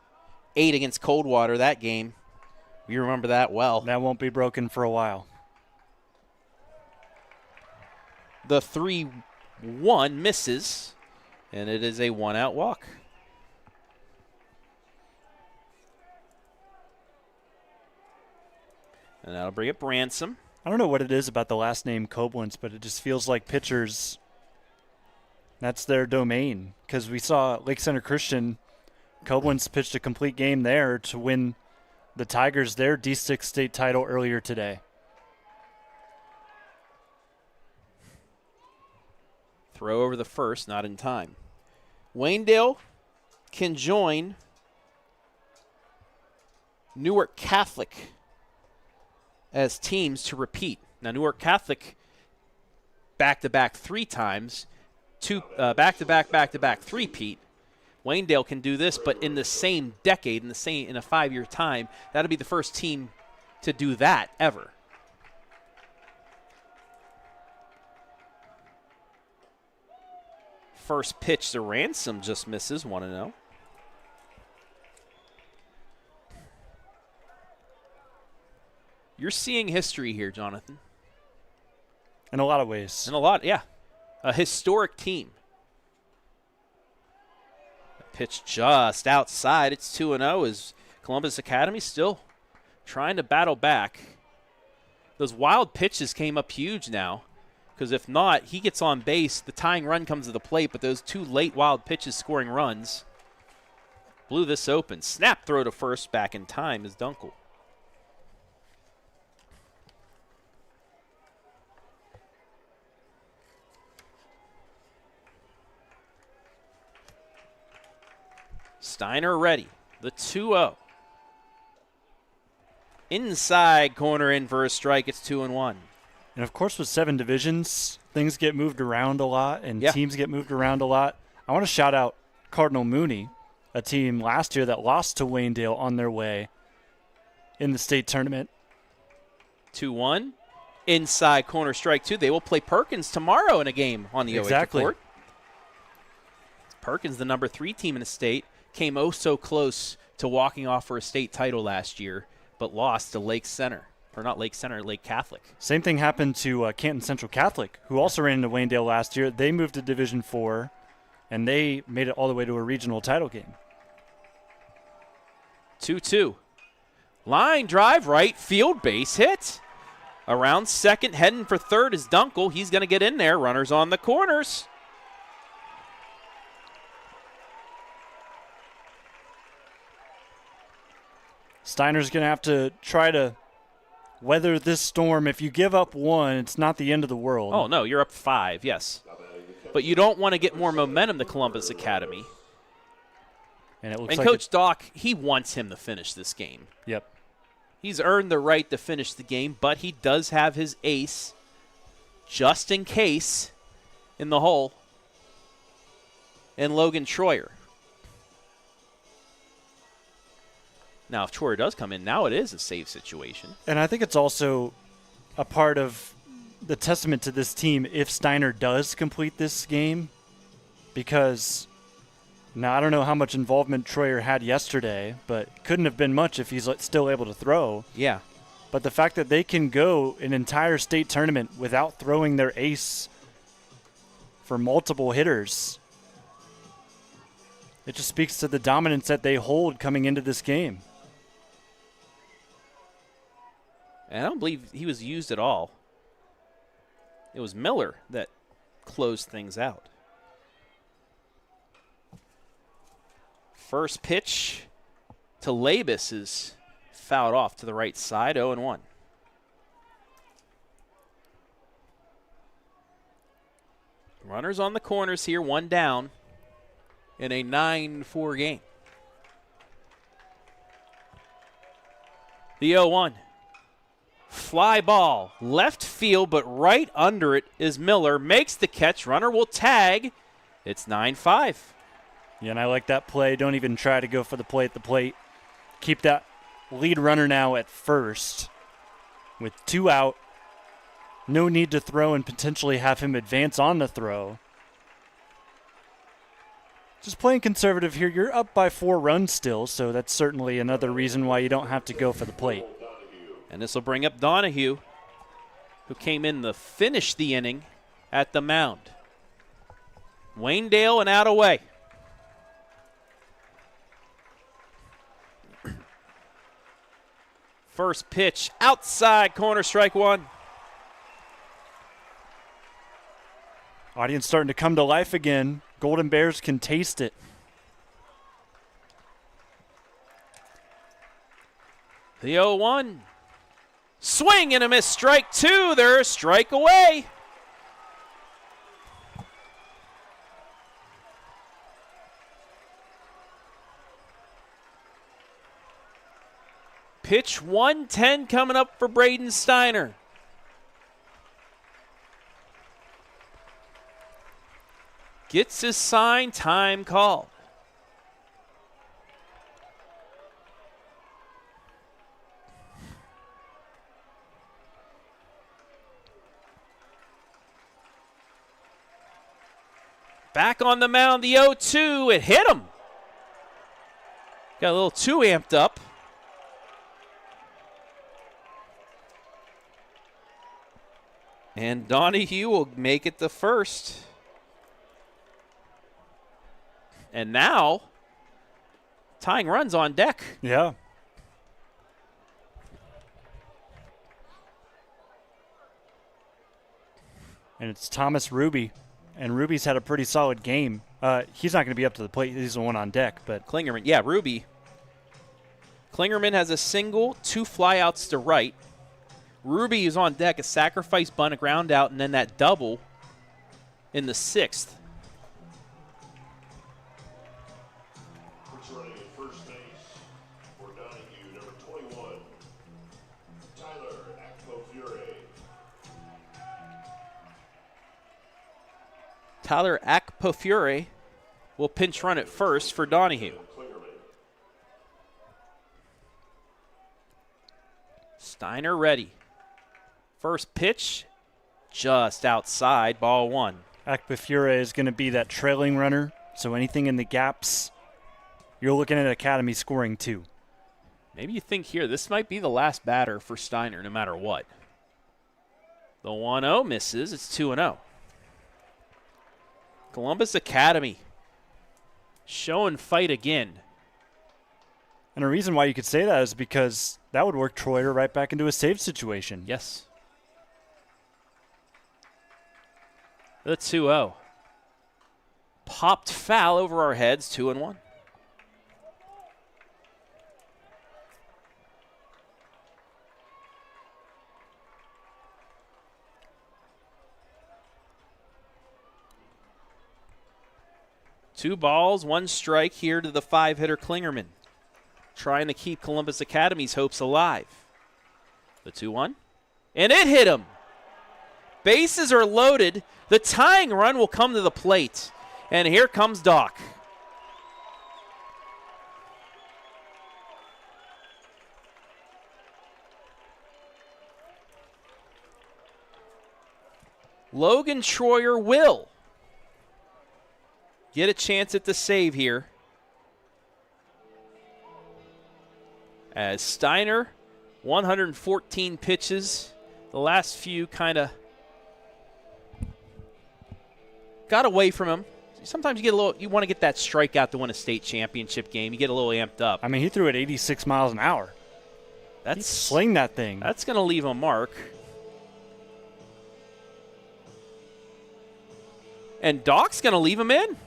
8 against Coldwater that game. You remember that well. That won't be broken for a while. The 3-1 misses, and it is a 1-out walk. And that'll bring up Ransom. I don't know what it is about the last name Koblenz, but it just feels like pitchers, that's their domain. Because we saw Lake Center Christian, Koblenz pitched a complete game there to win the Tigers their D6 state title earlier today. Throw over the first, not in time. Waynedale can join Newark Catholic as teams to repeat. Now, Newark Catholic back-to-back 3 times, back-to-back three-peat. Waynedale can do this, but in the same decade, in a 5-year time, that'll be the first team to do that ever. First pitch to Ransom just misses, 1-0. You're seeing history here, Jonathan. In a lot of ways. In a lot, yeah. A historic team. A pitch just outside. It's 2-0 as Columbus Academy still trying to battle back. Those wild pitches came up huge now. Because if not, he gets on base, the tying run comes to the plate, but those 2 late wild pitches scoring runs blew this open. Snap throw to first, back in time is Dunkel. Steiner ready. The 2-0. Inside corner in for a strike. It's 2-1. And, of course, with 7 divisions, things get moved around a lot and teams get moved around a lot. I want to shout out Cardinal Mooney, a team last year that lost to Waynedale on their way in the state tournament. 2-1. Inside corner strike 2. They will play Perkins tomorrow in a game on the OH court. Perkins, the number 3 team in the state, came oh so close to walking off for a state title last year, but lost to Lake Center. Or not Lake Center, Lake Catholic. Same thing happened to Canton Central Catholic, who also ran into Waynedale last year. They moved to Division IV, and they made it all the way to a regional title game. 2-2. Line drive, right field, base hit. Around second, heading for third is Dunkel. He's going to get in there. Runners on the corners. Steiner's going to have to try to weather this storm. If you give up one, it's not the end of the world. Oh, no, you're up 5, yes. But you don't want to get more momentum to Columbus Academy. And, and Coach Doc, he wants him to finish this game. Yep. He's earned the right to finish the game, but he does have his ace, just in case, in the hole, and Logan Troyer. Now, if Troyer does come in, now it is a save situation. And I think it's also a part of the testament to this team if Steiner does complete this game, because now I don't know how much involvement Troyer had yesterday, but couldn't have been much if he's still able to throw. Yeah. But the fact that they can go an entire state tournament without throwing their ace for multiple hitters, it just speaks to the dominance that they hold coming into this game. And I don't believe he was used at all. It was Miller that closed things out. First pitch to Labus is fouled off to the right side, 0-1. Runners on the corners here, 1 down in a 9-4 game. The 0-1. Fly ball, left field, but right under it is Miller. Makes the catch. Runner will tag. It's 9-5. Yeah, and I like that play. Don't even try to go for the play at the plate. Keep that lead runner now at first with 2 out. No need to throw and potentially have him advance on the throw. Just playing conservative here. You're up by 4 runs still, so that's certainly another reason why you don't have to go for the plate. And this will bring up Donahue, who came in to finish the inning at the mound. Waynedale and out away. First pitch, outside corner, strike 1. Audience starting to come to life again. Golden Bears can taste it. The 0-1. Swing and a miss, strike 2. They're a strike away. Pitch 110 coming up for Braden Steiner. Gets his sign, time called. Back on the mound, the 0-2. It hit him. Got a little too amped up. And Donahue will make it the first. And now, tying runs on deck. Yeah. And it's Thomas Ruby. And Ruby's had a pretty solid game. He's not going to be up to the plate. He's the one on deck. But Klingerman, yeah, Ruby. Klingerman has a single, 2 flyouts to right. Ruby is on deck, a sacrifice bunt, a ground out, and then that double in the 6th. Running at first base for Donahue, number 21, Tyler Akpofiore. Tyler Akpofiore will pinch run at first for Donahue. Steiner ready. First pitch, just outside, ball 1. Akpofiore is going to be that trailing runner So anything in the gaps, you're looking at Academy scoring 2. Maybe you think here, this might be the last batter for Steiner no matter what. The 1-0 misses. It's 2-0. Columbus Academy showing fight again. And a reason why you could say that is because that would work Troyer right back into a save situation. Yes. The 2-0. Popped foul over our heads, 2-1. Two balls, one strike here to the 5-hitter Klingerman. Trying to keep Columbus Academy's hopes alive. The 2-1. And it hit him. Bases are loaded. The tying run will come to the plate. And here comes Doc. Logan Troyer will get a chance at the save here. As Steiner, 114 pitches. The last few kind of got away from him. Sometimes you get a little, you want to get that strikeout to win a state championship game. You get a little amped up. I mean, he threw at 86 miles an hour. He'd sling that thing. That's going to leave a mark. And Doc's going to leave him in.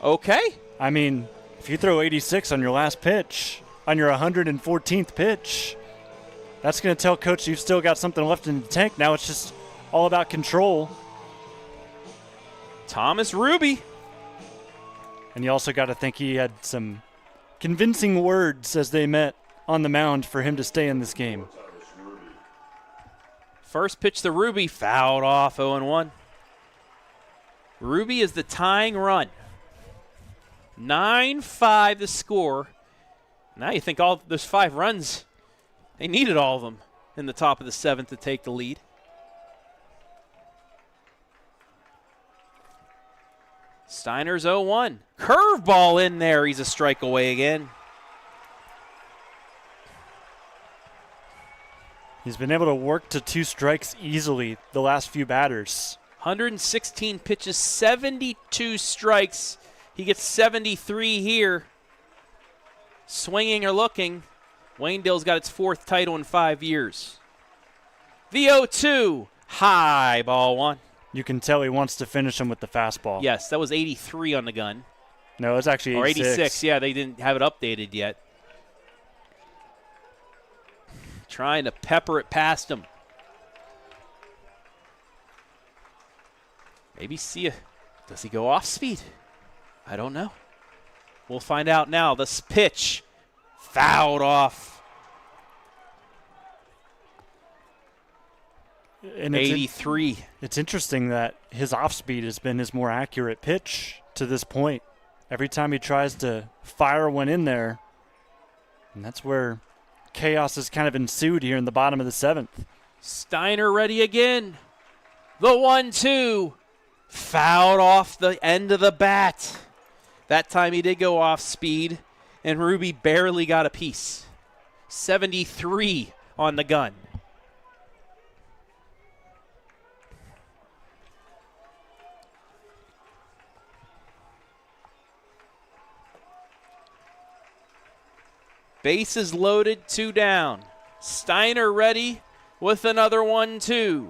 Okay. I mean, if you throw 86 on your last pitch, on your 114th pitch, that's going to tell Coach you've still got something left in the tank. Now it's just all about control. Thomas Ruby. And you also got to think he had some convincing words as they met on the mound for him to stay in this game. First pitch to Ruby, fouled off, 0-1. Ruby is the tying run. 9-5 the score. Now you think all those 5 runs, they needed all of them in the top of the 7th to take the lead. Steiner's 0-1. Curveball in there. He's a strike away again. He's been able to work to 2 strikes easily the last few batters. 116 pitches, 72 strikes. He gets 73 here. Swinging or looking. Waynedale's got its 4th title in 5 years. The 0-2. High ball 1. You can tell he wants to finish him with the fastball. Yes, that was 83 on the gun. No, it's actually 86. Or 86, yeah, they didn't have it updated yet. Trying to pepper it past him. Maybe see does he go off speed? I don't know. We'll find out now. This pitch fouled off. And 83. It's interesting that his off speed has been his more accurate pitch to this point. Every time he tries to fire one in there, and that's where chaos has kind of ensued here in the bottom of the 7th. Steiner ready again. The 1-2. Fouled off the end of the bat. That time he did go off speed, and Ruby barely got a piece. 73 on the gun. Bases loaded, 2 down. Steiner ready with another 1-2.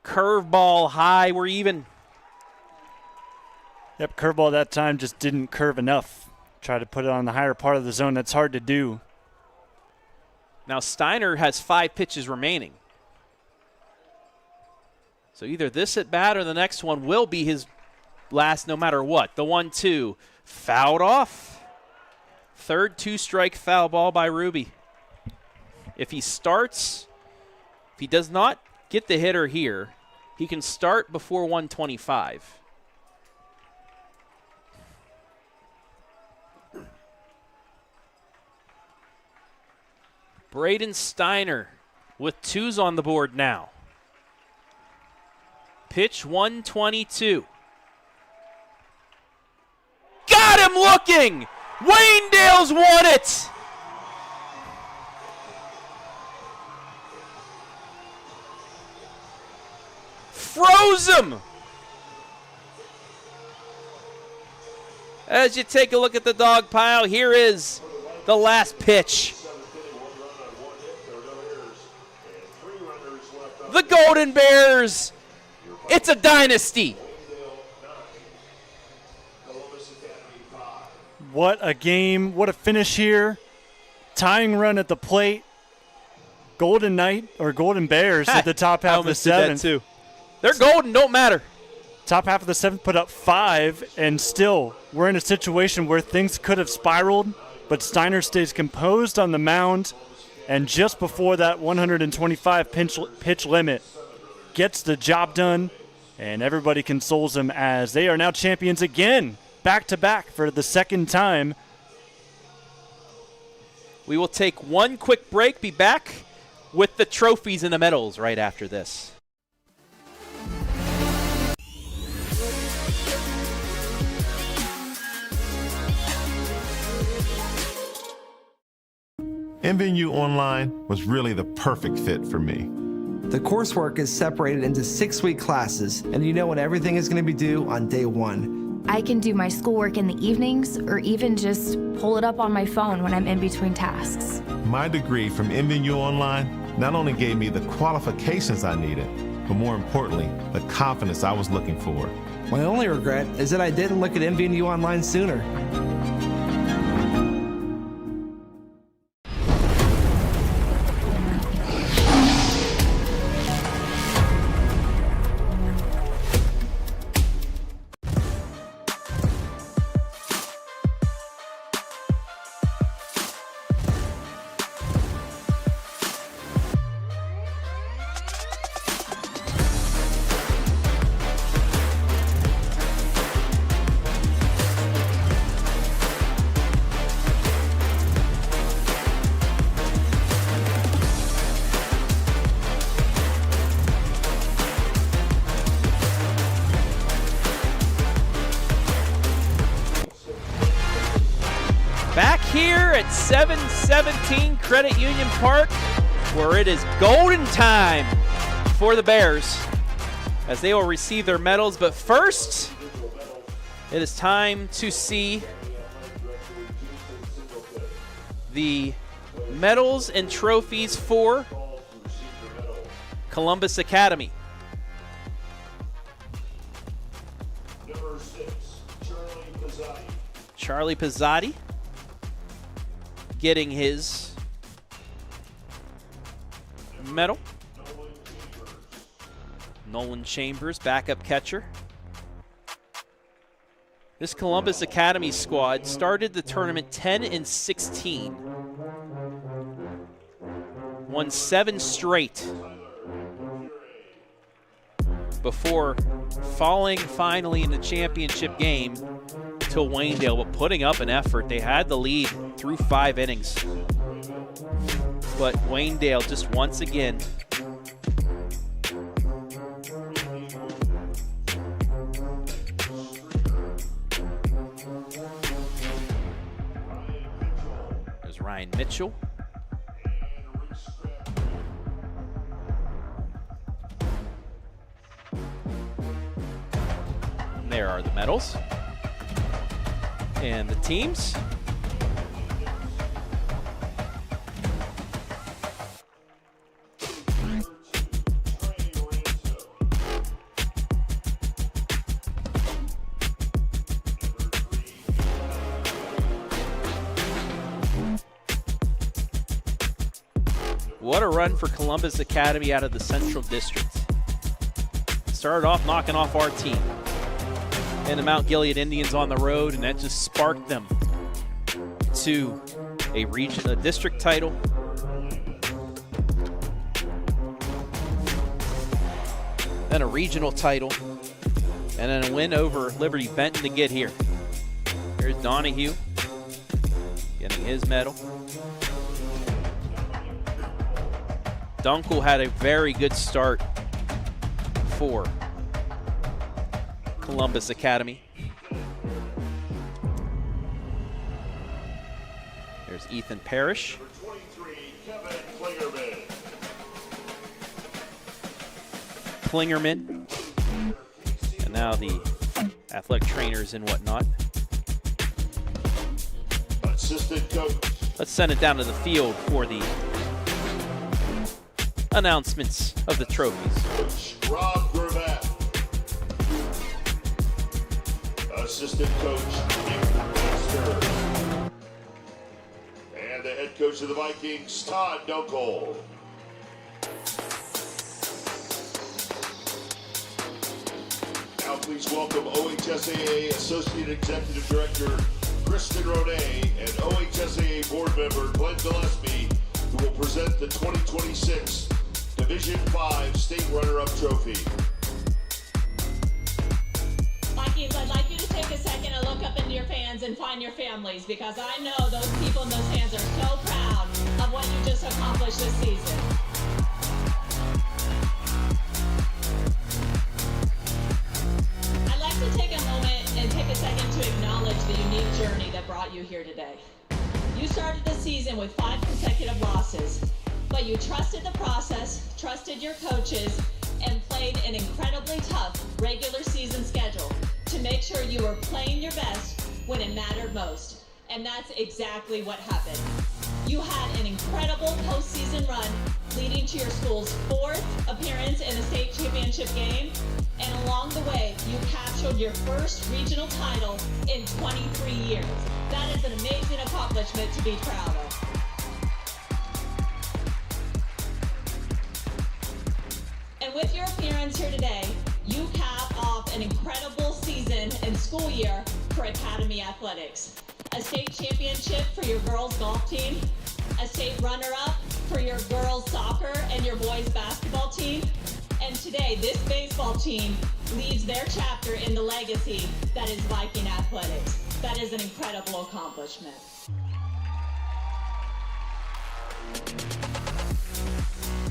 Curveball high, we're even. Yep, curveball that time just didn't curve enough. Try to put it on the higher part of the zone. That's hard to do. Now Steiner has 5 pitches remaining. So either this at bat or the next one will be his last no matter what. The 1-2 fouled off. 3rd 2-strike foul ball by Ruby. If he does not get the hitter here, he can start before 125. Braden Steiner with 2s on the board now. Pitch 122. Got him looking! Waynedale's won it! Froze him! As you take a look at the dog pile, here is the last pitch. The Golden Bears, it's a dynasty. What a game, what a finish here. Tying run at the plate. Golden Bears at the top half of the seventh. Too. They're golden, don't matter. Top half of the seventh put up 5, and still we're in a situation where things could have spiraled, but Steiner stays composed on the mound, and just before that 125 pitch limit, gets the job done, and everybody consoles him as they are now champions again, back-to-back for the second time. We will take one quick break, be back with the trophies and the medals right after this. MVNU Online was really the perfect fit for me. The coursework is separated into 6-week classes, and you know when everything is going to be due on day 1. I can do my schoolwork in the evenings or even just pull it up on my phone when I'm in between tasks. My degree from MVNU Online not only gave me the qualifications I needed, but more importantly, the confidence I was looking for. My only regret is that I didn't look at MVNU Online sooner. Back here at 717 Credit Union Park, where it is golden time for the Bears as they will receive their medals. But first, it is time to see the medals and trophies for Columbus Academy. Number 6, Charlie Pizzotti getting his medal. Nolan Chambers, backup catcher. This Columbus Academy squad started the tournament 10-16. Won 7 straight before falling finally in the championship game to Waynedale, but putting up an effort. They had the lead through 5 innings. But Waynedale just once again there's Ryan Mitchell. And there are the medals and the teams. What a run for Columbus Academy out of the Central District. Started off knocking off our team and the Mount Gilead Indians on the road, and that just sparked them to a district title. Then a regional title, and then a win over Liberty Benton to get here. Here's Donahue getting his medal. Dunkel had a very good start for Columbus Academy. There's Ethan Parrish. Number 23, Kevin Klingerman. Klingerman. And now the athletic trainers and whatnot. Assistant coach. Let's send it down to the field for the announcements of the trophies. Coach Rob Gravatt. Assistant coach Nick Baxter. And the head coach of the Vikings, Todd Dunkel. Now please welcome OHSAA Associate Executive Director Kristen Ronay and OHSAA Board Member Glenn Gillespie, who will present the 2026 Division 5 State Runner-Up Trophy. Vikings, I'd like you to take a second and look up into your fans and find your families, because I know those people in those fans are so proud of what you just accomplished this season. I'd like to take a moment and take a second to acknowledge the unique journey that brought you here today. You started the season with 5 consecutive losses, but you trusted the process, trusted your coaches, and played an incredibly tough regular season schedule to make sure you were playing your best when it mattered most. And that's exactly what happened. You had an incredible postseason run, leading to your school's 4th appearance in a state championship game. And along the way, you captured your first regional title in 23 years. That is an amazing accomplishment to be proud of. And with your appearance here today, you cap off an incredible season and school year for Academy Athletics. A state championship for your girls golf team, a state runner-up for your girls soccer and your boys basketball team, and today this baseball team leads their chapter in the legacy that is Viking Athletics. That is an incredible accomplishment.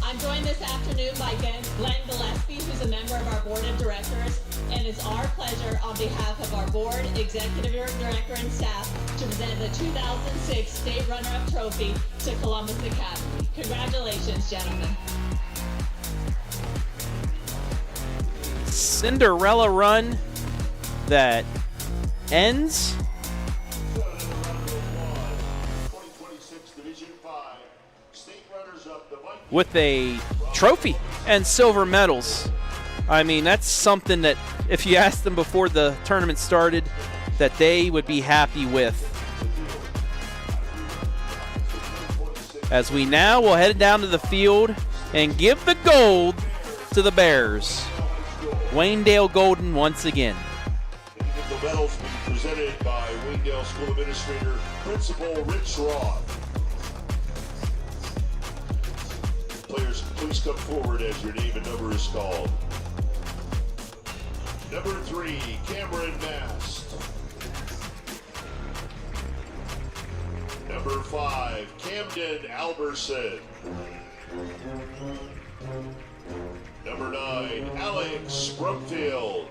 I'm joined this afternoon by Glenn Gillespie, who's a member of our board of directors, and it's our pleasure on behalf of our board, executive director, and staff to present the 2006 State Runner-Up Trophy to Columbus Academy. Congratulations, gentlemen. Cinderella run that ends 2026 Division 5 State Runners-Up, the Vikings. with a trophy and silver medals. I mean, that's something that if you asked them before the tournament started, that they would be happy with. As we now will head down to the field and give the gold to the Bears. Waynedale Golden once again. The medals will be presented by Waynedale School Administrator Principal Rich Roth. Players, please come forward as your name and number is called. Number 3, Cameron Mast. Number 5, Camden Alberson. Number 9, Alex Brumfield.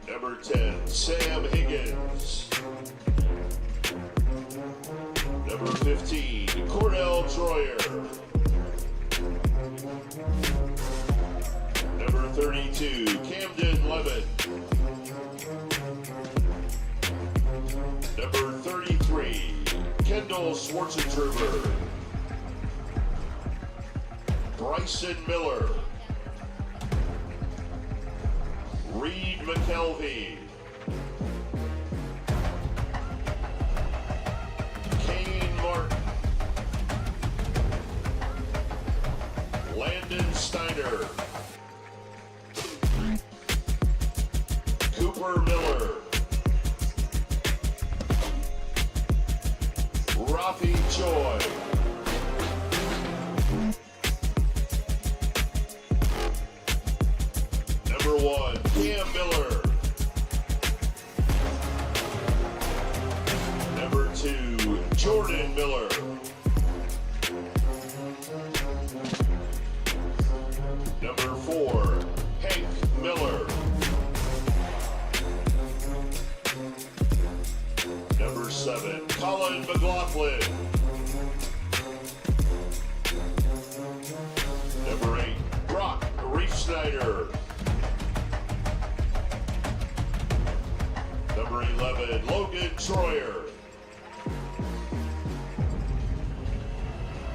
Number 10, Sam Higgins. Number 15, Cornell Troyer. Number 32, Camden Levin. Number 33, Kendall Schwartzentruber. Bryson Miller. Reed McKelvey. Kane Martin. Landon Steiner. Cooper Miller. Rafi Choi. Number 1, Cam Miller. Number 2, Jordan Miller. Number 4, McLaughlin. Number 8, Brock Reefsnyder. Number 11, Logan Troyer.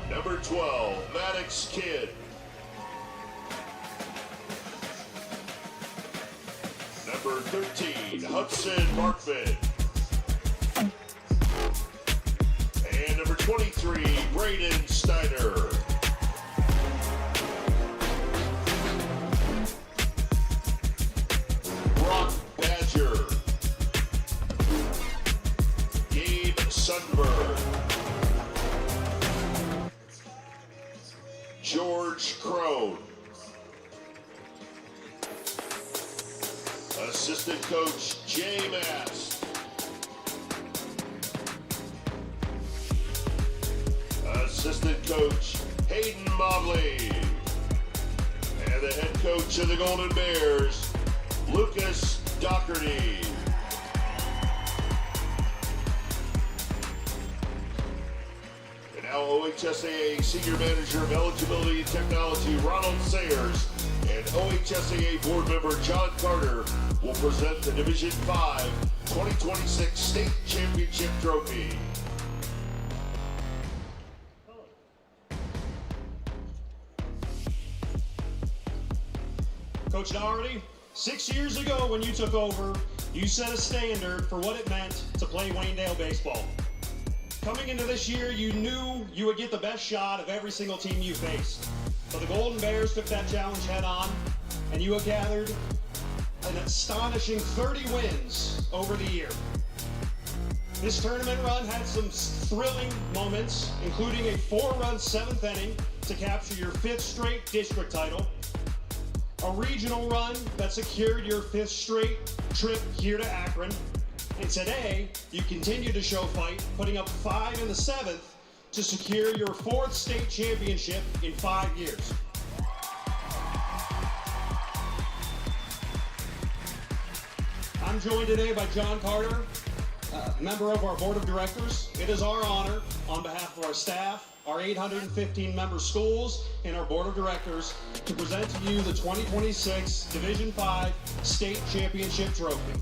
Number 12, Maddox Kidd. Number 13, Hudson Markman. And number 23, Braden Steiner. Brock Badger. Gabe Sundberg. George Crone. Assistant coach Jay Mast. Assistant coach Hayden Mobley. And the head coach of the Golden Bears, Lucas Doherty. And now OHSAA Senior Manager of Eligibility and Technology, Ronald Sayers, and OHSAA Board Member John Carter will present the Division 5 2026 State Championship Trophy. Coach Doherty, 6 years ago when you took over, you set a standard for what it meant to play Waynedale baseball. Coming into this year, you knew you would get the best shot of every single team you faced. So the Golden Bears took that challenge head on, and you have gathered an astonishing 30 wins over the year. This tournament run had some thrilling moments, including a 4-run 7th inning to capture your 5th straight district title, a regional run that secured your 5th straight trip here to Akron, and today you continue to show fight, putting up 5 in the 7th to secure your 4th state championship in 5 years. I'm joined today by John Carter, member of our board of directors. It is our honor, on behalf of our staff, our 815 member schools, and our board of directors, to present to you the 2026 Division 5 State Championship Trophy.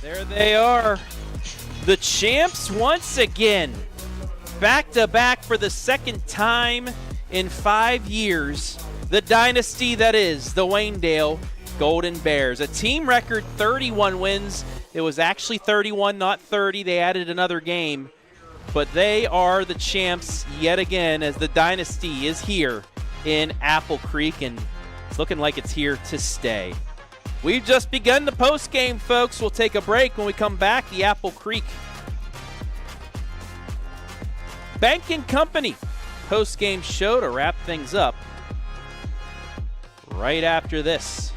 There they are, the champs once again. Back-to-back for the second time in 5 years. The dynasty that is the Waynedale Golden Bears. A team record 31 wins. It was actually 31, not 30. They added another game. But they are the champs yet again, as the dynasty is here in Apple Creek, and it's looking like it's here to stay. We've just begun the post-game, folks. We'll take a break. When we come back, the Apple Creek Bank & Company post-game show to wrap things up right after this.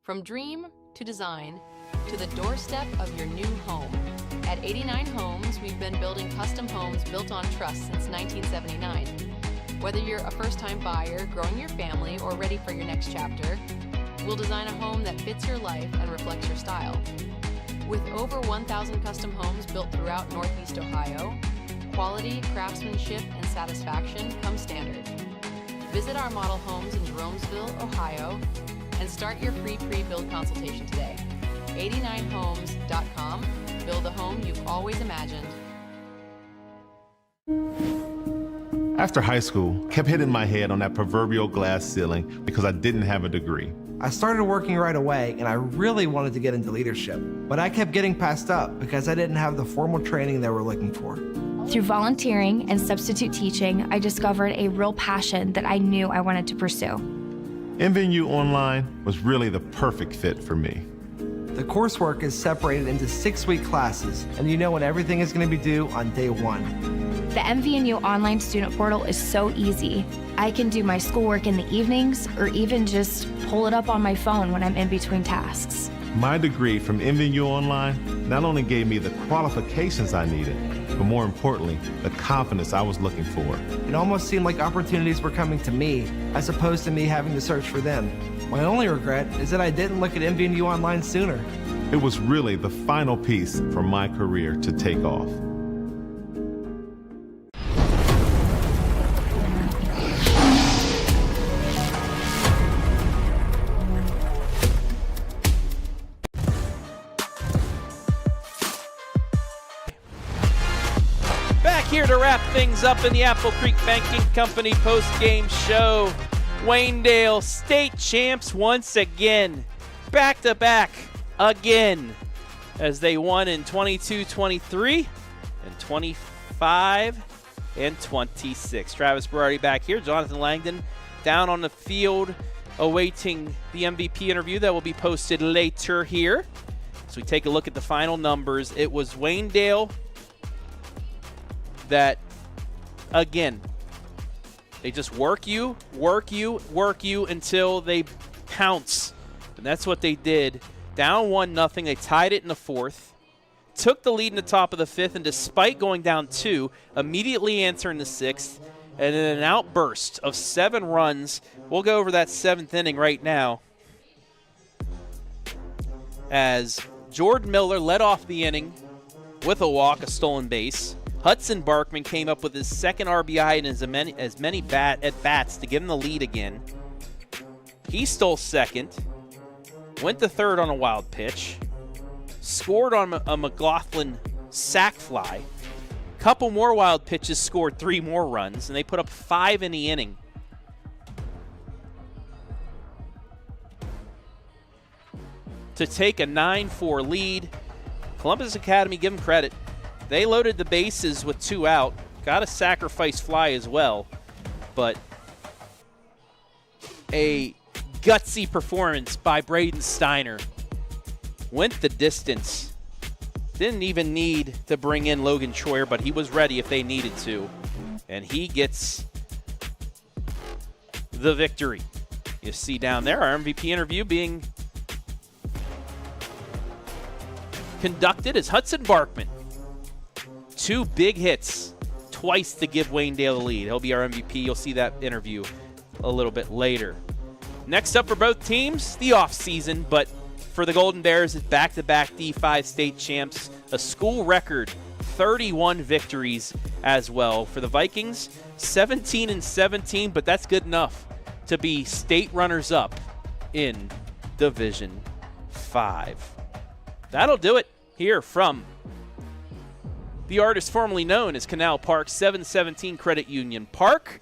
From dream to design to the doorstep of your new home. At 89 Homes, we've been building custom homes built on trust since 1979. Whether you're a first-time buyer, growing your family, or ready for your next chapter, we'll design a home that fits your life and reflects your style. With over 1,000 custom homes built throughout Northeast Ohio, quality, craftsmanship, and satisfaction come standard. Visit our model homes in Jeromesville, Ohio, and start your free pre-build consultation today. 89homes.com. Build the home you've always imagined. After high school, kept hitting my head on that proverbial glass ceiling because I didn't have a degree. I started working right away, and I really wanted to get into leadership, but I kept getting passed up because I didn't have the formal training they were looking for. Through volunteering and substitute teaching, I discovered a real passion that I knew I wanted to pursue. MVNU Online was really the perfect fit for me. The coursework is separated into 6-week classes, and you know when everything is going to be due on day 1. The MVNU online student portal is so easy. I can do my schoolwork in the evenings or even just pull it up on my phone when I'm in between tasks. My degree from MVNU Online not only gave me the qualifications I needed, but more importantly, the confidence I was looking for. It almost seemed like opportunities were coming to me, as opposed to me having to search for them. My only regret is that I didn't look at MVNU Online sooner. It was really the final piece for my career to take off. Here to wrap things up in the Apple Creek Banking Company post-game show. Waynedale state champs once again, back-to-back again, as they won in 22-23 and 25 and 26. Travis Berardi back here, Jonathan Langdon down on the field awaiting the MVP interview that will be posted later here. So we take a look at the final numbers. It was Waynedale that, again, they just work you until they pounce. And that's what they did. Down 1-0, they tied it in the 4th, took the lead in the top of the 5th, and despite going down 2, immediately answering the 6th, and in an outburst of 7 runs. We'll go over that 7th inning right now, as Jordan Miller led off the inning with a walk, a stolen base. Hudson Barkman came up with his second RBI and as many at-bats to give him the lead again. He stole second, went to third on a wild pitch, scored on a McLaughlin sac fly, couple more wild pitches, scored 3 more runs, and they put up 5 in the inning. To take a 9-4 lead, Columbus Academy, give them credit. They loaded the bases with 2 out, got a sacrifice fly as well, but a gutsy performance by Braden Steiner. Went the distance. Didn't even need to bring in Logan Troyer, but he was ready if they needed to. And he gets the victory. You see down there our MVP interview being conducted as Hudson Barkman. 2 big hits, twice to give Waynedale the lead. He'll be our MVP. You'll see that interview a little bit later. Next up for both teams, the offseason, but for the Golden Bears, it's back-to-back D5 state champs, a school record 31 victories as well. For the Vikings, 17-17, but that's good enough to be state runners-up in Division 5. That'll do it here from the artist formerly known as Canal Park, 717 Credit Union Park.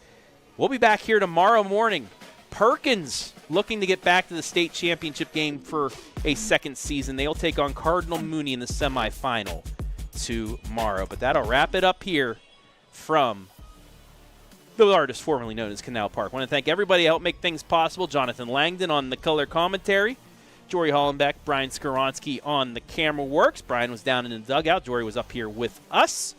We'll be back here tomorrow morning. Perkins looking to get back to the state championship game for a second season. They'll take on Cardinal Mooney in the semifinal tomorrow. But that'll wrap it up here from the artist formerly known as Canal Park. I want to thank everybody who helped make things possible. Jonathan Langdon on the color commentary. Jory Hollenbeck, Brian Skoronsky on the camera works. Brian was down in the dugout. Jory was up here with us.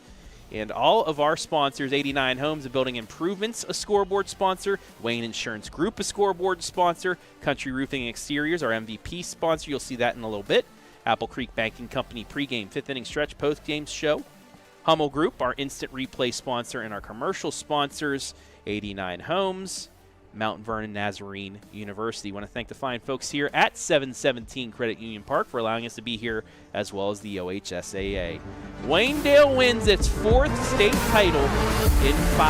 And all of our sponsors, 89 Homes, a Building Improvements, a scoreboard sponsor. Wayne Insurance Group, a scoreboard sponsor. Country Roofing and Exteriors, our MVP sponsor. You'll see that in a little bit. Apple Creek Banking Company pregame 5th inning stretch post-game show. Hummel Group, our instant replay sponsor, and our commercial sponsors, 89 Homes, Mount Vernon Nazarene University. I want to thank the fine folks here at 717 Credit Union Park for allowing us to be here, as well as the OHSAA. Waynedale wins its 4th state title in 5